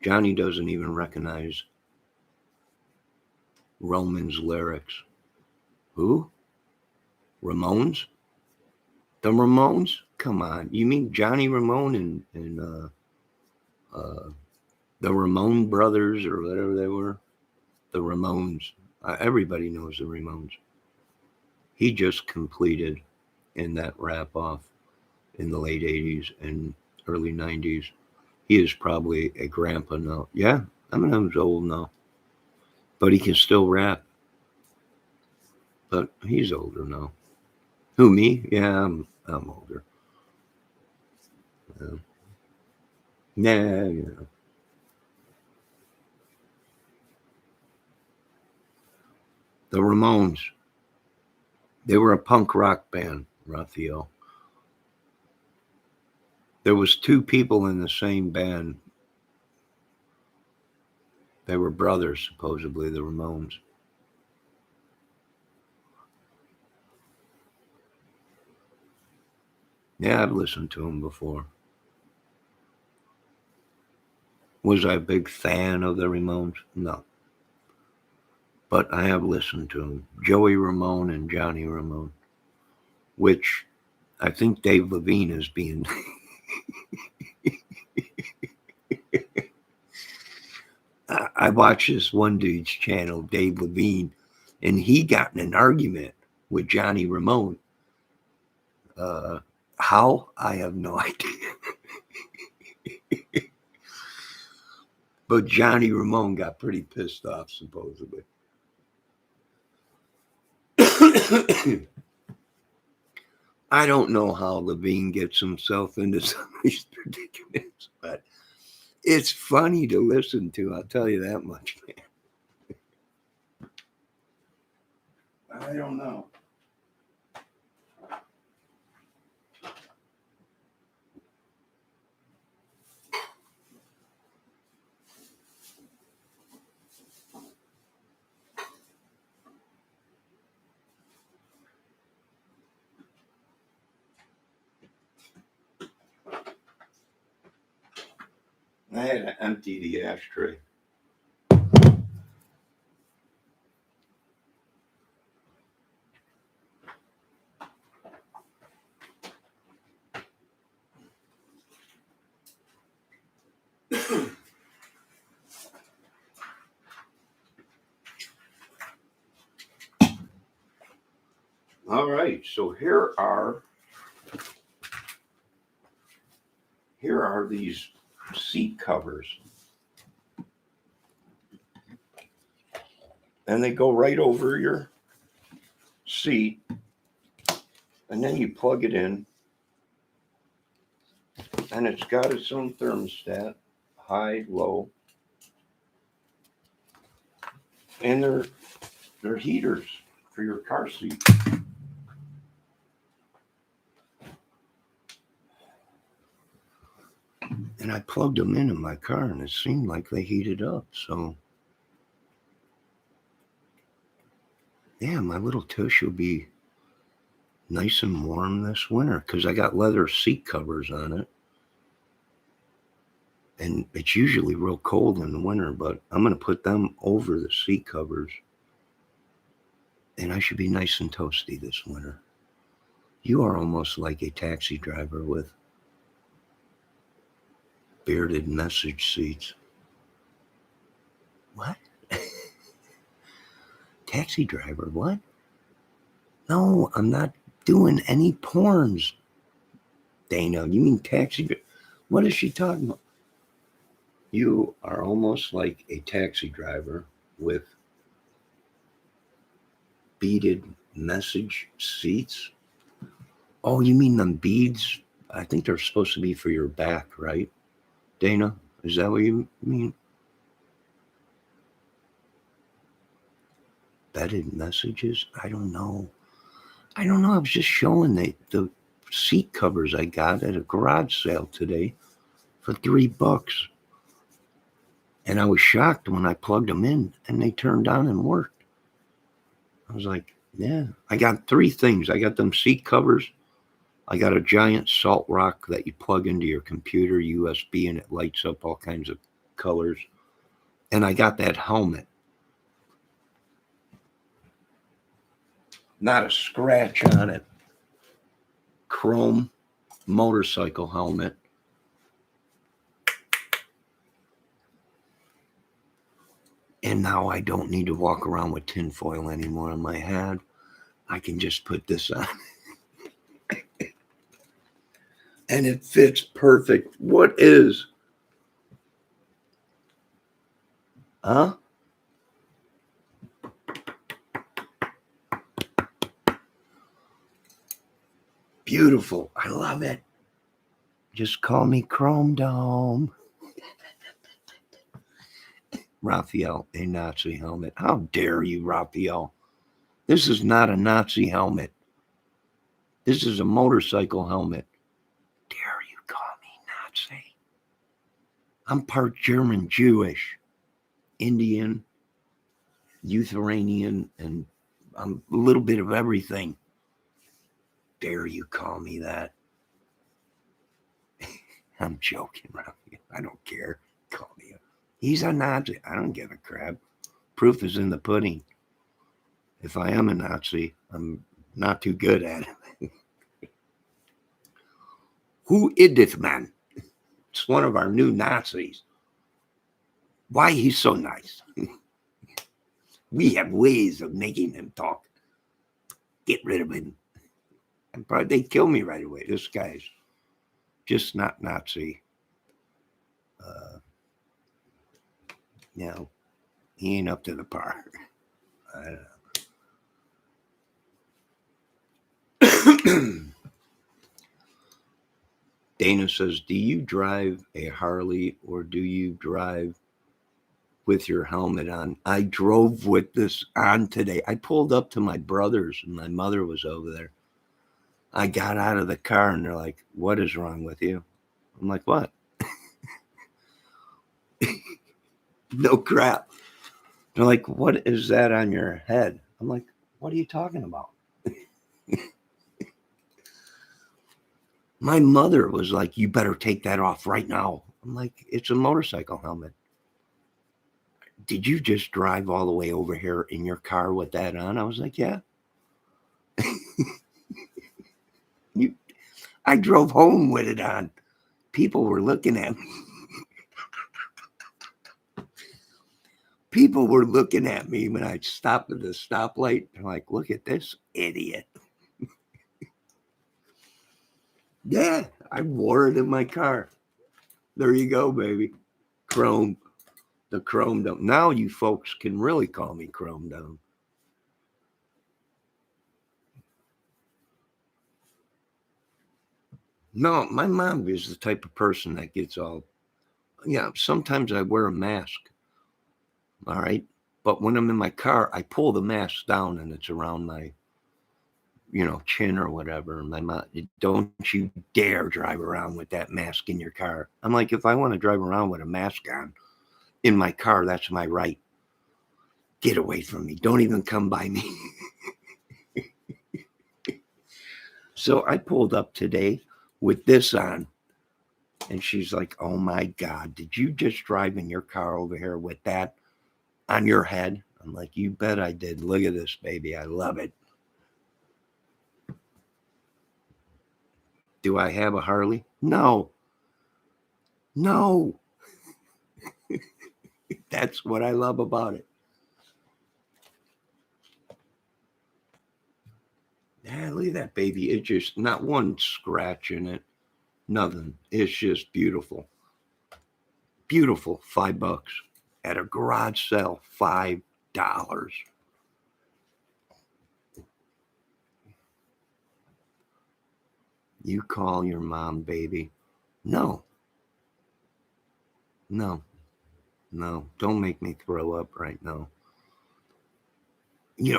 Johnny doesn't even recognize Roman's lyrics. Who? Ramones? The Ramones? Come on. You mean Johnny Ramone and the Ramone brothers or whatever they were? The Ramones. Everybody knows the Ramones. He just completed in that rap off in the late 80s and early 90s. He is probably a grandpa now. Yeah, Eminem's old now. But he can still rap. But he's older now. Who, me? Yeah, I'm older. Yeah. The Ramones. They were a punk rock band, Raphael. There was 2 people in the same band. They were brothers, supposedly, the Ramones. Yeah, I've listened to them before. Was I a big fan of the Ramones? No. But I have listened to them. Joey Ramone and Johnny Ramone, which I think Dave Levine is being... I watched this one dude's channel, Dave Levine, and he got in an argument with Johnny Ramone. How? I have no idea. But Johnny Ramone got pretty pissed off, supposedly. I don't know how Levine gets himself into some of these predicaments, but it's funny to listen to. I'll tell you that much, man. I don't know. I had to empty the ashtray. All right, so here are these seat covers. And they go right over your seat. And then you plug it in. And it's got its own thermostat, high, low. And they're heaters for your car seat. And I plugged them in my car, and it seemed like they heated up. So, yeah, my little tush will be nice and warm this winter because I got leather seat covers on it. And it's usually real cold in the winter, but I'm going to put them over the seat covers. And I should be nice and toasty this winter. You are almost like a taxi driver with bearded message seats. What? Taxi driver, what? No, I'm not doing any porns. Dana, you mean taxi? What is she talking about? You are almost like a taxi driver with beaded message seats. Oh, you mean them beads? I think they're supposed to be for your back, right? Dana, is that what you mean? Bedded messages? I don't know. I was just showing the seat covers I got at a garage sale today for $3. And I was shocked when I plugged them in and they turned on and worked. I was like, yeah, I got 3 things. I got them seat covers. I got a giant salt rock that you plug into your computer USB and it lights up all kinds of colors. And I got that helmet. Not a scratch on it. Chrome motorcycle helmet. And now I don't need to walk around with tinfoil anymore on my head. I can just put this on. And it fits perfect. What is? Huh? Beautiful. I love it. Just call me Chrome Dome. Raphael, a Nazi helmet. How dare you, Raphael? This is not a Nazi helmet. This is a motorcycle helmet. Dare you call me Nazi? I'm part German Jewish, Indian, Ukrainian, and I'm a little bit of everything. Dare you call me that? I'm joking, Raphael. I don't care. Call me. He's a Nazi. I don't give a crap. Proof is in the pudding. If I am a Nazi, I'm not too good at it. Who is this man? It's one of our new Nazis. Why he's so nice? We have ways of making him talk. Get rid of him. And probably they'd kill me right away. This guy's just not Nazi. He ain't up to the par. I don't know. Dana says, do you drive a Harley or do you drive with your helmet on? I drove with this on today. I pulled up to my brother's and my mother was over there. I got out of the car and they're like, what is wrong with you? I'm like, what? No crap. They're like, what is that on your head? I'm like, what are you talking about? My mother was like, you better take that off right now. I'm like, it's a motorcycle helmet. Did you just drive all the way over here in your car with that on? I was like, yeah. I drove home with it on. People were looking at me. People were looking at me when I stopped at the stoplight. They're like, look at this idiot. Yeah, I wore it in my car. There you go, baby. Chrome. The Chrome Dome. Now you folks can really call me Chrome Dome. No, my mom is the type of person that gets all, sometimes I wear a mask. All right. But when I'm in my car, I pull the mask down and it's around my chin or whatever. And my mom, don't you dare drive around with that mask in your car. I'm like, if I want to drive around with a mask on in my car, that's my right. Get away from me. Don't even come by me. So I pulled up today with this on. And she's like, oh my God, did you just drive in your car over here with that on your head? I'm like, you bet I did. Look at this, baby. I love it. Do I have a Harley? No. No. That's what I love about it. Yeah, look at that, baby. It's just not one scratch in it. Nothing. It's just beautiful. Beautiful. $5 at a garage sale. $5. You call your mom, baby. No. No. No. Don't make me throw up right now.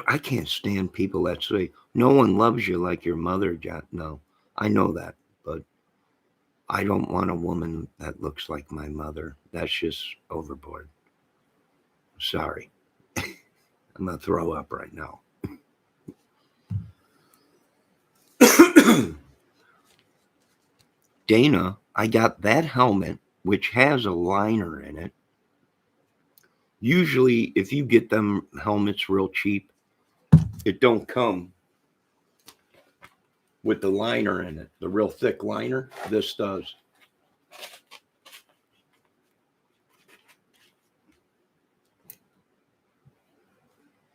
I can't stand people that say, no one loves you like your mother, John. No, I know that, but I don't want a woman that looks like my mother. That's just overboard. Sorry. I'm going to throw up right now. Dana, I got that helmet, which has a liner in it. Usually, if you get them helmets real cheap, it don't come with the liner in it, the real thick liner. This does.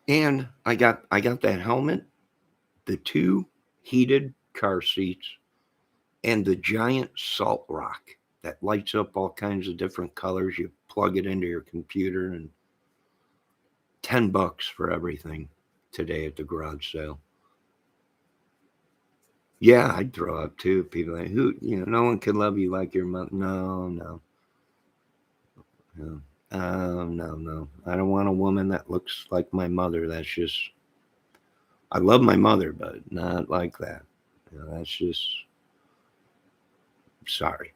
And I got that helmet, the 2 heated car seats, and the giant salt rock that lights up all kinds of different colors. You plug it into your computer, and $10 for everything today at the garage sale. Yeah, I'd throw up too. People like, no one can love you like your mother. No. No. No. I don't want a woman that looks like my mother. That's just, I love my mother, but not like that. That's just, sorry.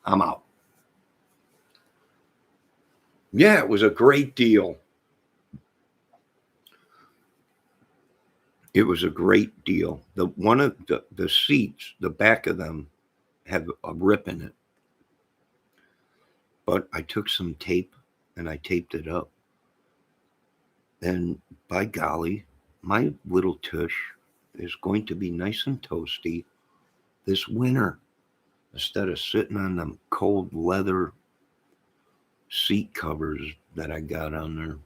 I'm out. Yeah, it was a great deal. It was a great deal. One of the seats, the back of them, have a rip in it. But I took some tape and I taped it up. And by golly, my little tush is going to be nice and toasty this winter instead of sitting on them cold leather seat covers that I got on there.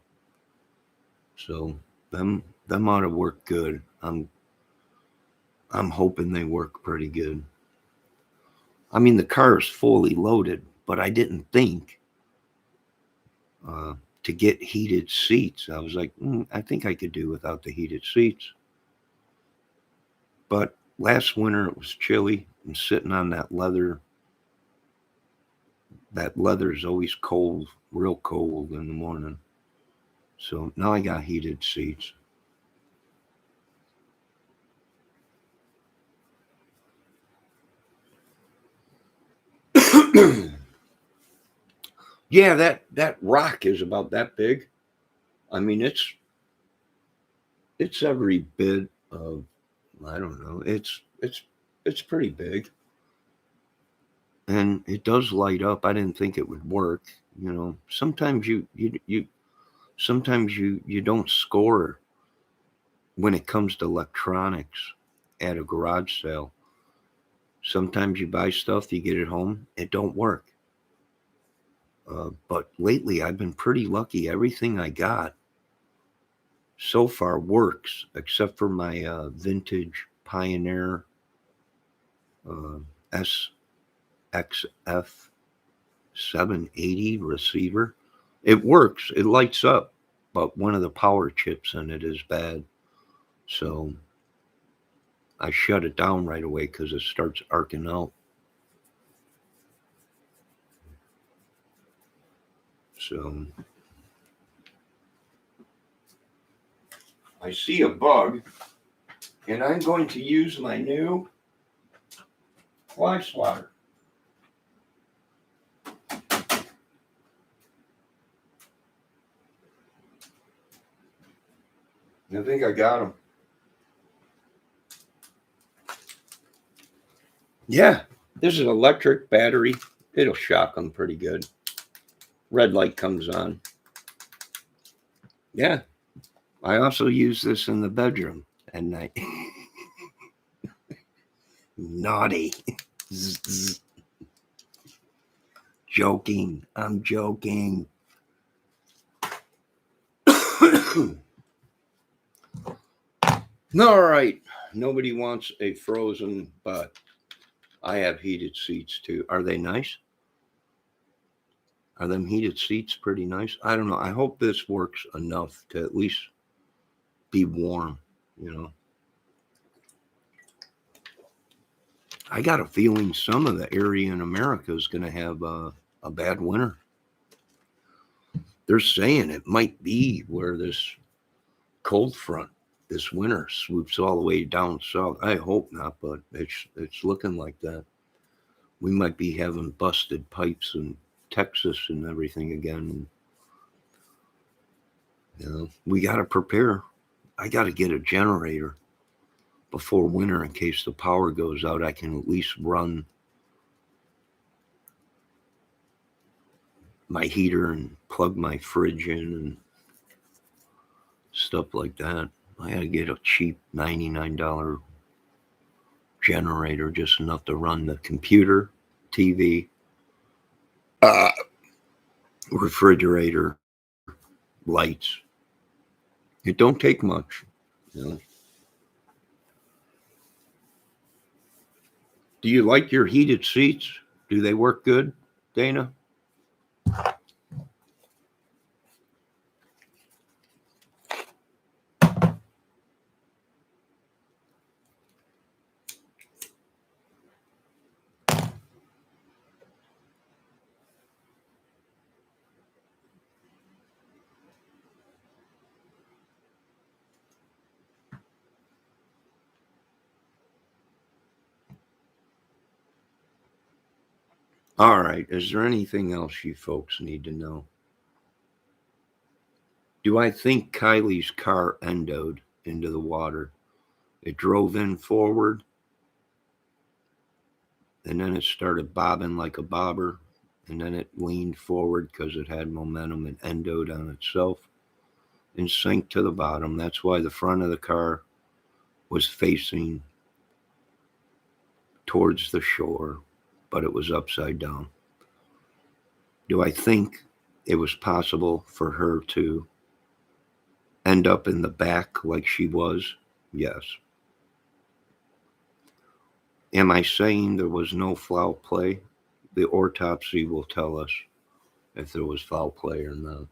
So them ought to work good. I'm hoping they work pretty good. I mean, the car is fully loaded, but I didn't think to get heated seats. I was like, I think I could do without the heated seats. But last winter it was chilly and sitting on that leather. That leather is always cold, real cold in the morning. So now I got heated seats. Yeah, that rock is about that big. I mean, it's every bit of, I don't know. It's pretty big, and it does light up. I didn't think it would work. Sometimes you don't score when it comes to electronics at a garage sale. Sometimes you buy stuff, you get it home, it don't work. But lately, I've been pretty lucky. Everything I got so far works, except for my vintage Pioneer SXF 780 receiver. It works. It lights up, but one of the power chips in it is bad. So I shut it down right away because it starts arcing out. So I see a bug, and I'm going to use my new fly swatter. I think I got him. Yeah, this is an electric battery. It'll shock them pretty good. Red light comes on. Yeah, I also use this in the bedroom at night. Naughty. Joking. I'm joking. All right. Nobody wants a frozen butt. I have heated seats too. Are they nice? Are them heated seats pretty nice? I don't know. I hope this works enough to at least be warm, you know. I got a feeling some of the area in America is going to have a bad winter. They're saying it might be where this cold front this winter swoops all the way down south. I hope not, but it's looking like that. We might be having busted pipes in Texas and everything again. You know, we got to prepare. I got to get a generator before winter in case the power goes out. I can at least run my heater and plug my fridge in and stuff like that. I got to get a cheap $99 generator, just enough to run the computer, TV, refrigerator, lights. It don't take much, you know. Do you like your heated seats? Do they work good, Dana? All right. Is there anything else you folks need to know? Do I think Kylie's car endoed into the water? It drove in forward, and then it started bobbing like a bobber, and then it leaned forward because it had momentum and endoed on itself and sank to the bottom. That's why the front of the car was facing towards the shore, but it was upside down. Do I think it was possible for her to end up in the back like she was? Yes. Am I saying there was no foul play? The autopsy will tell us if there was foul play or not.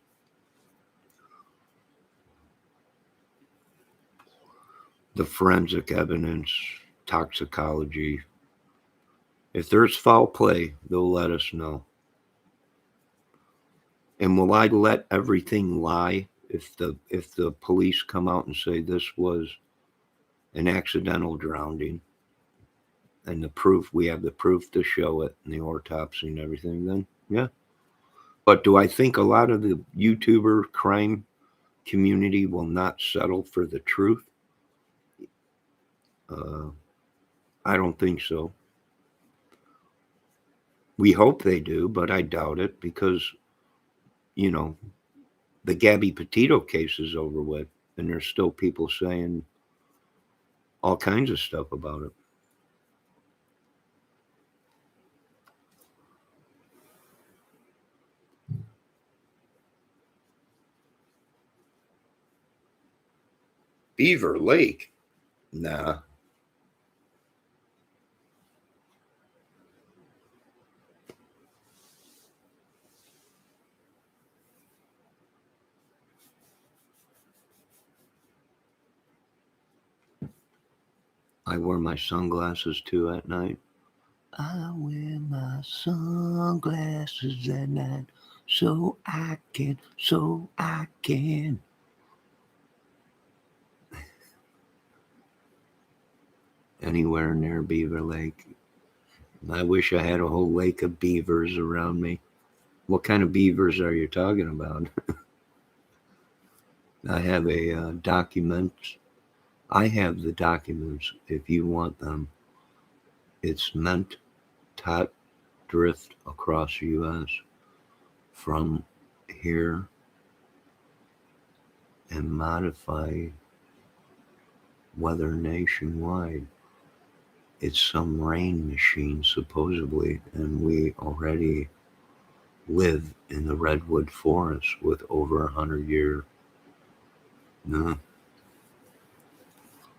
The forensic evidence, toxicology. If there's foul play, they'll let us know. And will I let everything lie if the police come out and say this was an accidental drowning and the proof, we have the proof to show it and the autopsy and everything, then yeah. But do I think a lot of the YouTuber crime community will not settle for the truth? I don't think so. We hope they do, but I doubt it because, you know, the Gabby Petito case is over with, and there's still people saying all kinds of stuff about it. Beaver Lake? Nah. I wear my sunglasses too at night. I wear my sunglasses at night so I can. anywhere near Beaver Lake. I wish I had a whole lake of beavers around me. What kind of beavers are you talking about? I have a document. I have the documents if you want them. It's meant to drift across the U.S. from here and modify weather nationwide. It's some rain machine, supposedly, and we already live in the redwood forest with over 100 year. No.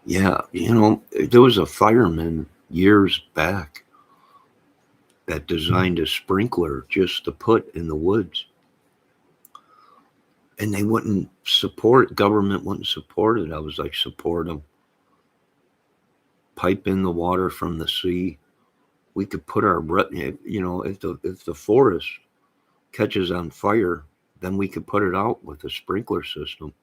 Yeah, there was a fireman years back that designed a sprinkler just to put in the woods, and they wouldn't support. Government wouldn't support it. I was like, support them. Pipe in the water from the sea. We could put our, if the forest catches on fire, then we could put it out with a sprinkler system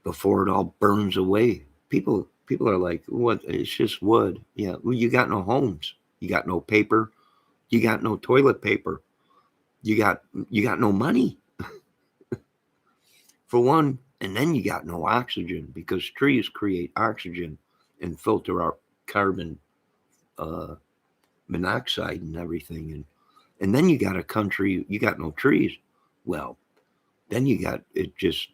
before it all burns away. People are like, what? It's just wood. Yeah, well, you got no homes. You got no paper. You got no toilet paper. You got you got no money for one, and then you got no oxygen because trees create oxygen and filter out carbon uh, monoxide and everything. And then you got a country, you got no trees. Well, then you got it just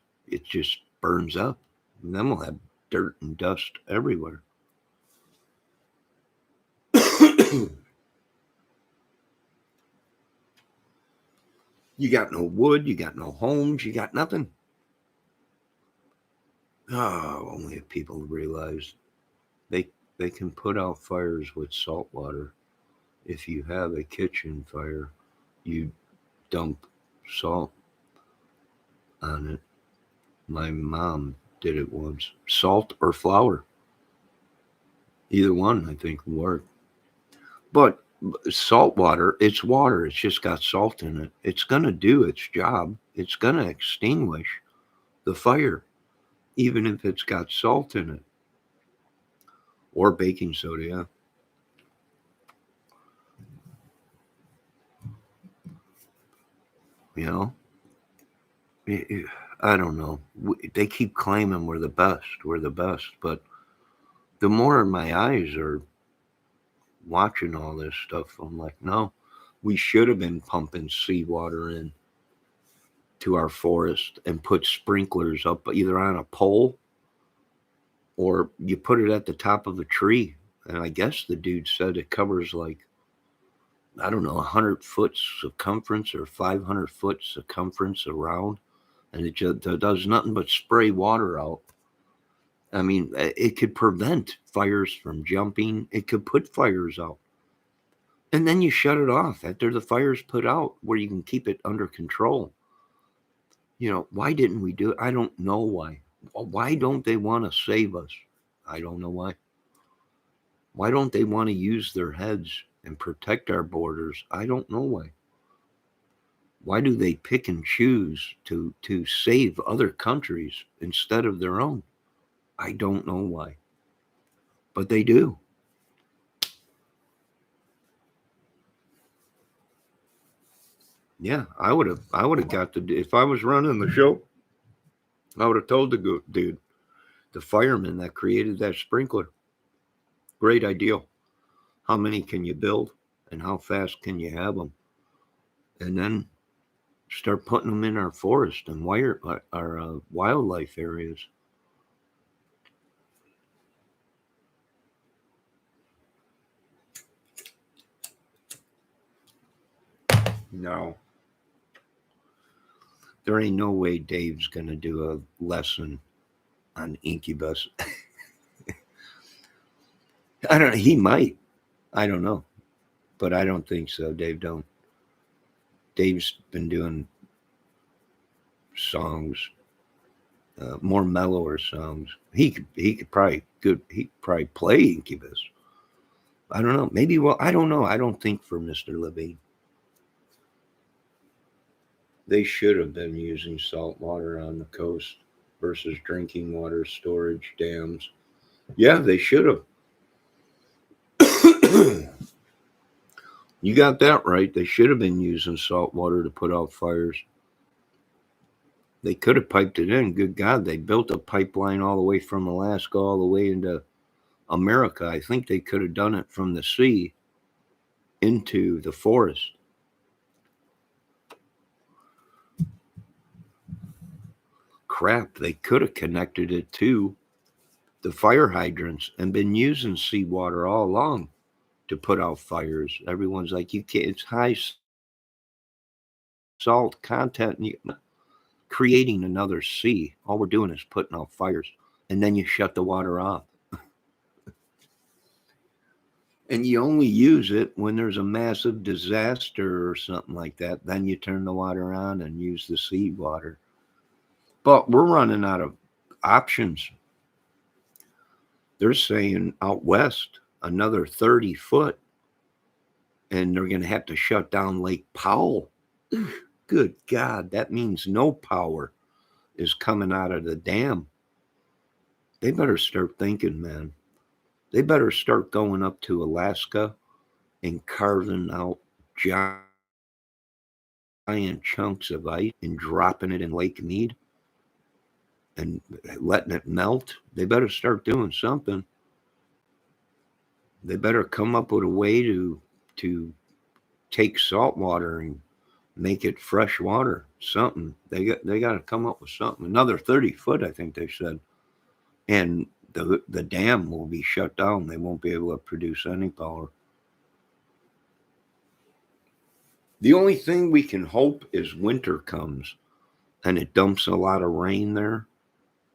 burns up. And then we'll have dirt and dust everywhere. You got no wood, you got no homes, you got nothing. Oh, only if people realize they they can put out fires with salt water. If you have a kitchen fire, you dump salt on it. My mom did it once. Salt or flour. Either one, I think, would work. But salt water, it's water. It's just got salt in it. It's going to do its job. It's going to extinguish the fire, even if it's got salt in it or baking soda. Yeah. You know, I don't know. They keep claiming we're the best. We're the best. But the more my eyes are watching all this stuff, I'm like, no, we should have been pumping seawater in to our forest and put sprinklers up either on a pole or you put it at the top of a tree. And I guess the dude said it covers like, I don't know, 100 foot circumference or 500 foot circumference around. And it just does nothing but spray water out. I mean, it could prevent fires from jumping, it could put fires out. And then you shut it off after the fire's put out where you can keep it under control. Why didn't we do it? I don't know why. Why don't they want to save us? I don't know why. Why don't they want to use their heads and protect our borders? I don't know why. Why do they pick and choose to save other countries instead of their own? I don't know why. But they do. Yeah, I would have got the if I was running the show, I would have told the dude, the fireman that created that sprinkler, great idea. How many can you build and how fast can you have them? And then start putting them in our forest and our wildlife areas. No, there ain't no way Dave's gonna do a lesson on incubus. I don't know. He might. I don't know, but I don't think so. Dave don't. Dave's been doing songs, more mellower songs. He could probably good. He could probably play incubus. I don't know. Maybe. Well, I don't know. I don't think for Mr. Levine. They should have been using salt water on the coast versus drinking water storage dams. Yeah, they should have. You got that right. They should have been using salt water to put out fires. They could have piped it in. Good God, they built a pipeline all the way from Alaska all the way into America. I think they could have done it from the sea into the forest. Crap, they could have connected it to the fire hydrants and been using seawater all along to put out fires. Everyone's like, you can't, it's high salt content. Creating another sea. All we're doing is putting out fires. And then you shut the water off. And you only use it when there's a massive disaster or something like that. Then you turn the water on and use the seawater. But we're running out of options. They're saying out west, another 30 foot, and they're going to have to shut down Lake Powell. Good God, that means no power is coming out of the dam. They better start thinking, man. They better start going up to Alaska and carving out giant chunks of ice and dropping it in Lake Mead and letting it melt. They better start doing something. They better come up with a way to take salt water and make it fresh water. Something. They got to come up with something. Another 30 foot, I think they said. And the dam will be shut down. They won't be able to produce any power. The only thing we can hope is winter comes and it dumps a lot of rain there,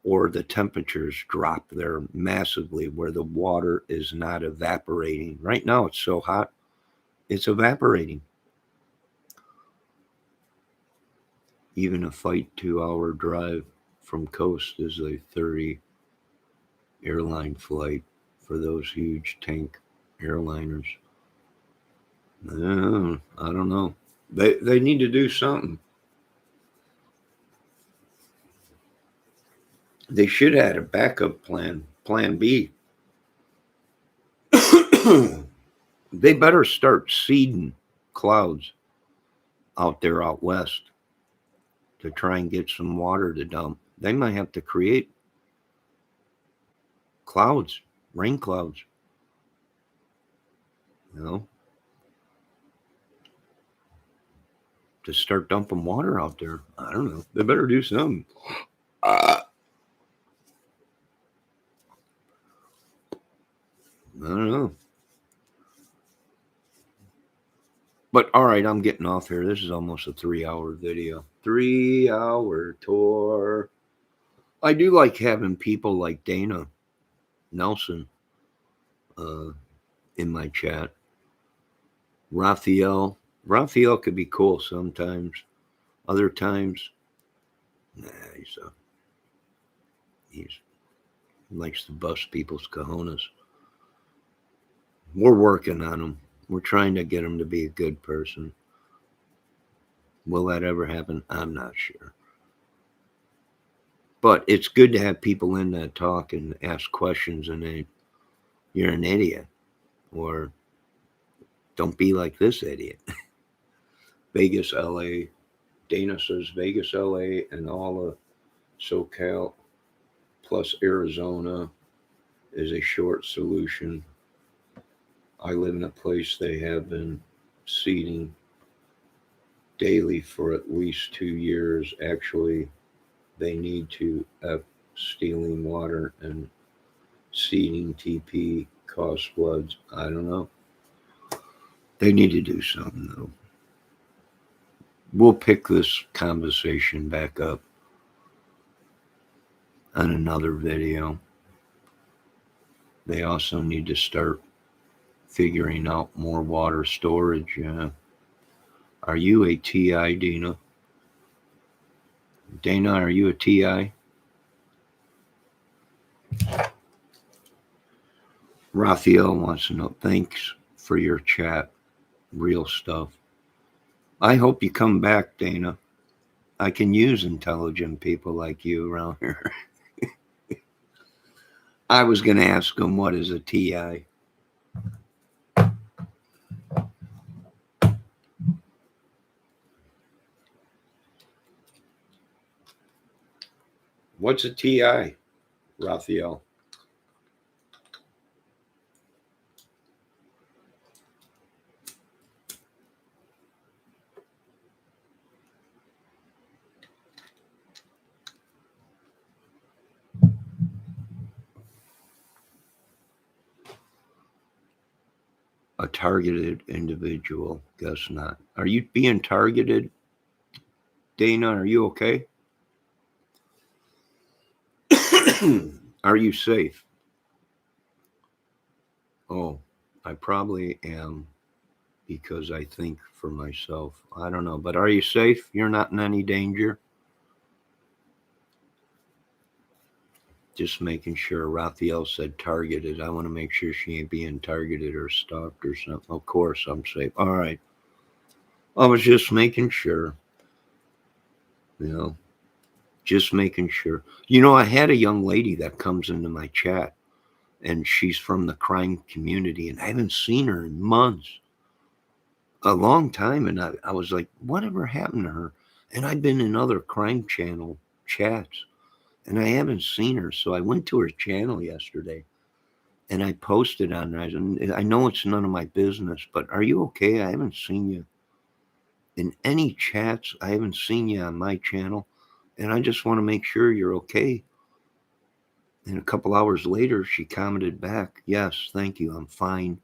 or the temperatures drop there massively where the water is not evaporating. Right now it's so hot, it's evaporating. Even a 2-hour drive from coast is a 30 airline flight for those huge tank airliners. I don't know. They need to do something. They should have had a backup plan B. They better start seeding clouds out there out west to try and get some water to dump. They might have to create clouds, rain clouds, to start dumping water out there. I don't know. They better do something. I don't know. But all right, I'm getting off here. This is almost a 3-hour video. 3-hour tour. I do like having people like Dana Nelson in my chat. Raphael could be cool sometimes. Other times, he likes to bust people's cojones. We're working on him. We're trying to get him to be a good person. Will that ever happen? I'm not sure. But it's good to have people in that talk and ask questions and you're an idiot. Or don't be like this idiot. Vegas, LA. Dana says Vegas, LA, and all of SoCal plus Arizona is a short solution. I live in a place they have been seeding daily for at least 2 years. Actually, they need to stealing water and seeding TP cost floods. I don't know. They need to do something, though. We'll pick this conversation back up on another video. They also need to start figuring out more water storage. Are you a TI, Dana? Dana, are you a TI? Raphael wants to know. Thanks for your chat. Real stuff. I hope you come back, Dana. I can use intelligent people like you around here. I was going to ask him what is a TI. What's a TI, Raphael? A targeted individual. Guess not. Are you being targeted, Dana? Are you okay? Are you safe? Oh, I probably am because I think for myself. I don't know. But are you safe? You're not in any danger? Just making sure. Raphael said targeted. I want to make sure she ain't being targeted or stalked or something. Of course, I'm safe. All right. I was just making sure, you know, just making sure. I had a young lady that comes into my chat and she's from the crime community and I haven't seen her in months, a long time. And I was like, whatever happened to her? And I've been in other crime channel chats and I haven't seen her. So I went to her channel yesterday and I posted on there. And I know it's none of my business, but are you okay? I haven't seen you in any chats. I haven't seen you on my channel. And I just want to make sure you're okay. And a couple hours later, she commented back, yes, thank you. I'm fine.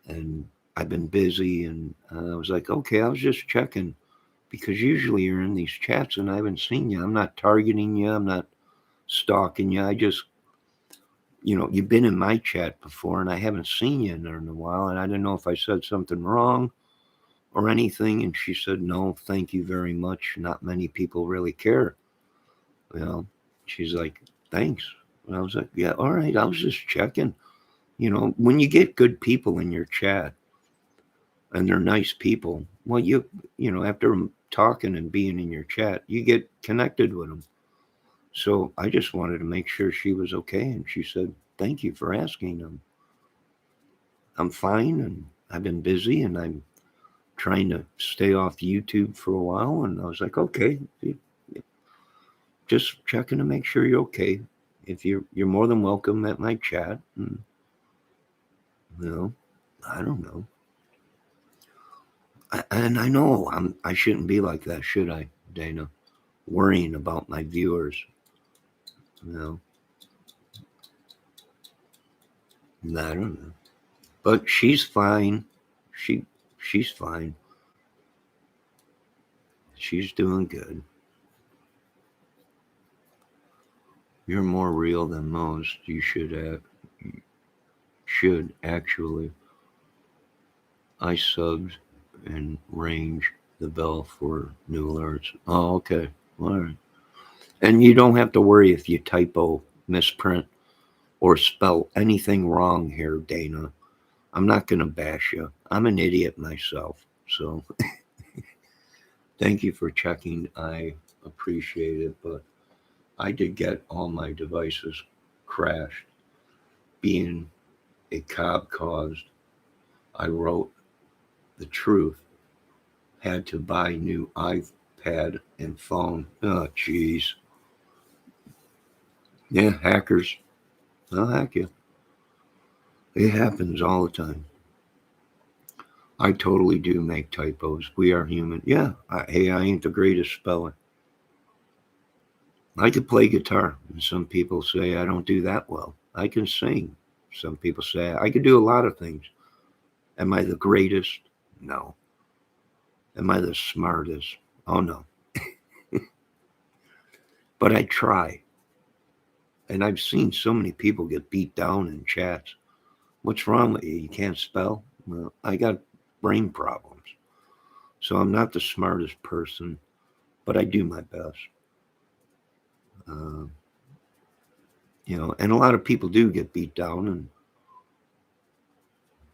And I've been busy. And I was like, okay, I was just checking because usually you're in these chats and I haven't seen you. I'm not targeting you. I'm not stalking you. I just, you've been in my chat before and I haven't seen you in there in a while. And I didn't know if I said something wrong or anything. And she said, no, thank you very much. Not many people really care. You know, she's like, thanks. And I was like, yeah, all right. I was just checking. When you get good people in your chat and they're nice people, well, after talking and being in your chat, you get connected with them. So I just wanted to make sure she was okay. And she said, thank you for asking. I'm fine. And I've been busy and I'm trying to stay off YouTube for a while. And I was like, okay, just checking to make sure you're okay. If you're more than welcome at my chat. And, you know, I don't know. And I know I shouldn't be like that, should I, Dana? Worrying about my viewers. You know, I don't know. But she's fine. She's fine. She's doing good. You're more real than most. You should actually. I subbed and range the bell for new alerts. Oh, okay. All right. And you don't have to worry if you typo, misprint, or spell anything wrong here, Dana. I'm not going to bash you. I'm an idiot myself. So thank you for checking. I appreciate it. But I did get all my devices crashed. Being a cop caused, I wrote the truth. Had to buy new iPad and phone. Oh, jeez. Yeah, hackers. They'll hack you. It happens all the time. I totally do make typos. We are human. Yeah. Hey, I ain't the greatest speller. I could play guitar. And some people say I don't do that well. I can sing. Some people say I could do a lot of things. Am I the greatest? No. Am I the smartest? Oh, no. But I try. And I've seen so many people get beat down in chats. What's wrong with you? You can't spell? Well, I got brain problems. So I'm not the smartest person, but I do my best. Uh, and a lot of people do get beat down, and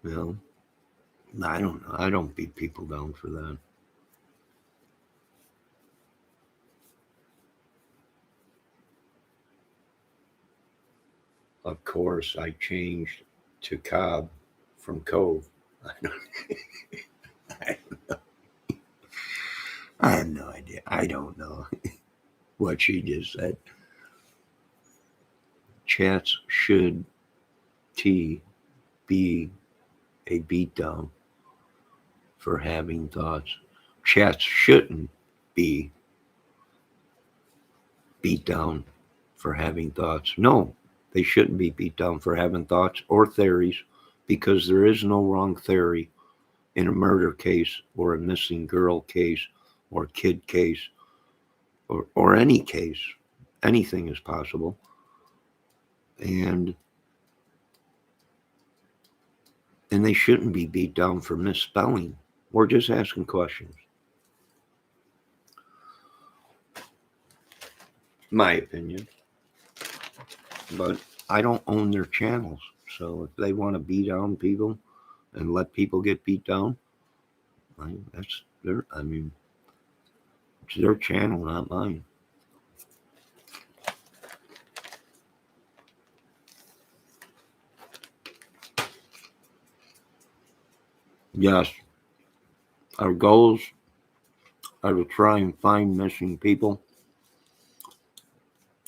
you know, I don't know. I don't beat people down for that. Of course, I changed to Cobb from Cove. I don't, I, I have no idea. I don't know what she just said. chats should be a beatdown for having thoughts. Chats shouldn't be beat down for having thoughts. No, they shouldn't be beat down for having thoughts or theories because there is no wrong theory in a murder case or a missing girl case or kid case or any case. Anything is possible. And they shouldn't be beat down for misspelling or just asking questions. My opinion. But I don't own their channels. So if they want to beat down people and let people get beat down, that's their, it's their channel, not mine. Yes, our goals are to try and find missing people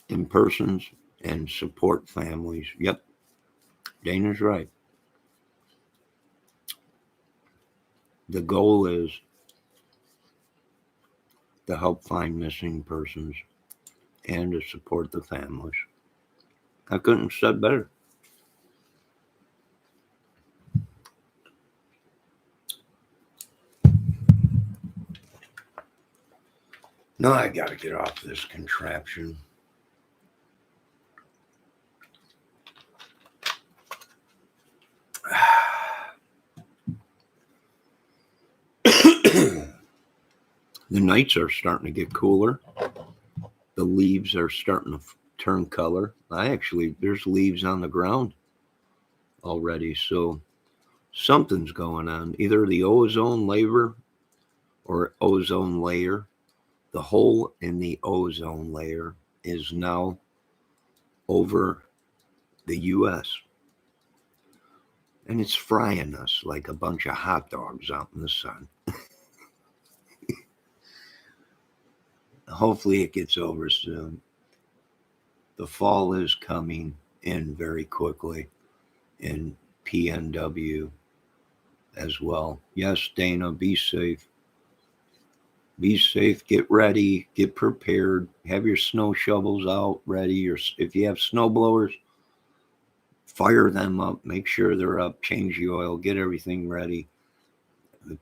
and persons and support families. Yep, Dana's right. The goal is to help find missing persons and to support the families. I couldn't have said better. No, I gotta get off this contraption. The nights are starting to get cooler. The leaves are starting to turn color. There's leaves on the ground already. So something's going on. Either the ozone layer or ozone layer, the hole in the ozone layer is now over the U.S. And it's frying us like a bunch of hot dogs out in the sun. Hopefully it gets over soon. The fall is coming in very quickly in PNW as well. Yes, Dana, be safe. Be safe, get ready, get prepared, have your snow shovels out ready, or if you have snow blowers, fire them up, make sure they're up, change the oil, get everything ready.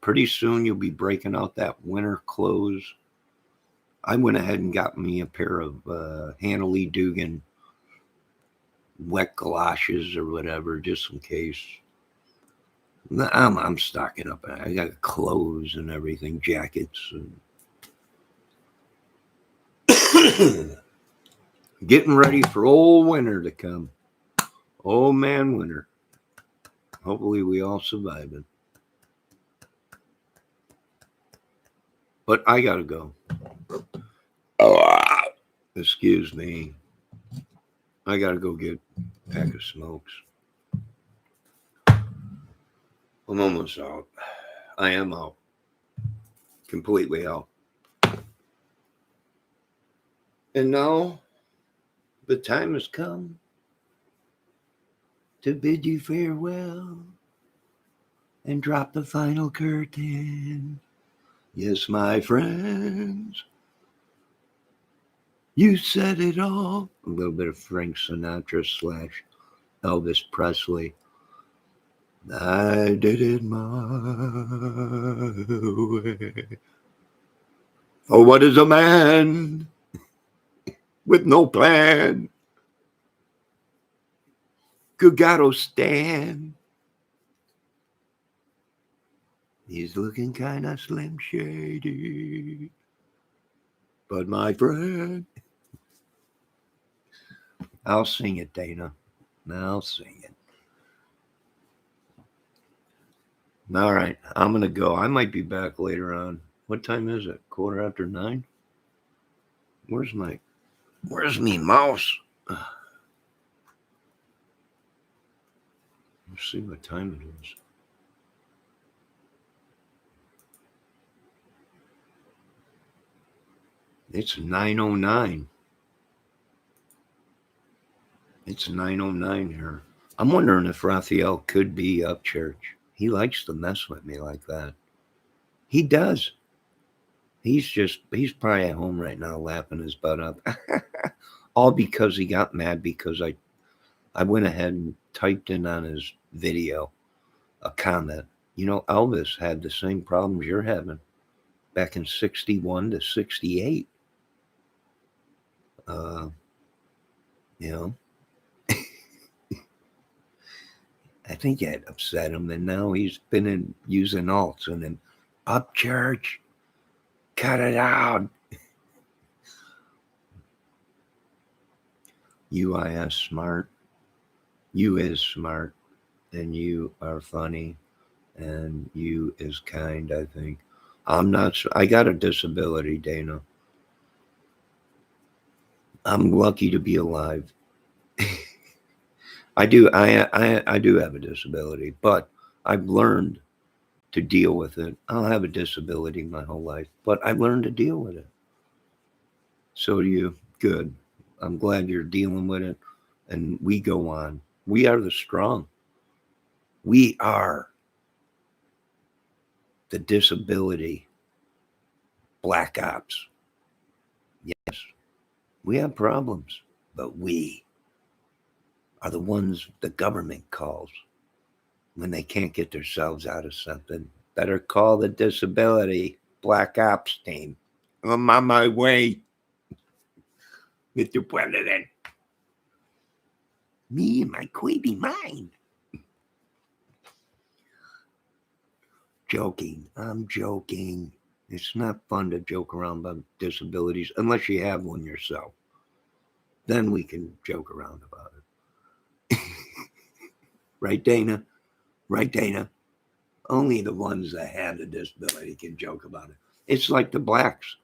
Pretty soon you'll be breaking out that winter clothes. I went ahead and got me a pair of Hanley Dugan wet galoshes or whatever, just in case. I'm stocking up. I got clothes and everything, jackets. And getting ready for old winter to come. Old man winter. Hopefully we all survive it. But I gotta go. Oh, excuse me. I gotta go get a pack of smokes. I'm almost out. I am out. Completely out. And now the time has come to bid you farewell and drop the final curtain. Yes, my friends, you said it all. A little bit of Frank Sinatra / Elvis Presley. I did it my way. Oh, what is a man with no plan? Good God, oh Stan. He's looking kind of slim shady. But my friend, I'll sing it, Dana. I'll sing it. All right, I'm going to go. I might be back later on. What time is it? 9:15? Where's me mouse? Let's see what time it is. It's 9:09. It's 9:09 here. I'm wondering if Raphael could be up church. He likes to mess with me like that. He does. He's probably at home right now laughing his butt up. All because he got mad because I went ahead and typed in on his video a comment. You know, Elvis had the same problems you're having back in 61 to 68. Uh, you know, I think that upset him, and now he's been using alts and then up church, cut it out. UIS smart. You is smart, and you are funny, and you is kind. I think I'm not. I got a disability, Dana. I'm lucky to be alive. I do. I do have a disability, but I've learned to deal with it. I'll have a disability my whole life, but I've learned to deal with it. So do you. Good. I'm glad you're dealing with it, and we go on. We are the strong. We are the disability black ops. Yes, we have problems, but we are the ones the government calls when they can't get themselves out of something. Better call the disability black ops team. I'm on my way, Mr. President. Me and my queasy mind. Joking. I'm joking. It's not fun to joke around about disabilities unless you have one yourself. Then we can joke around about it. Right, Dana? Right, Dana? Only the ones that have the disability can joke about it. It's like the blacks.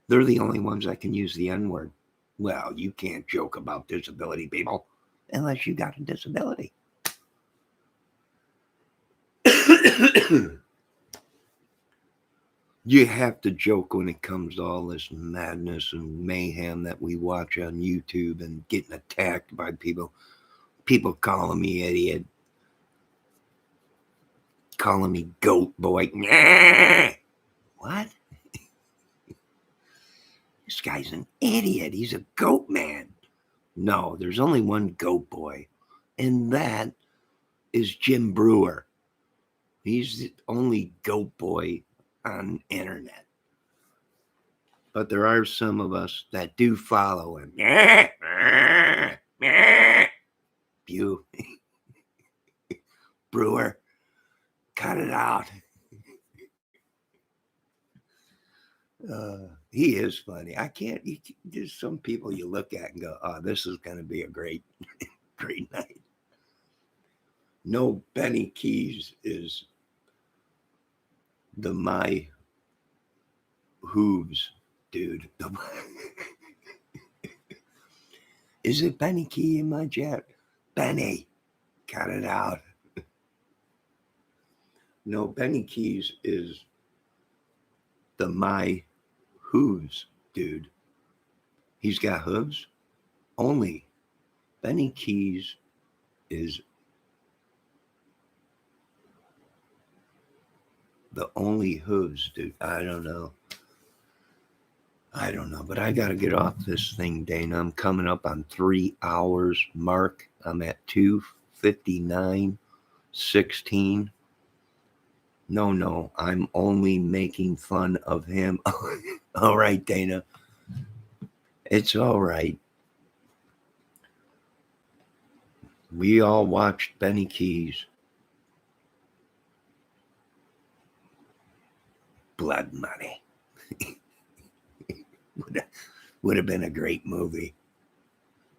They're the only ones that can use the N word. Well, you can't joke about disability, people, unless you got a disability. You have to joke when it comes to all this madness and mayhem that we watch on YouTube and getting attacked by people. People calling me idiot, calling me goat boy. What? This guy's an idiot. He's a goat man. No, there's only one goat boy, and that is Jim Brewer. He's the only goat boy on internet. But there are some of us that do follow him. You, Brewer, cut it out. He is funny. I can't. There's some people you look at and go, "Oh, this is going to be a great, great night." No, Benny Keys is the my hooves dude. Is it Benny Key in my jet? Benny, cut it out. No, Benny Keys is the my hooves dude. He's got hooves. Only Benny Keys is the only hooves dude. I don't know, but I got to get off this thing, Dana. I'm coming up on 3 hours mark. I'm at 2:59:16. No, I'm only making fun of him. All right, Dana. It's all right. We all watched Benny Keys. Blood Money. Would have been a great movie.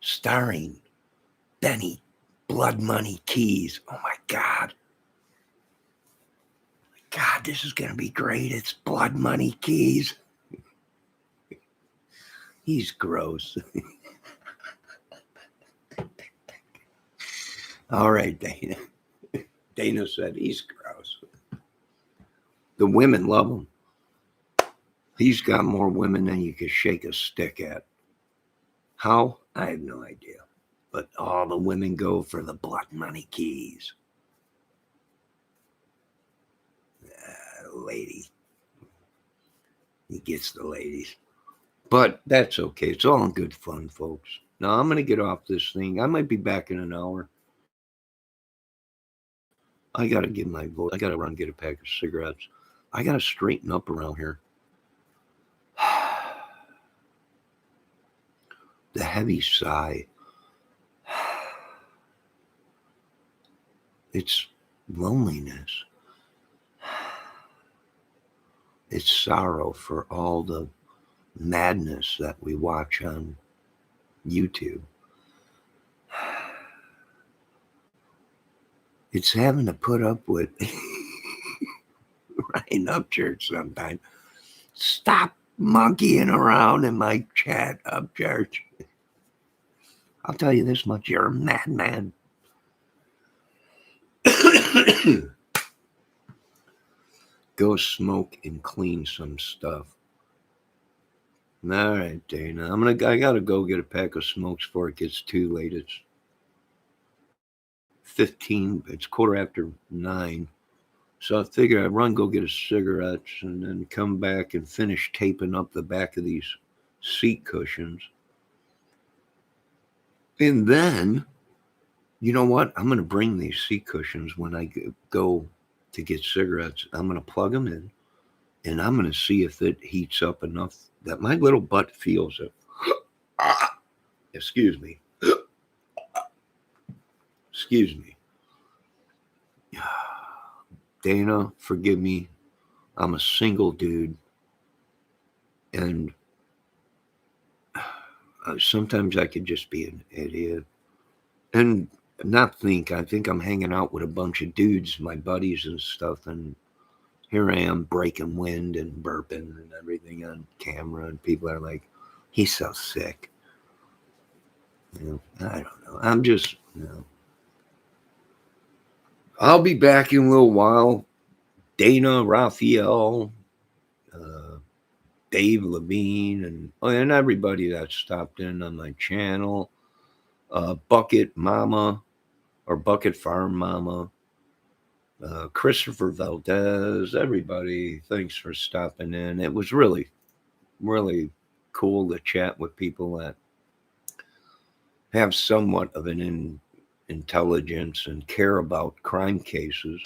Starring Benny Blood Money Keys. Oh my God. God, this is going to be great. It's Blood Money Keys. He's gross. All right, Dana. Dana said he's gross. The women love him. He's got more women than you could shake a stick at. How? I have no idea. But all the women go for the blood money keys. Lady. He gets the ladies. But that's okay. It's all in good fun, folks. Now I'm going to get off this thing. I might be back in an hour. I got to give my vote. I got to run get a pack of cigarettes. I got to straighten up around here. The heavy sigh. It's loneliness. It's sorrow for all the madness that we watch on YouTube. It's having to put up with Ryan Upchurch sometimes. Stop monkeying around in my chat, Upchurch. I'll tell you this much, you're a madman. Go smoke and clean some stuff. All right, Dana. I gotta go get a pack of smokes before it gets too late. It's 15. It's 9:15. So I figure I'd run, go get a cigarettes, and then come back and finish taping up the back of these seat cushions. And then, you know what? I'm gonna bring these seat cushions when I go to get cigarettes. I'm gonna plug them in, and I'm gonna see if it heats up enough that my little butt feels it. Excuse me. Excuse me. Dana, forgive me. I'm a single dude. And sometimes I could just be an idiot. And I think I'm hanging out with a bunch of dudes, my buddies and stuff. And here I am breaking wind and burping and everything on camera. And people are like, he's so sick. I don't know. I'm just, I'll be back in a little while. Dana, Raphael, Dave Levine, and everybody that stopped in on my channel. Bucket Mama or Bucket Farm Mama. Christopher Valdez, everybody, thanks for stopping in. It was really, really cool to chat with people that have somewhat of an intelligence and care about crime cases,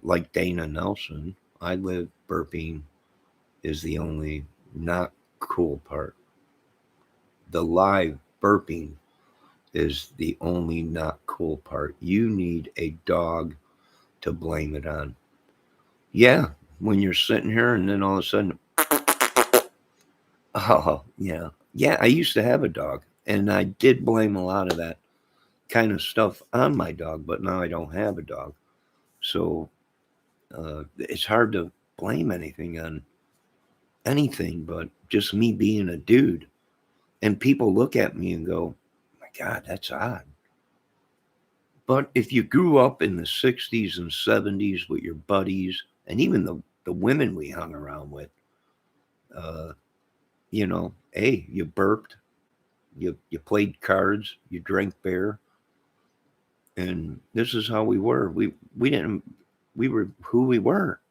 like Dana Nelson. I live burping is the only not cool part. The live burping is the only not cool part. You need a dog to blame it on. Yeah, when you're sitting here and then all of a sudden, oh, yeah. Yeah, I used to have a dog, and I did blame a lot of that kind of stuff on my dog, but now I don't have a dog. So it's hard to blame anything on anything but just me being a dude. And people look at me and go, my God, that's odd. But if you grew up in the 60s and 70s with your buddies and even the women we hung around with, hey, you burped, you played cards, you drank beer, and this is how we were. We were who we were.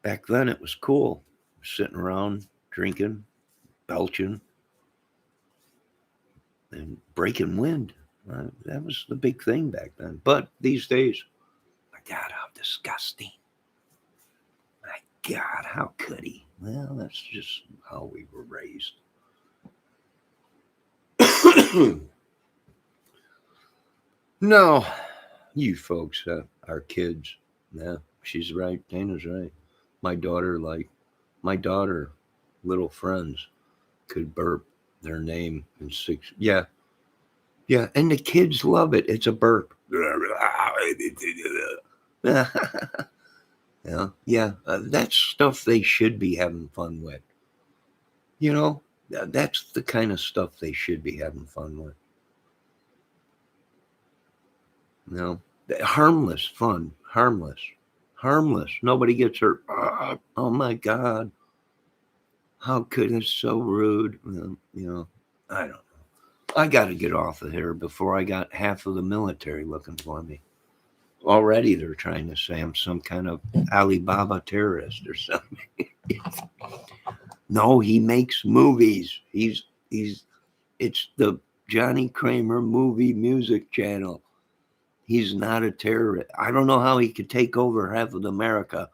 Back then it was cool. Sitting around, drinking, belching, and breaking wind. That was the big thing back then. But these days, my God, how disgusting. My God, how could he? Well, that's just how we were raised. No, you folks, our kids. Yeah, she's right. Dana's right. My daughter, little friends could burp their name in 6. Yeah. Yeah. And the kids love it. It's a burp. Yeah. Yeah. That's stuff they should be having fun with. That's the kind of stuff they should be having fun with. Harmless fun. Harmless. Nobody gets hurt. Oh my God. How could it's so rude? I don't know. I got to get off of here before I got half of the military looking for me. Already they're trying to say I'm some kind of Alibaba terrorist or something. No, he makes movies. He's it's the Johnny Kramer movie music channel. He's not a terrorist. I don't know how he could take over half of America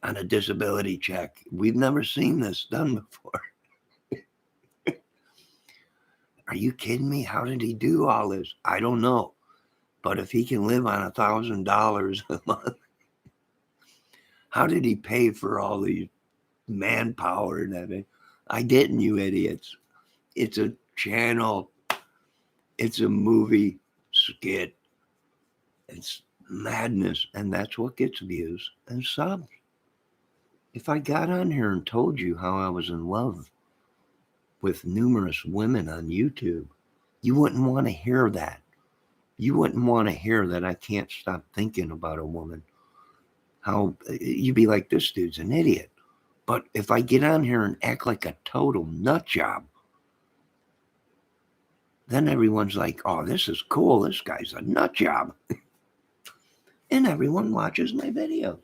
on a disability check. We've never seen this done before. Are you kidding me? How did he do all this? I don't know. But if he can live on $1,000 a month, how did he pay for all these manpower and everything? I didn't, you idiots. It's a channel. It's a movie skit. It's madness. And that's what gets views and subs. If I got on here and told you how I was in love with numerous women on YouTube, you wouldn't want to hear that. You wouldn't want to hear that I can't stop thinking about a woman. How you'd be like, this dude's an idiot. But if I get on here and act like a total nut job, then everyone's like, oh, this is cool. This guy's a nut job. And everyone watches my videos.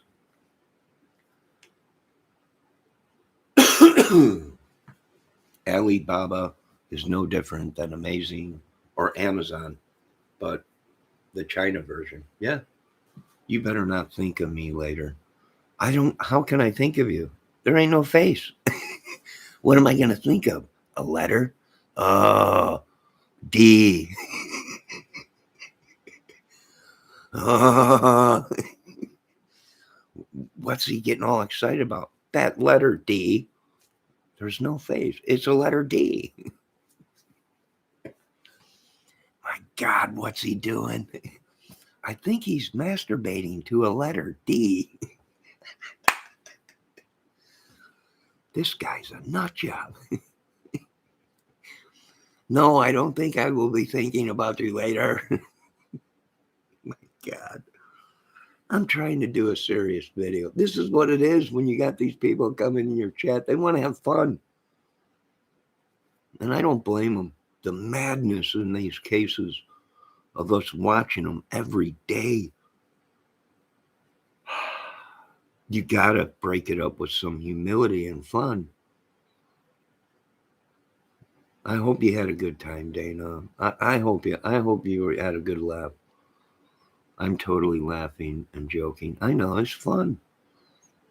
Alibaba is no different than Amazing or Amazon, but the China version. Yeah. You better not think of me later. How can I think of you? There ain't no face. What am I going to think of? A letter? Oh, D. Oh. What's he getting all excited about? That letter D. There's no face. It's a letter D. My God, what's he doing? I think he's masturbating to a letter D. This guy's a nut job. No, I don't think I will be thinking about you later. My God. I'm trying to do a serious video. This is what it is when you got these people coming in your chat. They want to have fun. And I don't blame them. The madness in these cases of us watching them every day. You got to break it up with some humility and fun. I hope you had a good time, Dana. I hope you had a good laugh. I'm totally laughing and joking. I know it's fun.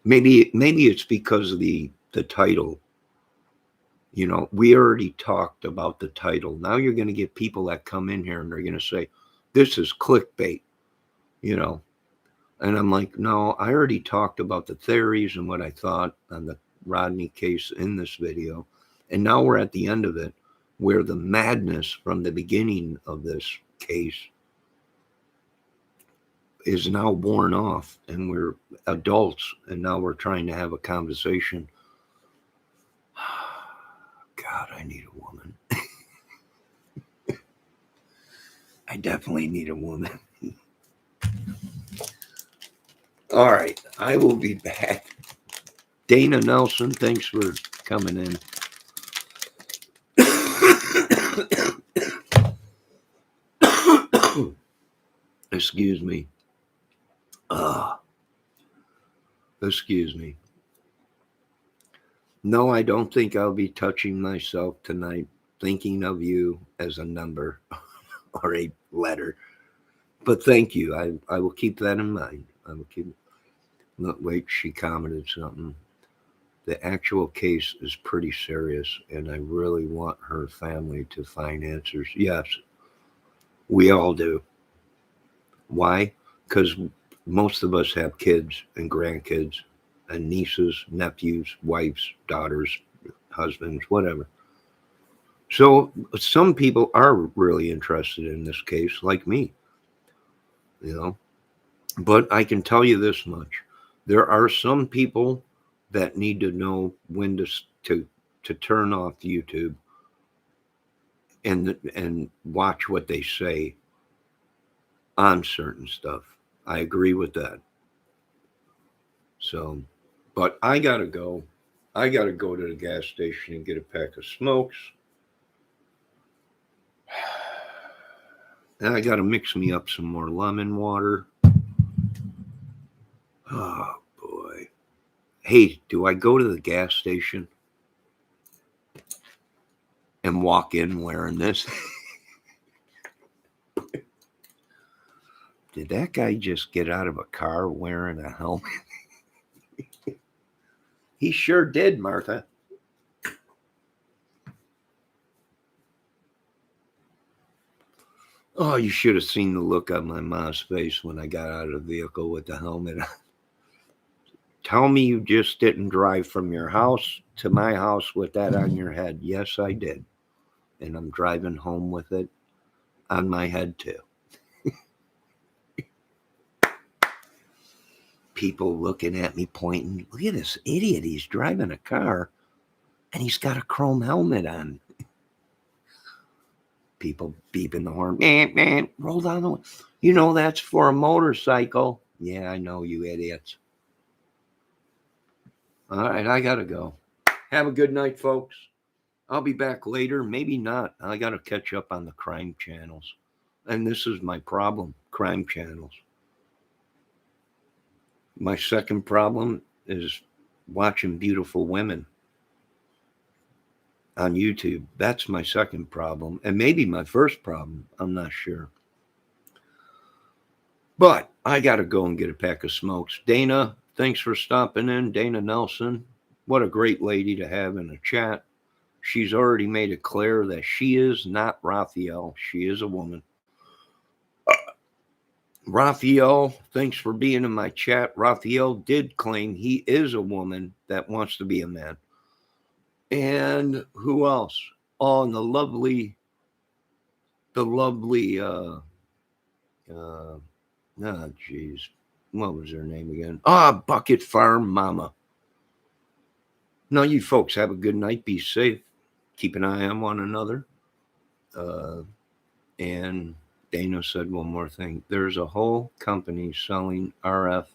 Maybe it's because of the title. You know, we already talked about the title. Now you're going to get people that come in here and they're going to say, this is clickbait, you know. And I'm like, no, I already talked about the theories and what I thought on the Rodney case in this video. And now we're at the end of it, where the madness from the beginning of this case is now worn off, and we're adults, and now we're trying to have a conversation. God, I need a woman. I definitely need a woman. All right, I will be back. Dana Nelson, thanks for coming in. Excuse me. Excuse me. No, I don't think I'll be touching myself tonight, thinking of you as a number or a letter. But thank you. I will keep that in mind. I will keep. Look, wait, she commented something. The actual case is pretty serious, and I really want her family to find answers. Yes, we all do. Why? Because most of us have kids and grandkids and nieces, nephews, wives, daughters, husbands, whatever. So some people are really interested in this case, like me, you know. But I can tell you this much. There are some people that need to know when to turn off YouTube and watch what they say on certain stuff. I agree with that. So, but I gotta go. I gotta go to the gas station and get a pack of smokes. And I got to mix me up some more lemon water. Oh, boy. Hey, do I go to the gas station and walk in wearing this? Did that guy just get out of a car wearing a helmet? He sure did, Martha. Oh, you should have seen the look on my mom's face when I got out of the vehicle with the helmet on. Tell me you just didn't drive from your house to my house with that on your head. Yes, I did. And I'm driving home with it on my head, too. People looking at me, pointing. Look at this idiot. He's driving a car and he's got a chrome helmet on. People beeping the horn. Man, man, roll down the window. You know that's for a motorcycle. Yeah, I know, you idiots. All right, I got to go. Have a good night, folks. I'll be back later. Maybe not. I got to catch up on the crime channels. And this is my problem, crime channels. My second problem is watching beautiful women on YouTube. That's my second problem. And maybe my first problem. I'm not sure. But I got to go and get a pack of smokes. Dana, thanks for stopping in. Dana Nelson. What a great lady to have in a chat. She's already made it clear that she is not Raphael. She is a woman. Raphael, thanks for being in my chat. Raphael did claim he is a woman that wants to be a man. And who else? Oh, and the lovely, oh, jeez. What was her name again? Bucket Farm Mama. Now, you folks have a good night. Be safe. Keep an eye on one another. And Dana said one more thing. There's a whole company selling RF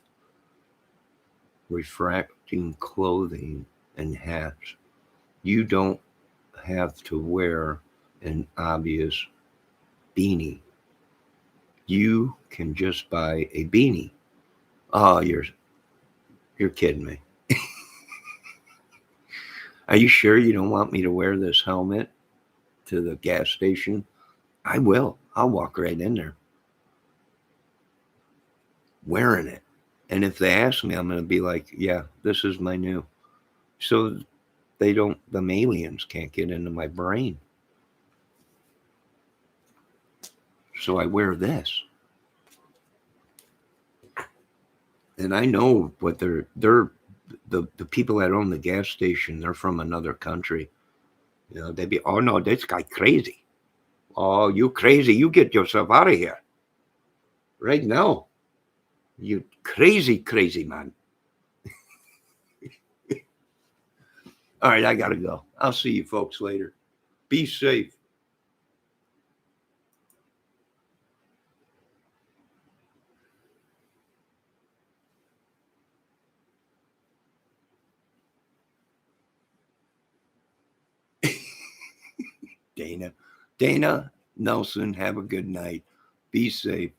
refracting clothing and hats. You don't have to wear an obvious beanie. You can just buy a beanie. Oh, you're kidding me. Are you sure you don't want me to wear this helmet to the gas station? I will. I'll walk right in there wearing it. And if they ask me, I'm going to be like, yeah, this is my new. So them aliens can't get into my brain. So I wear this. And I know what they're the people that own the gas station, they're from another country. You know, they'd be, oh no, this guy crazy. Oh, you crazy. You get yourself out of here. Right now. You crazy, crazy man. All right, I got to go. I'll see you folks later. Be safe. Dana Nelson, have a good night. Be safe.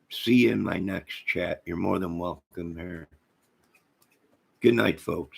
See you in my next chat. You're more than welcome here. Good night, folks.